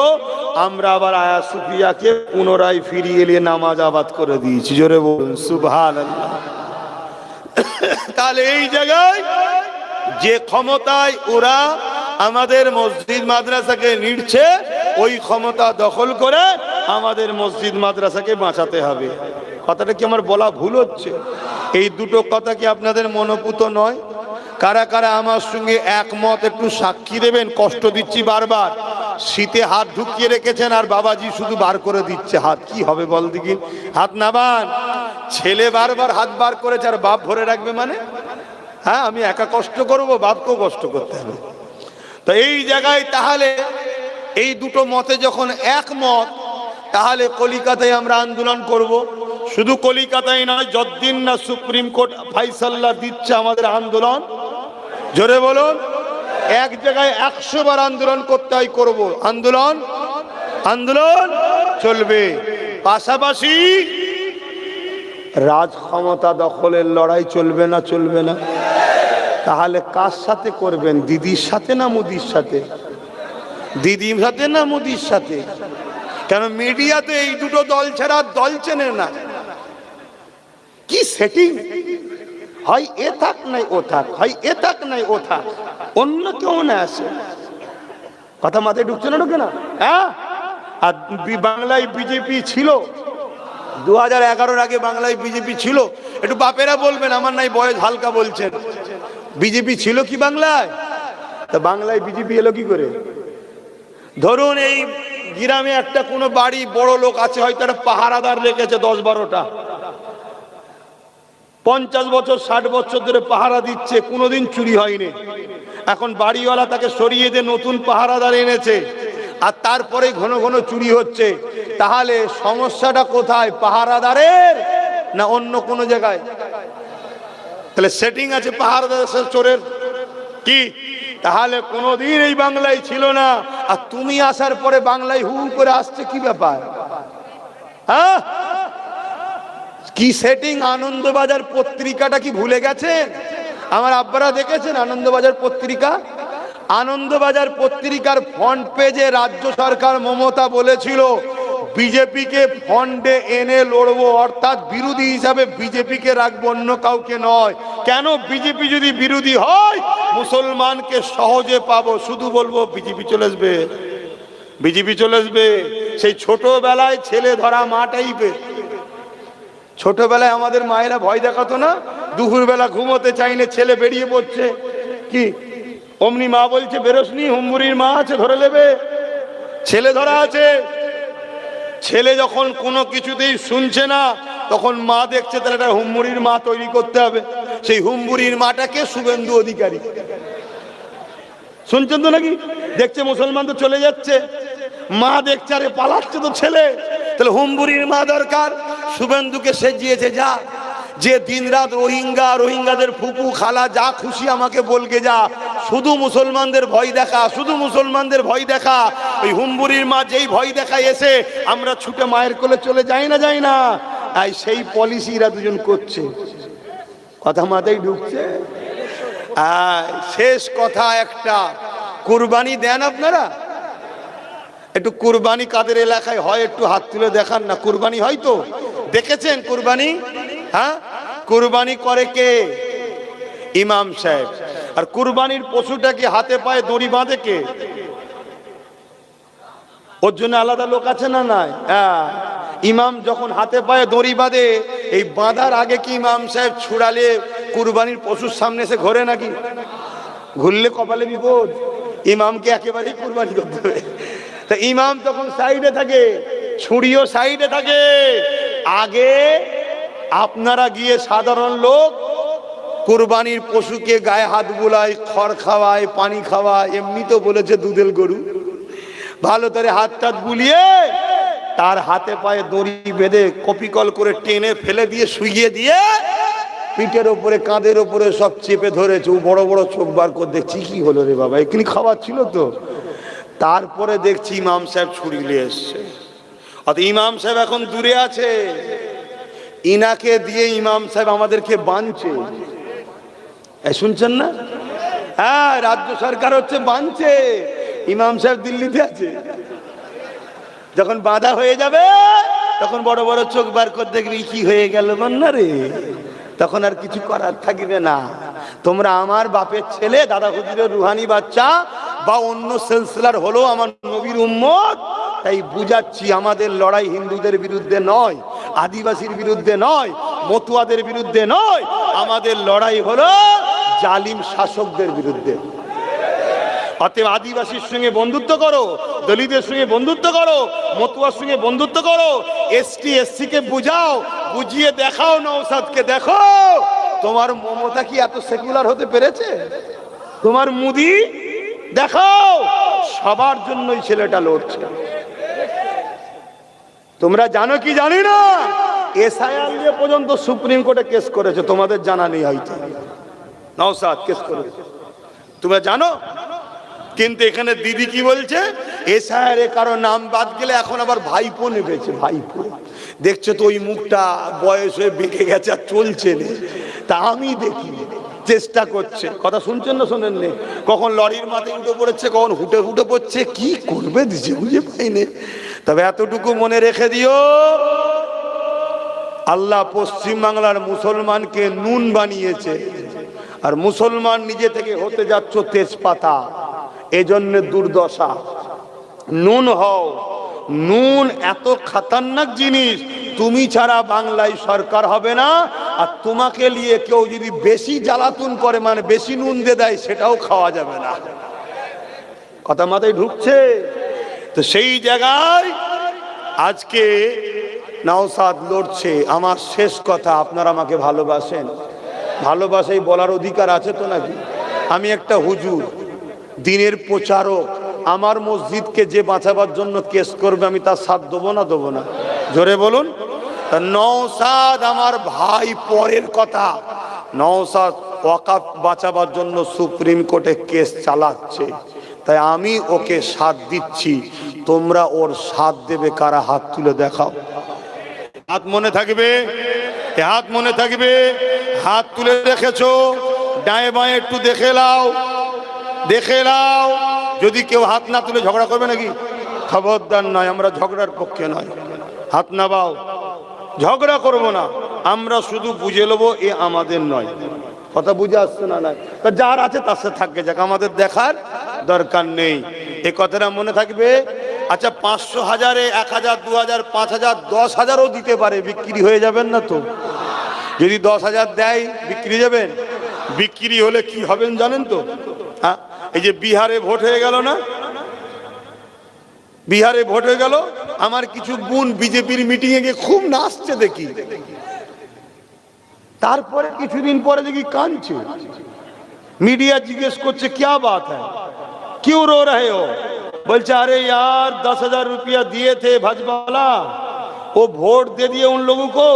আমরা আবার আয়া সুফিয়াকে পুনরায় ফিরিয়ে নিয়ে নামাজ আবাদ করে দিয়েছি। জোরে বলুন সুবহানাল্লাহ। তাহলে এই জায়গায় যে ক্ষমতায় ওরা আমাদের মসজিদ মাদ্রাসাকে নিচ্ছে, ওই ক্ষমতা দখল করে আমাদের মসজিদ মাদ্রাসাকে বাঁচাতে হবে। কথাটা কি আমার বলা ভুল হচ্ছে? এই দুটো কথা কি আপনাদের মনোপুত নয়? কারা কারা আমার সঙ্গে একমত একটু সাক্ষী দেবেন? কষ্ট দিচ্ছি বারবার, শীতে হাত ঢুকিয়ে রেখেছেন আর বাবাজি শুধু বার করে দিচ্ছে হাত। কি হবে বল দেখি, হাত নামান। ছেলে বারবার হাত বার করেছে আর বাপ ভরে রাখবে মানে? হ্যাঁ, আমি একা কষ্ট করব, বাপকেও কষ্ট করতে হবে। তো এই জায়গায় তাহলে এই দুটো মতে যখন একমত, তাহলে কলিকাতায় আমরা আন্দোলন করব। শুধু কলিকাতায় নয়, যতদিন না সুপ্রিম কোর্ট ফাইসাল্লা দিচ্ছে আমাদের আন্দোলন, জোরে বলুন, এক জায়গায় 100 বার আন্দোলন করতে হয়, করব। আন্দোলন আন্দোলন চলবে। পাশাপাশি রাজ ক্ষমতা দখলের লড়াই চলবে না? চলবে না? তাহলে কার সাথে করবেন? দিদির সাথে না মোদির সাথে? দিদির সাথে না মোদির সাথে? কেন মিডিয়াতে এই দুটো দল ছাড়া দল চেনে না। কি সেটিং হয়, এ থাক নাই ও থাক, হয় এ থাক নাই ও থাক, অন্য কেউ না আসে। কথা মাথায় ঢুকছে না? ঢুকে না? হ্যাঁ। আর বাংলায় বিজেপি ছিল 2011-এর আগে, বাংলায় বিজেপি ছিল। একটু বাপেরা বলবেন, আমার নাই বয়স, হালকা বলছেন। বিজেপি ছিল কি বাংলায়? তা বাংলায় বিজেপি এলো কি করে? ধরুন এই গ্রামে একটা কোনো বাড়ি বড় লোক আছে, হয়তো একটা পাহারাদার রেখেছে 10-12টা, 50 বছর 60 বছর ধরে পাহারা দিচ্ছে, কোনোদিন চুরি হয়নি। এখন বাড়িওয়ালা তাকে সরিয়ে দিয়ে নতুন পাহারাদার এনেছে, আর তারপরে ঘন ঘন চুরি হচ্ছে। তাহলে সমস্যাটা কোথায়, পাহারাদারের না অন্য কোনো জায়গায়? তাহলে সেটিং আছে পাহারাদার চোরের কি? তাহলে কোনোদিন এই বাংলায় ছিল না, আর তুমি আসার পরে বাংলায় হু করে আসছে, কি ব্যাপার? হ্যাঁ, কি সেটিং? আনন্দবাজার পত্রিকাটা কি ভুলে গেছেন? আমার আব্বারা দেখেছেন আনন্দবাজার পত্রিকা? আনন্দবাজার পত্রিকার ফ্রন্ট পেজে রাজ্য সরকার মমতা বলেছিল বিজেপিকে ফন্ডে এনে লড়বো, অর্থাৎ বিরোধী হিসাবে বিজেপিকে রাখবো, অন্য কাউকে নয়। কেন? বিজেপি যদি বিরোধী হয় মুসলমানকে সহজে পাবো, শুধু বলবো বিজেপি চলে আসবে, বিজেপি চলে আসবে। সেই ছোটবেলায় ছেলে ধরা মা টাইপের, ছোটবেলায় আমাদের মায়েরা ভয় দেখাতো না, দুপুরবেলা ঘুমোতে চাইলে ছেলে বেরিয়ে পড়ছে, কি অমনি মা বলছে বেরোসনি, হুম্বুরির মা আছে ধরে নেবে, ছেলে ধরা আছে। ছেলে যখন কোনো কিছুতেই শুনছে না, তখন মা দেখছে তাহলে একটা হুম্বুরির মা তৈরি করতে হবে। সেই হুম্বুরির মাটাকে শুভেন্দু অধিকারী, শুনছেন তো নাকি? দেখছে মুসলমান তো চলে যাচ্ছে, মা দেখছে আরে পালাচ্ছে তো ছেলে, তাহলে হুম্বুরির মা দরকার। শুভেন্দুকে সেজিয়েছে যা, যে দিনরাত রোহিঙ্গা, রোহিঙ্গাদের ফুপু খালা যা খুশি আমাকে বলকে যা, শুধু মুসলমানদের ভয় দেখা, শুধু মুসলমানদের ভয় দেখা। ওই হুম্বুরির মা যেই ভয় দেখায় এসে আমরা ছুটে মায়ের কোলে চলে যাই না, যাই না। তাই সেই পলিসিরা দুজন করছে, কথা মাথায় ঢুকছে। শেষ কথা একটা, কুরবানি দেন আপনারা? একটু কুরবানি কাদের এলাকায় হয় একটু হাত তুলে দেখান না। কুরবানি হয় তো? দেখেছেন কুরবানি? হ্যাঁ, কুরবানি করে কে? ইমাম সাহেব। আর কুরবানির পশুটাকে হাতে পায়ে দড়ি বাঁধে কে? ওর জন্য আলাদা লোক আছে না? নাই। হ্যাঁ, ইমাম যখন হাতে পায়ে দড়ি বাঁধে, এই বাঁধার আগে কি ইমাম সাহেব ছুড়ালে কুরবানির পশুর সামনে এসে ঘোরে নাকি? ঘুরলে কপালে বিপদ। ইমামকে একেবারেই কুরবানি করতে হবে। তা ইমাম তখন সাইডে থাকে, ছুরিও সাইডে থাকে। আগে আপনারা গিয়ে সাধারণ লোক কুরবানির পশুকে গায়ে হাত বুলায়, খড় খাওয়ায়, পানি খাওয়ায়। এমনি তো বলেছে দুধের গরু, ভালো করে হাত টাত বুলিয়ে তার হাতে পায়ে দড়ি বেঁধে কপিকল করে টেনে ফেলে দিয়ে শুইয়ে দিয়ে পিঠের ওপরে কাঁধের ওপরে সব চেপে ধরেছে। ও বড় বড় চোখ বার করে দেখছি কি হলো রে বাবা, এখানে খাবার ছিল তো। তারপরে দেখছি ইমাম সাহেব ছুরি নিয়ে এসছে। অর্থাৎ ইমাম সাহেব এখন দূরে আছে, ইনাকে দিয়ে ইমাম সাহেব আমাদেরকে বাঁধছে। শুনছেন না? হ্যাঁ, রাজ্য সরকার হচ্ছে বাঁধছে, ইমাম সাহেব দিল্লিতে আছে। যখন বাঁধা হয়ে যাবে তখন বড় বড় চোখ বার করে দেখবি কি হয়ে গেল বন্যা রে, তখন আর কিছু করার থাকবে না। তোমরা আমার বাপের ছেলে, দাদা হুজুরের রুহানি বাচ্চা, বা অন্য সিলসিলার হলো আমার নবীর উম্মত। তাই বুঝাচ্ছি, আমাদের লড়াই হিন্দুদের বিরুদ্ধে নয়, আদিবাসীর বিরুদ্ধে নয়, মতুয়াদের বিরুদ্ধে নয়। আমাদের লড়াই হলো জালিম শাসকদের বিরুদ্ধে। অতএব আদিবাসীর সঙ্গে বন্ধুত্ব করো, দলিতের সঙ্গে বন্ধুত্ব করো, মতুয়ার সঙ্গে বন্ধুত্ব করো, এসটি এসসি কে বুঝাও, বুঝিয়ে দেখাও। নওশাদকে দেখো, তোমার মমতা কি এত সেকুলার হতে পেরেছে? তোমার মুদি দেখাও, সবার জন্যই ছেলেটা লড়ছে। তোমরা জানো কি জানি না, এসআইআর নিয়ে পর্যন্ত সুপ্রিম কোর্টে কেস করেছে, তোমাদের জানা নেই হয়তো। নওশাদ কেস করেছে, তোমরা জানো? কিন্তু এখানে দিদি কি বলছে, এসআইআর এ কারো নাম বাদ গেলে এখন আবার ভাইপো নেবেছে। ভাইপো দেখছো তো, ওই মুখটা বয়স হয়ে বেঁকে গেছে আর চলছে না। তা আমি দেখি চেষ্টা করছে, কথা শুনছেন না শোনেন নে, কখন লরির মাথায় উঠে পড়েছে, কখন হুটে হুটে পড়ছে, কি করবে দিছে বুঝে পাইনি। তবে এতটুকু মনে রেখে দিও, আল্লাহ পশ্চিম বাংলার মুসলমানকে নুন বানিয়েছে, আর মুসলমান নিজে থেকে হতে যাচ্ছ তেজপাতা। এজন্য দুর্দশা। নুন হও। নুন এত খতরনাক জিনিস, তুমি ছাড়া বাংলায় সরকার হবে না। আর তোমাকে নিয়ে কেউ যদি বেশি জ্বালাতন করে, মানে বেশি নুন দিয়ে দেয়, সেটাও খাওয়া যাবে না। কথা মাথায় ঢুকছে তো? সেই জায়গায় আজকে নওশাদ লড়ছে। আমার শেষ কথা, আপনারা আমাকে ভালোবাসেন, ভালোবাসাই বলার অধিকার আছে তো নাকি? আমি একটা হুজুর, দিনের প্রচারক, আমার মসজিদকে যে বাঁচাবার জন্য কেস করবে আমি তার সাথ দেবো না দেবো না? জোরে বলুন। নওশাদ আমার ভাই, পরের কথা। নওশাদ ওয়াকাফ বাঁচাবার জন্য সুপ্রিম কোর্টে কেস চালাচ্ছে, তাই আমি ওকে সাথ দিচ্ছি। তোমরা ওর সাথ দেবে কারা? হাত তুলে দেখাও। হাত মনে থাকবে, হাত মনে থাকবে। হাত তুলে রেখেছো, ডায়ে বাঁয়ে একটু দেখে লাও, দেখে লাও। যদি কেউ হাত না তুলে ঝগড়া করবে নাকি? খবরদার নয়, আমরা ঝগড়ার পক্ষে নয়। হাত নামাও, ঝগড়া করব না, আমরা শুধু বুঝে নেবো এ আমাদের নয়। কথা বুঝে আসছে না? না, তা যার আছে তার সাথে থাকবে, যাক, আমাদের দেখার দরকার নেই। এ কথাটা মনে থাকবে। আচ্ছা, 500, 1000, 1000, 2000, 5000, 10,000ও দিতে পারে, বিক্রি হয়ে যাবেন না তো? যদি 10,000 দেয় বিক্রি যাবেন? বিক্রি হলে কি হবেন জানেন তো? হ্যাঁ, এই যে বিহারে ভোট হয়ে গেল না, বিহারে ভোট হয়ে গেল, আমার কিছু বোন বিজেপির মিটিং এ গিয়ে খুব নাচছে দেখি, তারপরে কিছুদিন পরে দেখি কাঁদছে। মিডিয়া জিজ্ঞেস করছে क्या बात है, क्यों रो रहे हो? बोलছে अरे यार 10,000 रुपया दिए थे भाजपा वाला, वो वोट दे दिए उन लोगों को,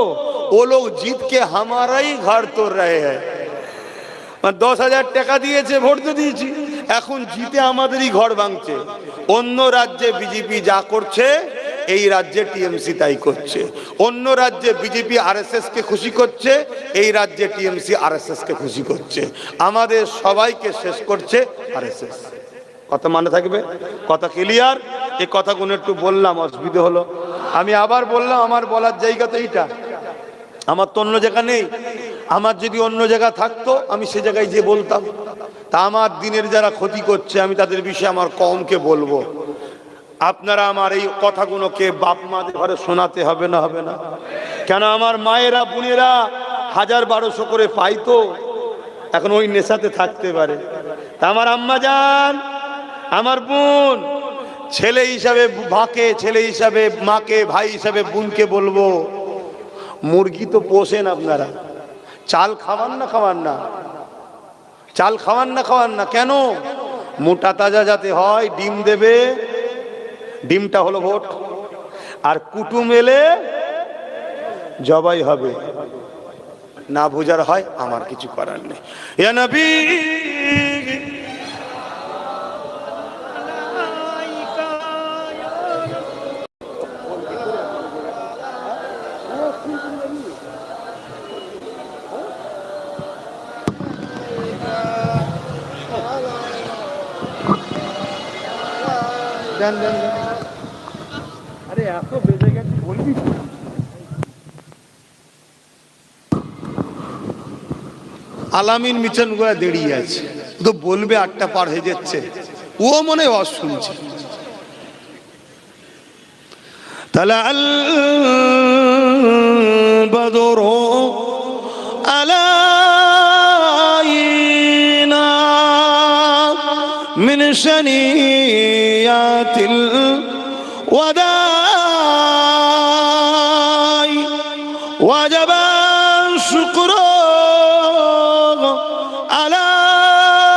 वो लोग जीत के हमारा ही घर तोड़ रहे हैं। 10,000 টাকা দিয়েছে, ভোট তো দিয়েছি, এখন জিতে আমাদেরই ঘর ভাঙছে। অন্য রাজ্যে বিজেপি যা করছে এই রাজ্যে টিএমসি তাই করছে। অন্য রাজ্যে বিজেপি আরএসএস কে খুশি করছে, এই রাজ্যে টিএমসি আরএসএস কে খুশি করছে। আমাদের সবাইকে শেষ করছে আরএসএস। কথা মনে থাকবে? কথা ক্লিয়ার? এই কথাগুলো একটু বললাম, অসুবিধা হলো? আমি আবার বললাম, আমার বলার জায়গা তো এইটা, আমার তো অন্য জায়গা নেই। আমার যদি অন্য জায়গা থাকতো আমি সে জায়গায় যে বলতাম। তা আমার দিনের যারা ক্ষতি করছে আমি তাদের বিষয়ে আমার কমকে বলবো। আপনারা আমার এই কথাগুলোকে বাপ মাদের ঘরে শোনাতে হবে না? হবে না কেন? আমার মায়েরা বোনেরা 1000-1200 করে পাইতো, এখন ওই নেশাতে থাকতে পারে। তা আমার আম্মা জান, আমার বোন, ছেলে হিসাবে ভাকে, ছেলে হিসাবে মাকে, ভাই হিসাবে বোনকে বলবো, মুরগি তো পোষেন আপনারা, চাল খাওয়ান না? খাওয়ান না? চাল খাওয়ান না? খাওয়ান না? কেন? মোটা তাজা যাতে হয়, ডিম দেবে, ডিমটা হলো ভোট। আর কুটুম এলে জবাই হবে, না বুঝার হয়, আমার কিছু করার নেই। ইয়া নবী আরে এত বেজে গেছে বলবি? আলামিন মিচন গোয়া দাঁড়িয়ে আছে, তো বলবে 8টা পার হয়ে যাচ্ছে, ও মনে হয় শুনছে। তালা আল বদরু আলাইনা মিন শানিয়াতিল ওয়াদাই ওয়াজাবা শুকরু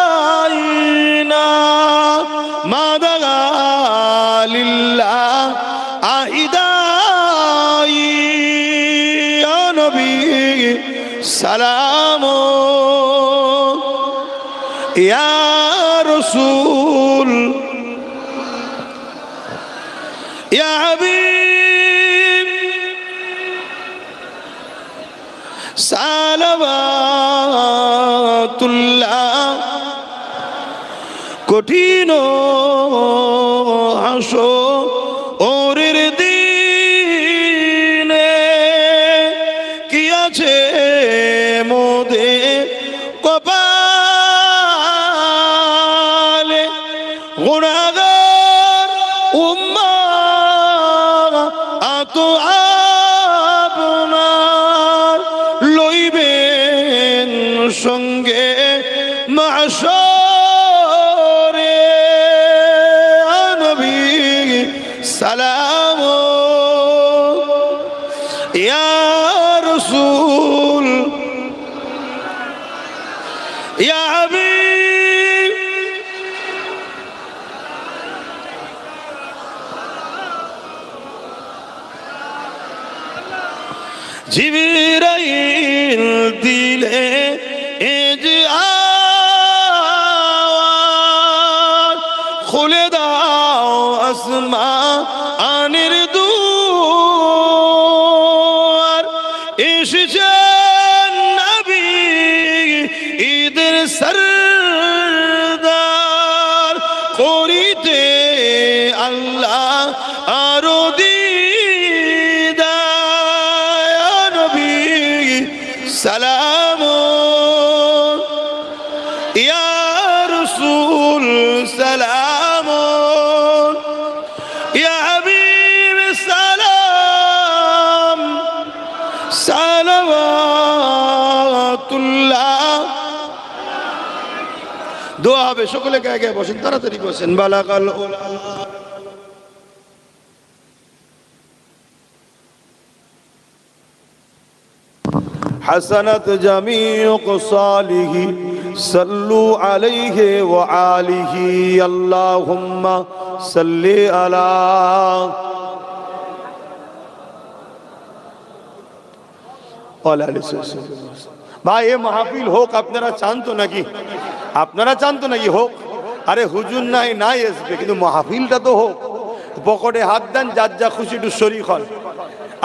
আলাইনা মা দাগা লিল্লাহ আহিদাই। ইয়া নবী সালাম, ইয়া রাসূল, ইয়া হাবিব সালাওয়াতুল্লাহ। কঠিন হাসরের দিনে কি আছে মোদের কপালে, গুনাহগার উম্মাহ আত আপনার লইবেন সঙ্গে মাহশরে। নবী সালাম, ইয়া রাসূল, ইয়া হাবিব জিবরাইল দিলে খুলে দাও আসমানের দুয়ার, এসেছেন নবী ঈদের সরদার, করিতে আল্লাহ আরো দিদার। নবী সালাম ইয়া রাসূল সালাম ইয়া হাবিব সালাম সালাওয়াতুল্লাহ। দোয়া হবে, সকলে গায়ে গায়ে বসেন, তাড়াতাড়ি বসেন। বালাগাল উলা حسنت جميع قصاله صلوا عليه وآله اللهم صل على ভাই এ মাহফিল হোক, আপনারা চান তো নাকি? আপনারা চান তো নাকি হোক? আরে হুজুর নাই নাই আসবে, কিন্তু মাহফিলটা তো হোক। পকেটে হাত দেন, যার যা খুশি একটু শরীক হন,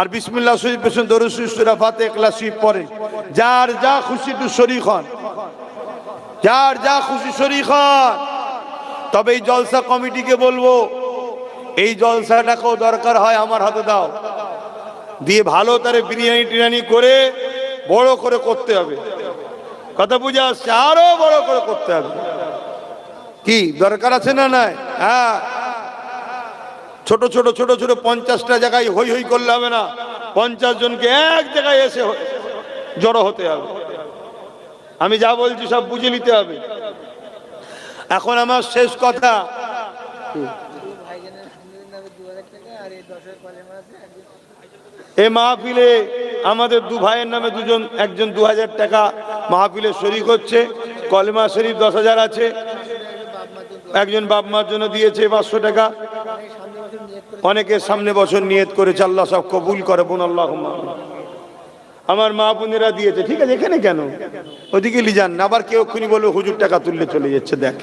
আর বিসমিল্লাহ শরীফ পেছন দরুদ শরীফ সূরা ফাতিহা ইখলাস শরীফ পড়েন। যার যা খুশি একটু শরীক হন, যার যা খুশি শরীক হন। তবে এই জলসা কমিটিকে বলবো, এই জলসাটাকেও দরকার হয় আমার হাতে দাও, দিয়ে ভালো তারে বিরিয়ানি টিরিয়ানি করে বড় করে করতে হবে। কথা বুঝে আসছে? আরো বড় করে করতে হবে। কি দরকার আছে না নাই? হ্যাঁ, ছোট ছোট ছোট ছোট 50টা জায়গায় হই হই করলে হবে না, 50 জনকে এক জায়গায় এসে জড়ো হতে হবে। আমি যা বলছি সব বুঝে নিতে হবে। এখন আমার শেষ কথা, এই মাহফিলে আমাদের দু ভাইয়ের নামে একজন 2000 টাকা মাহফিলে শরীক হচ্ছে। কলেমা শরীফ 10,000 আছে, একজন বাপ মার জন্য দিয়েছে 500 টাকা। অনেকের সামনে বছর নিয়ত করেছে, আল্লাহ সব কবুল করে। বোন আল্লাহুম্মা আমিন। আমার মা বোনেরা দিয়েছে, ঠিক আছে, এখানে কেন, ওদিকে লিজান না। আবার কেউ খুনি বলবে হুজুর টাকা তুললে চলে যাচ্ছে। দেখ,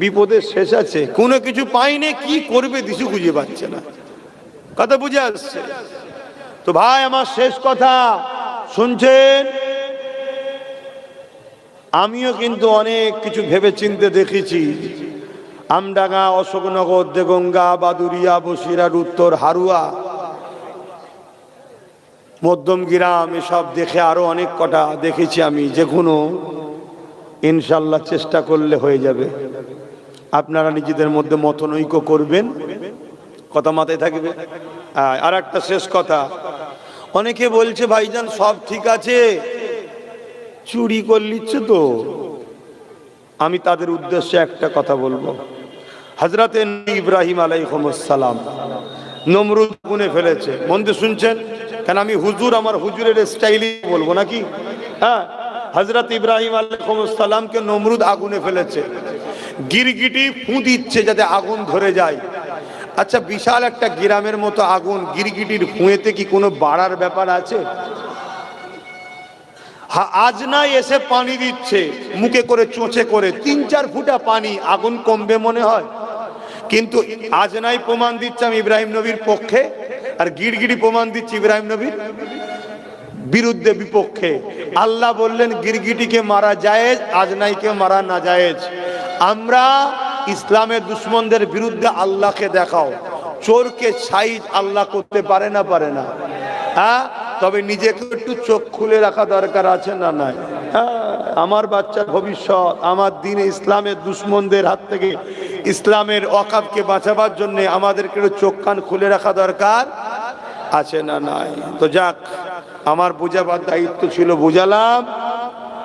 বিপদের শেষ আছে, কোনো কিছু পাইনি, কি করবে দিশু খুঁজে পাচ্ছে না। কথা বুঝে আসছে তো? ভাই আমার শেষ কথা শুনছেন? আমিও কিন্তু অনেক কিছু ভেবে চিন্তে দেখেছি। আমডাঙ্গা, অশোকনগর, দেগঙ্গা, বাদুরিয়া, বসিরহাট, উত্তর হারুয়া, মধ্যমগ্রাম, এসব দেখে আরো অনেক কটা দেখেছি আমি, যেগুলো ইনশাল্লাহ চেষ্টা করলে হয়ে যাবে। আপনারা নিজেদের মধ্যে মতনৈক্য করবেন, কথা মাথায় থাকবে। আর একটা শেষ কথা, অনেকে বলছে ভাইজান সব ঠিক আছে, চুরি করলিচ্ছে তো। আমি তাদের উদ্দেশ্যে একটা কথা বলবো। হযরতে ইব্রাহিম আলাইহিস সালাম নমরুদ গুনে ফেলেছে। মন দিয়ে শুনছেন? কেন আমি হুজুর, আমার হুজুরের স্টাইলে বলবো নাকি? হ্যাঁ, হযরত ইব্রাহিম আলাইহিস সালামকে নমরুদ আগুনে ফেলেছে। গিরগিটি ফু দিচ্ছে যাতে আগুন ধরে যায়। আচ্ছা, বিশাল একটা গ্রামের মতো আগুন, গিরগিটির ফুঁয়েতে কি কোনো বাড়ার ব্যাপার আছে? আজ নাই এসে পানি দিচ্ছে মুখে করে, চোঁচে করে, 3-4 ফুটা পানি, আগুন কমবে মনে হয়? কিন্তু আজ নাই প্রমাণ দিচ্ছে আমি ইব্রাহিম নবীর পক্ষে, আর গিরগিটি প্রমাণ দিচ্ছে ইব্রাহিম নবীর বিরুদ্ধে, বিপক্ষে। আল্লাহ বললেন গিরগিটিকে মারা জায়েজ, আজ নাইকে মারা না জায়েজ। আমরা ইসলামের দুশ্মনদের বিরুদ্ধে আল্লাহকে দেখাও। চোরকে সাইজ আল্লাহ করতে পারে না? পারে না? হ্যাঁ, তবে নিজেকে একটু চোখ খুলে রাখা দরকার আছে না নাই? আমার বাচ্চার ভবিষ্যৎ, আমার দিনে ইসলামের দুশ্মনদের হাত থেকে ইসলামের ওয়াকাফকে বাঁচাবার জন্য আমাদেরকে একটু চোখ কান খুলে রাখা দরকার আছে না নাই? তো যাক, আমার বুঝাবার দায়িত্ব ছিল, বুঝালাম।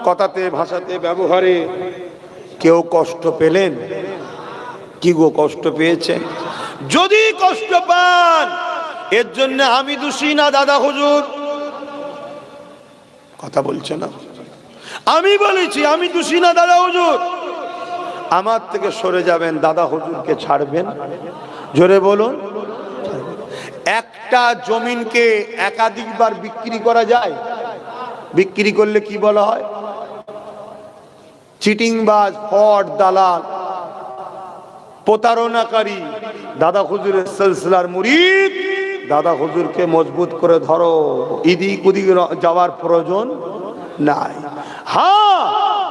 কথাতে, ভাষাতে, ব্যবহারে কেউ কষ্ট পেলেন? কি গো, কষ্ট পেয়েছেন? যদি কষ্ট পান, এর জন্য আমি দোষী না দাদা হুজুর। কথা বলছে না? আমি বলেছি আমি দোষী না দাদা হুজুর। আমার থেকে সরে যাবেন, দাদা হুজুরকে ছাড়বেন। জোরে বলুন। একটা জমিনকে একাধিকবার বিক্রি করা যায়? বিক্রি করলে কি বলা হয়? চিটিংবাজ, ফ্রড, দালাল, প্রতারণাকারী। দাদা হুজুরের সিলসিলার মুরিদ, দাদা হুজুরকে মজবুত করে ধরো, এদিক ওদিক যাওয়ার প্রয়োজন নাই। হ্যাঁ,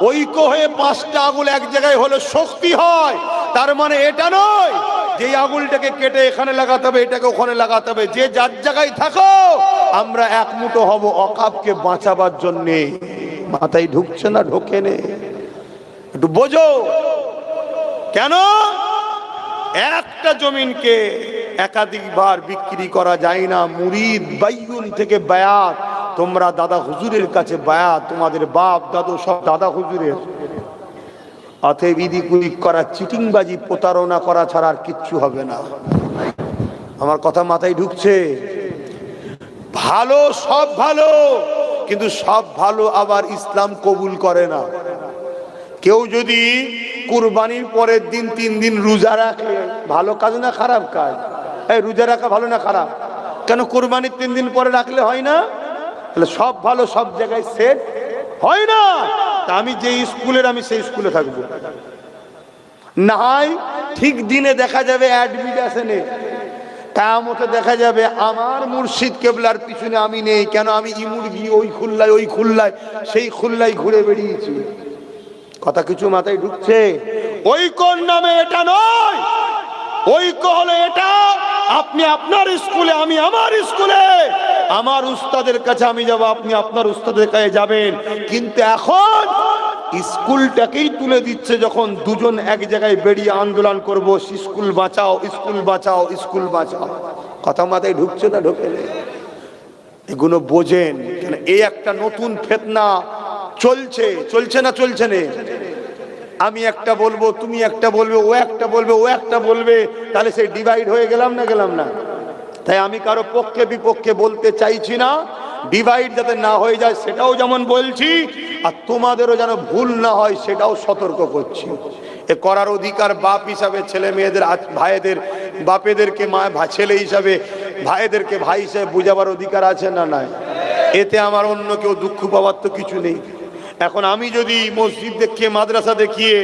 ঐক্য হয়ে পাঁচটা আঙুল এক জায়গায় হলে শক্তি হয়, তার মানে এটা নয় যে আঙুলটাকে কেটে এখানে লাগাতে হবে, এটাকে ওখানে লাগাতে হবে। যে যার জায়গায় থাকো, আমরা এক মুঠো হব ওয়াকফকে বাঁচাবার জন্যে। মাথায় ঢুকছে না? ঢোকে নে, একটু বোঝো। কেন একটা জমিনকে একাধিকবার বিক্রি করা যায় না? মুরিদ বাইয়ুন থেকে বায়াত, তোমরা দাদা হুজুরের কাছে বায়াত, তোমাদের বাপ দাদু সব দাদা হুজুরের। অতএব ইদিক উদিক করা, চিটিংবাজি, প্রতারণা করা ছাড়া আর কিচ্ছু হবে না। আমার কথা মাথায় ঢুকছে? ভালো, সব ভালো, কিন্তু সব ভালো আবার ইসলাম কবুল করে না। কেউ যদি কুরবানির পরের দিন 3 দিন রোজা রাখে, ভালো কাজ না খারাপ কাজ? এই রোজা রাখা ভালো না খারাপ? কেন কুরবানির 3 দিন পরে রাখলে হয় না? তাহলে সব ভালো সব জায়গায় সেট হয় না। তা আমি যে স্কুলের, আমি সেই স্কুলে থাকবো না হয় ঠিক দিনে দেখা যাবে অ্যাডমিট আসেনে, কিয়ামতে দেখা যাবে আমার মুর্শিদ কেবলার পিছনে আমি নেই। কেন? আমি ইমুর গিয়ে ওই খুল্লায় সেই খুল্লায় ঘুরে বেরিয়েছি। কথা কিছু মাথায় ঢুকছে? ঐক্যর নামে এটা নয়। ঐক্য হলো এটা, আপনি আপনার স্কুলে, আমি আমার স্কুলে, আমার উস্তাদের কাছে আমি যাব, আপনি আপনার উস্তাদের কাছে যাবেন। কিন্তু এখন স্কুলটাকেই তুলে দিচ্ছে, যখন দুজন এক জায়গায় বেরিয়ে আন্দোলন করব, স্কুল বাঁচাও, স্কুল বাঁচাও, স্কুল বাঁচাও। কথা মাথায় ঢুকছে না? ঢোকে না? এগুলো বোঝেন। এই একটা নতুন ফিতনা চলছে না চলছে না? আমি একটা বলবো, তুমি একটা বলবে, ও একটা বলবে, ও একটা বলবে, তাহলে সেই ডিভাইড হয়ে গেলাম না? তাই আমি কারো পক্ষে বিপক্ষে বলতে চাইছি না। ডিভাইড যাতে না হয়ে যায় সেটাও যেমন বলছি, আর তোমাদেরও যেন ভুল না হয় সেটাও সতর্ক করছি। এ করার অধিকার বাপ হিসাবে ছেলে মেয়েদের, ভাইদের বাপেদেরকে মা, ছেলে হিসাবে ভাইদেরকে ভাই হিসাবে বুঝাবার অধিকার আছে না নাই? এতে আমার অন্য কেউ দুঃখ পাওয়ার তো কিছু নেই। এখন আমি যদি মসজিদ দেখিয়ে, মাদ্রাসা দেখিয়ে,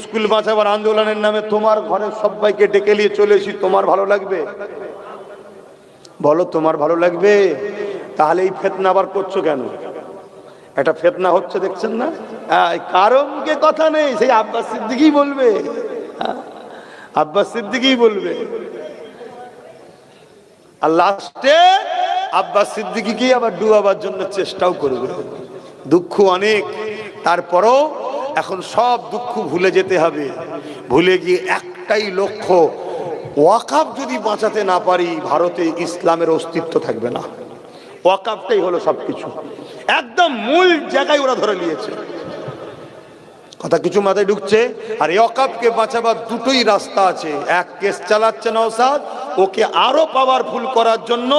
স্কুল বাঁচাবার আন্দোলনের নামে তোমার ঘরের সবাইকে ডেকে নিয়ে চলে এসি, তোমার ভালো লাগবে? বলো, তোমার ভালো লাগবে? তাহলে এই ফিতনা আবার করছো কেন? একটা ফিতনা হচ্ছে, দেখছেন না? কারো মুখে কথা নেই, সেই আব্বাস সিদ্দিকী বলবে, আব্বাস সিদ্দিকী বলবে, আর লাস্টে আব্বাস সিদ্দিকীকে আবার ডুবাবার জন্য চেষ্টাও করবে। দুঃখ অনেক, তারপরও এখন সব দুঃখ ভুলে যেতে হবে। ভুলে গিয়ে একটাই লক্ষ্য, ওয়াকফ যদি বাঁচাতে না পারি, ভারতে ইসলামের অস্তিত্ব থাকবে না। ওয়াকফটাই হলো সবকিছু, একদম মূল জায়গায় ওরা ধরে নিয়েছে। কথা কিছু মাথায় ঢুকছে? আর এই ওয়াকফকে বাঁচাবার দুটোই রাস্তা আছে। এক, কেস চালাচ্ছে নওশাদ, ওকে আরো পাওয়ারফুল করার জন্য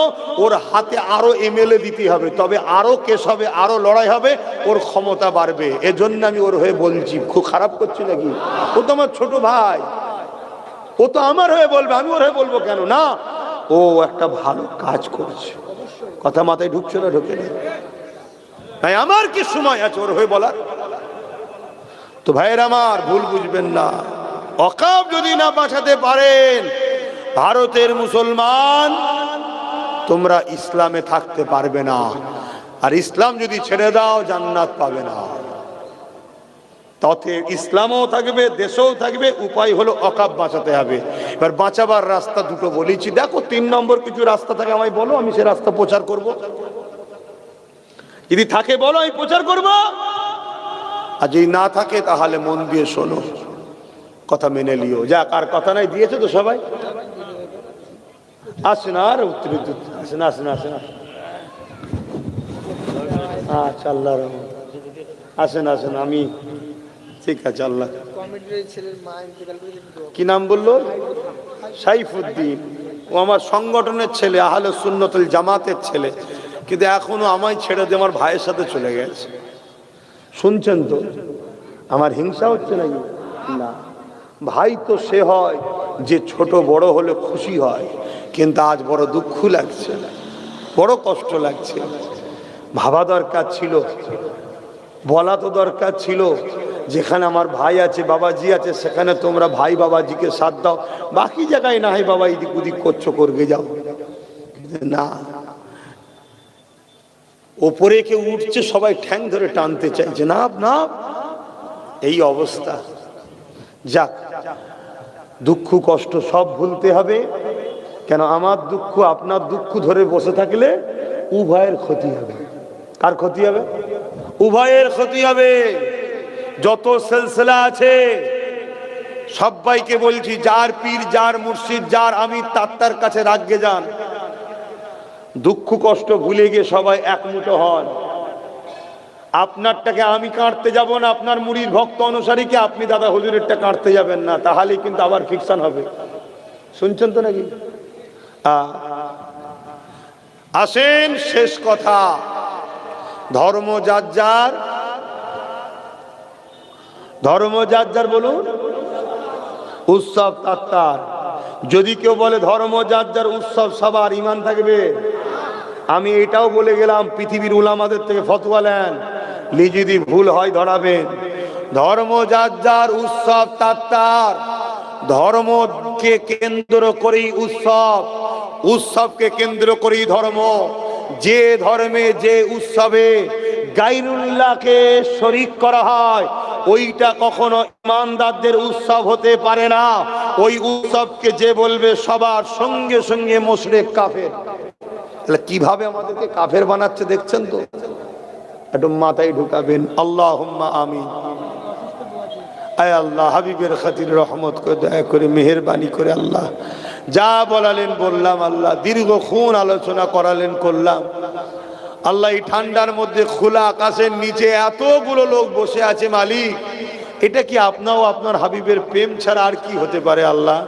ওর হাতে আরো এমএলএ দিতে হবে, তবে আরো কেস হবে, আরো লড়াই হবে, ওর ক্ষমতা বাড়বে। এজন্য আমি ওর হয়ে বলছি। খুব খারাপ করছি নাকি? ও তো আমার ছোট ভাই, ও তো আমার হয়ে বলবে, আমি ওর হয়ে বলবো কেন? না, ও একটা ভালো কাজ করছে। কথা মাথায় ঢুকছে না? ঢোকে না? তাই আমার কি সময় আছে ওর হয়ে বলার? তো ভাইয়ের আমার, ভুল বুঝবেন না। ওয়াকফ যদি না বাঁচাতে পারেন, ভারতের মুসলমান তোমরা ইসলামে থাকতে পারবে না। আর ইসলাম যদি ছেড়ে দাও, জান্নাত পাবে না। তাতে ইসলামও থাকবে, দেশও থাকবে। উপায় হলো ওয়াকফ বাঁচাতে হবে। এবার বাঁচাবার রাস্তা দুটো বলেছি। দেখো, 3 নম্বর কিছু রাস্তা থাকে আমায় বলো, আমি সে রাস্তা প্রচার করব। যদি থাকে বলো, আমি প্রচার করব। আর যদি না থাকে তাহলে মন দিয়ে শোনো, কথা মেনে লিও। যাক, আর কথা নাই, দিয়েছে তো সবাই। আসে না, আর আসে না, আসে না, আসে না। আচ্ছা, আল্লাহ রহমান, আসেন আসেন। আমি ঠিক আছে। আল্লাহ, কি নাম বললো? সাইফুদ্দিন। ও আমার সংগঠনের ছেলে, আহলে সুন্নতুল জামাতের ছেলে, কিন্তু এখনো আমায় ছেড়ে দিয়ে আমার ভাইয়ের সাথে চলে গেছে। শুনছেন তো? আমার হিংসা হচ্ছে নাকি? না, ভাই তো সে হয় যে ছোট বড় হলে খুশি হয়, কিন্তু আজ বড় দুঃখ লাগছে, বড় কষ্ট লাগছে। ভাবা দরকার ছিল, বলা তো দরকার ছিল, যেখানে আমার ভাই আছে, বাবাজি আছে, সেখানে তোমরা ভাই বাবাজিকে সাথ দাও, বাকি জায়গায় না হয় বাবা এদিক ওদিক করছো, করবে যাও। না, ওপরে কেউ উঠছে, সবাই ঠ্যাং ধরে টানতে চাইছে, না না, এই অবস্থা। যাক, দুঃখ কষ্ট সব ভুলতে হবে। কেন? আমার দুঃখ আপনার দুঃখ ধরে বসে থাকলে উভয়ের ক্ষতি হবে। কার ক্ষতি হবে? উভয়ের ক্ষতি হবে। যত সিলসিলা আছে সবাইকে বলছি, যার পীর, যার মুর্শিদ, যার আমির, তার কাছে রাগগে যান। দুঃখ কষ্ট ভুলে গিয়ে সবাই একমুঠো হন। আপনারটাকে আমি কাটতে যাব না, আপনার মুরিদ ভক্ত অনুসারীকে আপনি দাদা হুজুরেরটা কাটতে যাবেন না, তাহলে কিন্তু আবার ফিকশন হবে। শুনছেন তো নাকি? আসেন, শেষ কথা, ধর্ম যার যার, ধর্ম যার যার বলুন, উৎসব তার। যদি কেউ বলে ধর্ম যার যার, উৎসব সবার, ঈমান থাকবে? আমি এটাও বলে গেলাম, পৃথিবীর উলামাদের থেকে ফতোয়া নেন, যদি ভুল হয় ধরাবেন। ধর্ম যার যার, উৎসব তার। ধর্মকে কেন্দ্র করেই উৎসব, উৎসবকে কেন্দ্র করেই ধর্ম। যে ধর্মে, যে উৎসবে গায়রুল্লাহকে শরীক করা হয়, ওইটা কখনো ইমানদারদের উৎসব হতে পারে না। ওই উৎসবকে যে বলবে, সবার সঙ্গে সঙ্গে মুশরিক, কাফের। তাহলে কিভাবে আমাদেরকে কাফের বানাচ্ছে দেখছেন তো? একটু মাথায় ঢুকাবেন। আল্লাহুম্মা আমিন। আয় আল্লাহ, হাবিবের খাতির রহমত করে, দয়া করে, মেহেরবানি করে আল্লাহ, যা বলালেন বললাম আল্লাহ, দীর্ঘক্ষণ আলোচনা করালেন করলাম আল্লাহ। এই ঠান্ডার মধ্যে খোলা আকাশের নিচে এতগুলো লোক বসে আছে মালিক, এটা কি আপনাও আপনার হাবিবের প্রেম ছাড়া আর কি হতে পারে? আল্লাহ,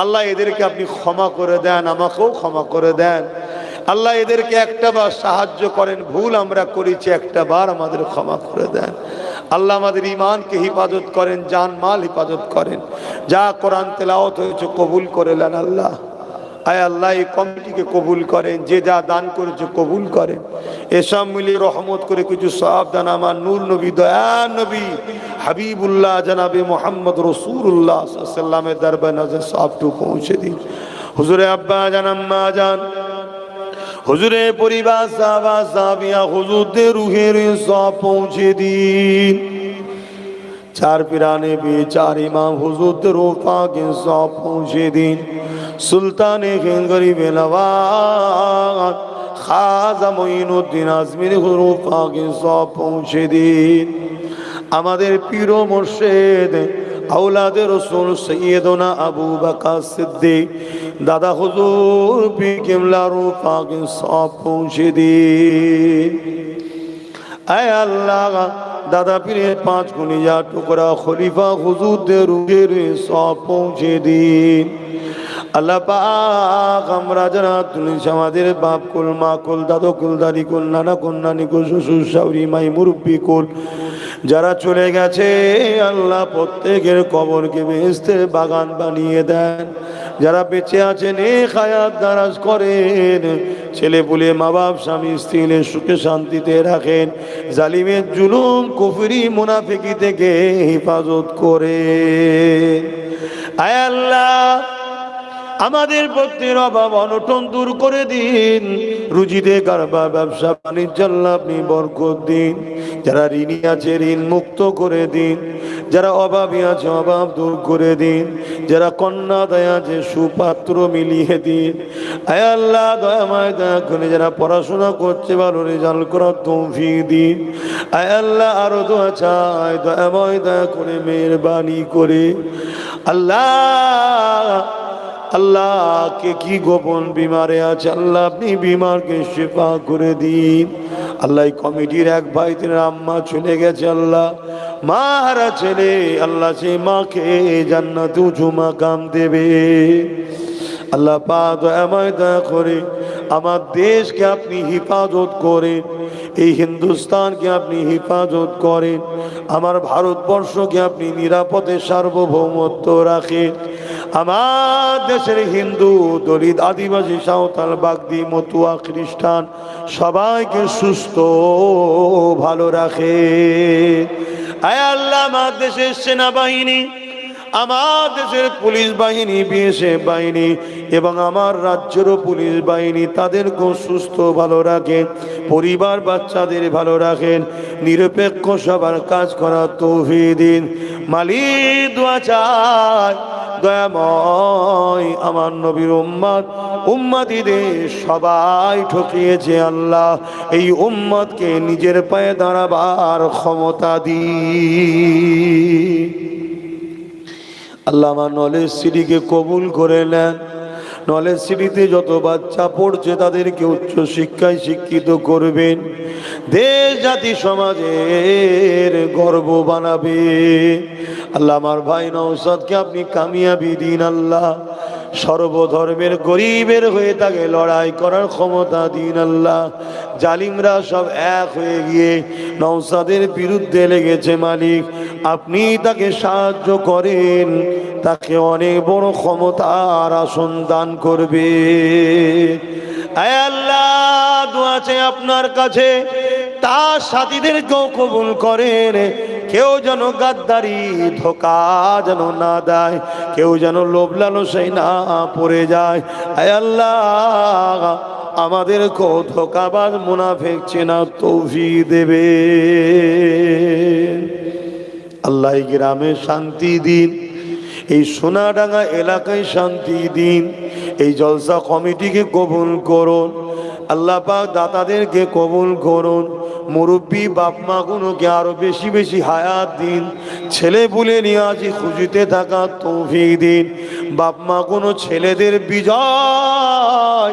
আল্লাহ এদেরকে আপনি ক্ষমা করে দেন, আমাকেও ক্ষমা করে দেন আল্লাহ। এদেরকে একটা বার সাহায্য করেন, ভুল আমরা করেছি, একটা বার আমাদের ক্ষমা করে দেন আল্লাহ। আমাদের ঈমানকে হিফাজত করেন, জান মাল হিফাজত করেন। যা কোরআন তেলাওয়াত হয়েছে কবুল করে নেন আল্লাহ। আয় আল্লাহ, এই কমিটিকে কবুল করেন, যে যা দান করেছে কবুল করেন। এসব মিলিয়ে রহমত করে কিছু সওয়াব দান আমার নূর নবী, দয়া নবী হাবিবুল্লাহ জনাবে মোহাম্মদ রাসূলুল্লাহ সাল্লাল্লাহু আলাইহি ওয়াসাল্লামের দরবারে নজর সওয়াবটু পৌঁছে দিন। হুজুরে আব্বা জান, আম্মা জান, হুজুরে পরিবার, সাহাবা সাহাবিয়া, হুজুরদের রুহের সওয়াব পৌঁছে দিন। চার পিরানে বেচার ইমাম হুজুরদের রূহ পাকে সওয়াব পৌঁছে দিন। সুলতানে হিন্দ গরিবে নওয়াজ খাজা মঈনুদ্দিন আজমির রূহ পাকে সওয়াব পৌঁছে দিন। আমাদের পীর ও মুর্শিদ আওলাদে রাসূল সৈয়দনা আবু বকর সিদ্দিক দাদা হুজুর পীর কিবলা রূহ পাকে সওয়াব পৌঁছে দিন। আয় আল্লাহ, দাদা পীরের পাঁচ গুণিয়া টুকরা খলিফা হুজুরদের রুহের সওয়াব পৌঁছে দিন। আল্লাহ পাক, আমরা যারা তুলেছি, আমাদের বাপ কুল, মা কুল, দাদু কুল, দাদি কুল, নানা কুল, নানি কুল, শ্বশুর শাশুড়ি, মাই মুরব্বি কুল, যারা চলে গেছে আল্লাহ, প্রত্যেকের কবরকে বেহেশতের বাগান বানিয়ে দেন। যারা বেঁচে আছেন নেক হায়াত দারাজ করেন। ছেলে পুলে, মা বাপ, স্বামী স্ত্রীকে সুখে শান্তিতে রাখেন। জালিমের জুলুম, কুফরি, মুনাফিকি থেকে হেফাজত করেন। আয় আল্লাহ, আমাদের প্রত্যেকের অভাব অনটন দূর করে দিন। রুজিতে কারবার, ব্যবসা বাণিজ্য আল্লাহ আপনি বরকত দিন। যারা ঋণী আছে ঋণ মুক্ত করে দিন। যারা অভাবী আছে অভাব দূর করে দিন। যারা কন্যা দয়া আছে সুপাত্র মিলিয়ে দিন। আয় আল্লাহ, দয়াময় দয়া করে যারা পড়াশোনা করছে ভালো রেজাল্ট করার তৌফিক দিন। আয় আল্লাহ, আরো দোয়া চাই, দয়াময় দয়া করে মেহেরবানি করে আল্লাহ, আল্লাহ কে কি গোপন বিমারে আছে আল্লাহ আপনি বিমারকে শিফা করে দিন। আল্লাহ, এই কমিটির এক ভাই তিনি আম্মা চলে গেছে আল্লাহ, মা হারা ছেলে, আল্লাহ সেই মাকে জান্নাতে উঁচু মাকাম দেবে। আল্লাহ পাক দয়াময় দয়া করে আমার দেশকে আপনি হিফাজত করেন। এই হিন্দুস্তানকে আপনি হিফাজত করেন। আমার ভারতবর্ষকে আপনি নিরাপদে সার্বভৌমত্ব রাখেন। আমার দেশের হিন্দু, দলিত, আদিবাসী, সাঁওতাল, বাগদি, মতুয়া, খ্রিস্টান সবাইকে সুস্থ ভালো রাখে। আয় আল্লাহ, আমার দেশের সেনাবাহিনী, আমার দেশের পুলিশ বাহিনী, বিএসএফ বাহিনী এবং আমার রাজ্যেরও পুলিশ বাহিনী, তাদেরকেও সুস্থ ভালো রাখেন, পরিবার বাচ্চাদের ভালো রাখেন, নিরপেক্ষ সবার কাজ করার তৌফিক দিন। মালিক দোয়া চাই, দয়াময় আমার নবীর উম্মতিদের সবাই ঠকিয়েছে আল্লাহ, এই উম্মতকে নিজের পায়ে দাঁড়াবার ক্ষমতা দি। আল্লাহ আমার নলেজ সিটিকে কবুল করে নেন। নলেজ সিটিতে যত বাচ্চা পড়ছে তাদেরকে উচ্চ শিক্ষায় শিক্ষিত করবেন, দেশ জাতি সমাজের গর্ব বানাবে। আল্লাহ আমার ভাই নওশাদকে আপনি কামিয়াবি দিন। আল্লাহ সর্বধর্মের গরিবের হয়ে তাকে লড়াই করার ক্ষমতা দিন। আল্লাহ জালিমরা সব এক হয়ে গিয়ে নওশাদের বিরুদ্ধে লেগেছে, মালিক আপনি তাকে সাহায্য করেন, তাকে অনেক বড় ক্ষমতার আসন দান করবে। আয় আল্লাহ, দোয়া চাই আপনার কাছে, তার সাথীদেরকেও কবুল করেন। কেউ যেন গাদ্দারি ধোঁকা যেন না দেয়, কেউ যেন লোভ লালসায় না পড়ে যায়। আয় আল্লাহ, আমাদেরকেও ধোঁকাবাজ মুনাফিক চেনা তৌফিক দেবে। আল্লাহ গ্রামে শান্তি দিন, এই সোনাডাঙ্গা এলাকায় শান্তি দিন। এই জলসা কমিটিকে কবুল করুন আল্লাহ পাক, দাতাদেরকে কবুল করুন, মুরব্বী বাপ মা গুলোকে আরো বেশি বেশি হায়াত দিন, ছেলে পুলে নিয়ে আজি খুশিতে থাকা তৌফিক দিন। বাপ মা কোনো ছেলেদের বিজয়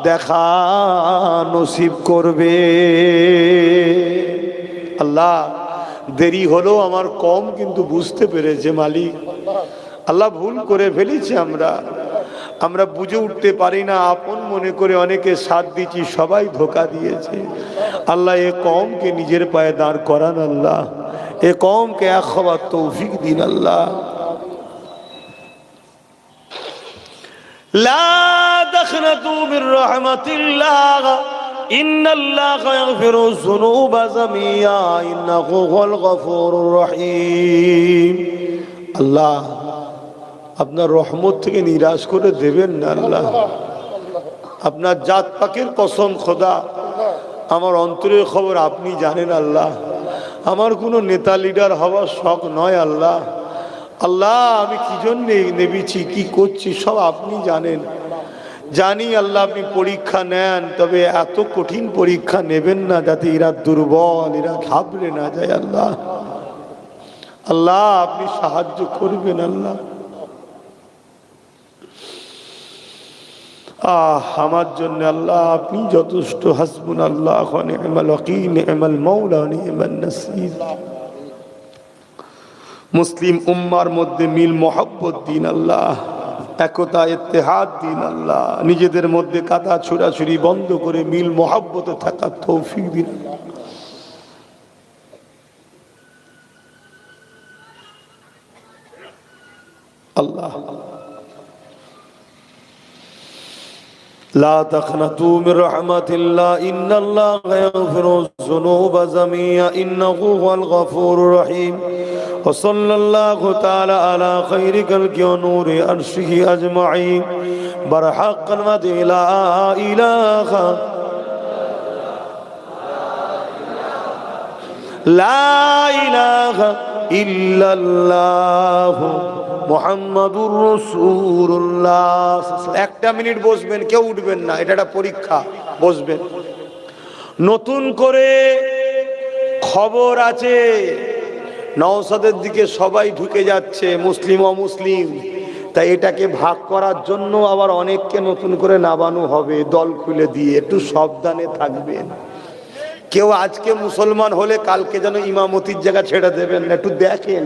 দেখা নসিব করবে। আল্লাহ দেরি হলো আমার কম, কিন্তু বুঝতে পেরেছে মালিক। আল্লাহ ভুল করে ফেলেছি, আমরা বুঝে উঠতে পারি না, আপন মনে করে অনেকে সাথ দিচ্ছি, সবাই ধোঁকা দিয়েছে। আল্লাহ এ কওমকে নিজের পায়ে দাঁড় করান, আল্লাহ এ কওমকে এক হওয়ার তৌফিক দিন। আল্লাহ লা তাখনাতু মির রাহমাতিল্লাহ ইন্নাল্লাহা ইয়াগফিরু যুনুবা জামিয়া ইন্নাহু হুয়াল গফুরুর রহিম। আল্লাহ আপনার রহমত থেকে নিরাশ করে দেবেন না আল্লাহ। আপনার জাত পাকের কসম খোদা, আমার অন্তরের খবর আপনি জানেন আল্লাহ। আমার কোনো নেতা লিডার হওয়ার শখ নয় আল্লাহ। আল্লাহ আমি কি জন্য নেবেছি, কি করছি সব আপনি জানেন। জানি আল্লাহ আপনি পরীক্ষা নেন, তবে এত কঠিন পরীক্ষা নেবেন না যাতে এরা দুর্বল, এরা ঘাবড়ে না যায়। আল্লাহ আল্লাহ আপনি সাহায্য করবেন আল্লাহ। আমার জন্য আল্লাহ আপনি যথেষ্ট। হাসবুনাল্লাহু ওয়া নি'মাল ওয়াকিল, নি'মাল মাওলা, নি'মান নাসির। মুসলিম উম্মার মধ্যে মিল মোহাব্বত দিন আল্লাহ, একতা ইত্তেহাদ দিন আল্লাহ। নিজেদের মধ্যে কাদা ছুড়াছুড়ি বন্ধ করে মিল মোহাব্বতে থাকার তৌফিক দিন আল্লাহ। لا تقنطوا من رحمة الله إن الله يغفر الذنوب جميعا إنه هو الغفور الرحيم وصلى الله تعالى على خير خلقه ونور عرشه أجمعين برحق كلمة لا إله إلا الله মুহাম্মাদুর রাসূলুল্লাহ। একটা মিনিট বসবেন, কেউ উঠবেন না, এটা একটা পরীক্ষা। বসবেন। নতুন করে খবর আছে নওশাদের দিকে সবাই ঢুকে যাচ্ছে, মুসলিম অমুসলিম, তাই এটাকে ভাগ করার জন্য আবার অনেককে নতুন করে নামানো হবে দল খুলে দিয়ে। একটু সাবধানে থাকবেন। কেউ আজকে মুসলমান হলে কালকে যেন ইমামতির জায়গা ছেড়ে দেবেন না, একটু দেখেন।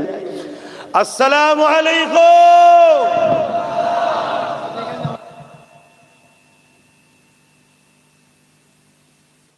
আসসালামু আলাইকুম।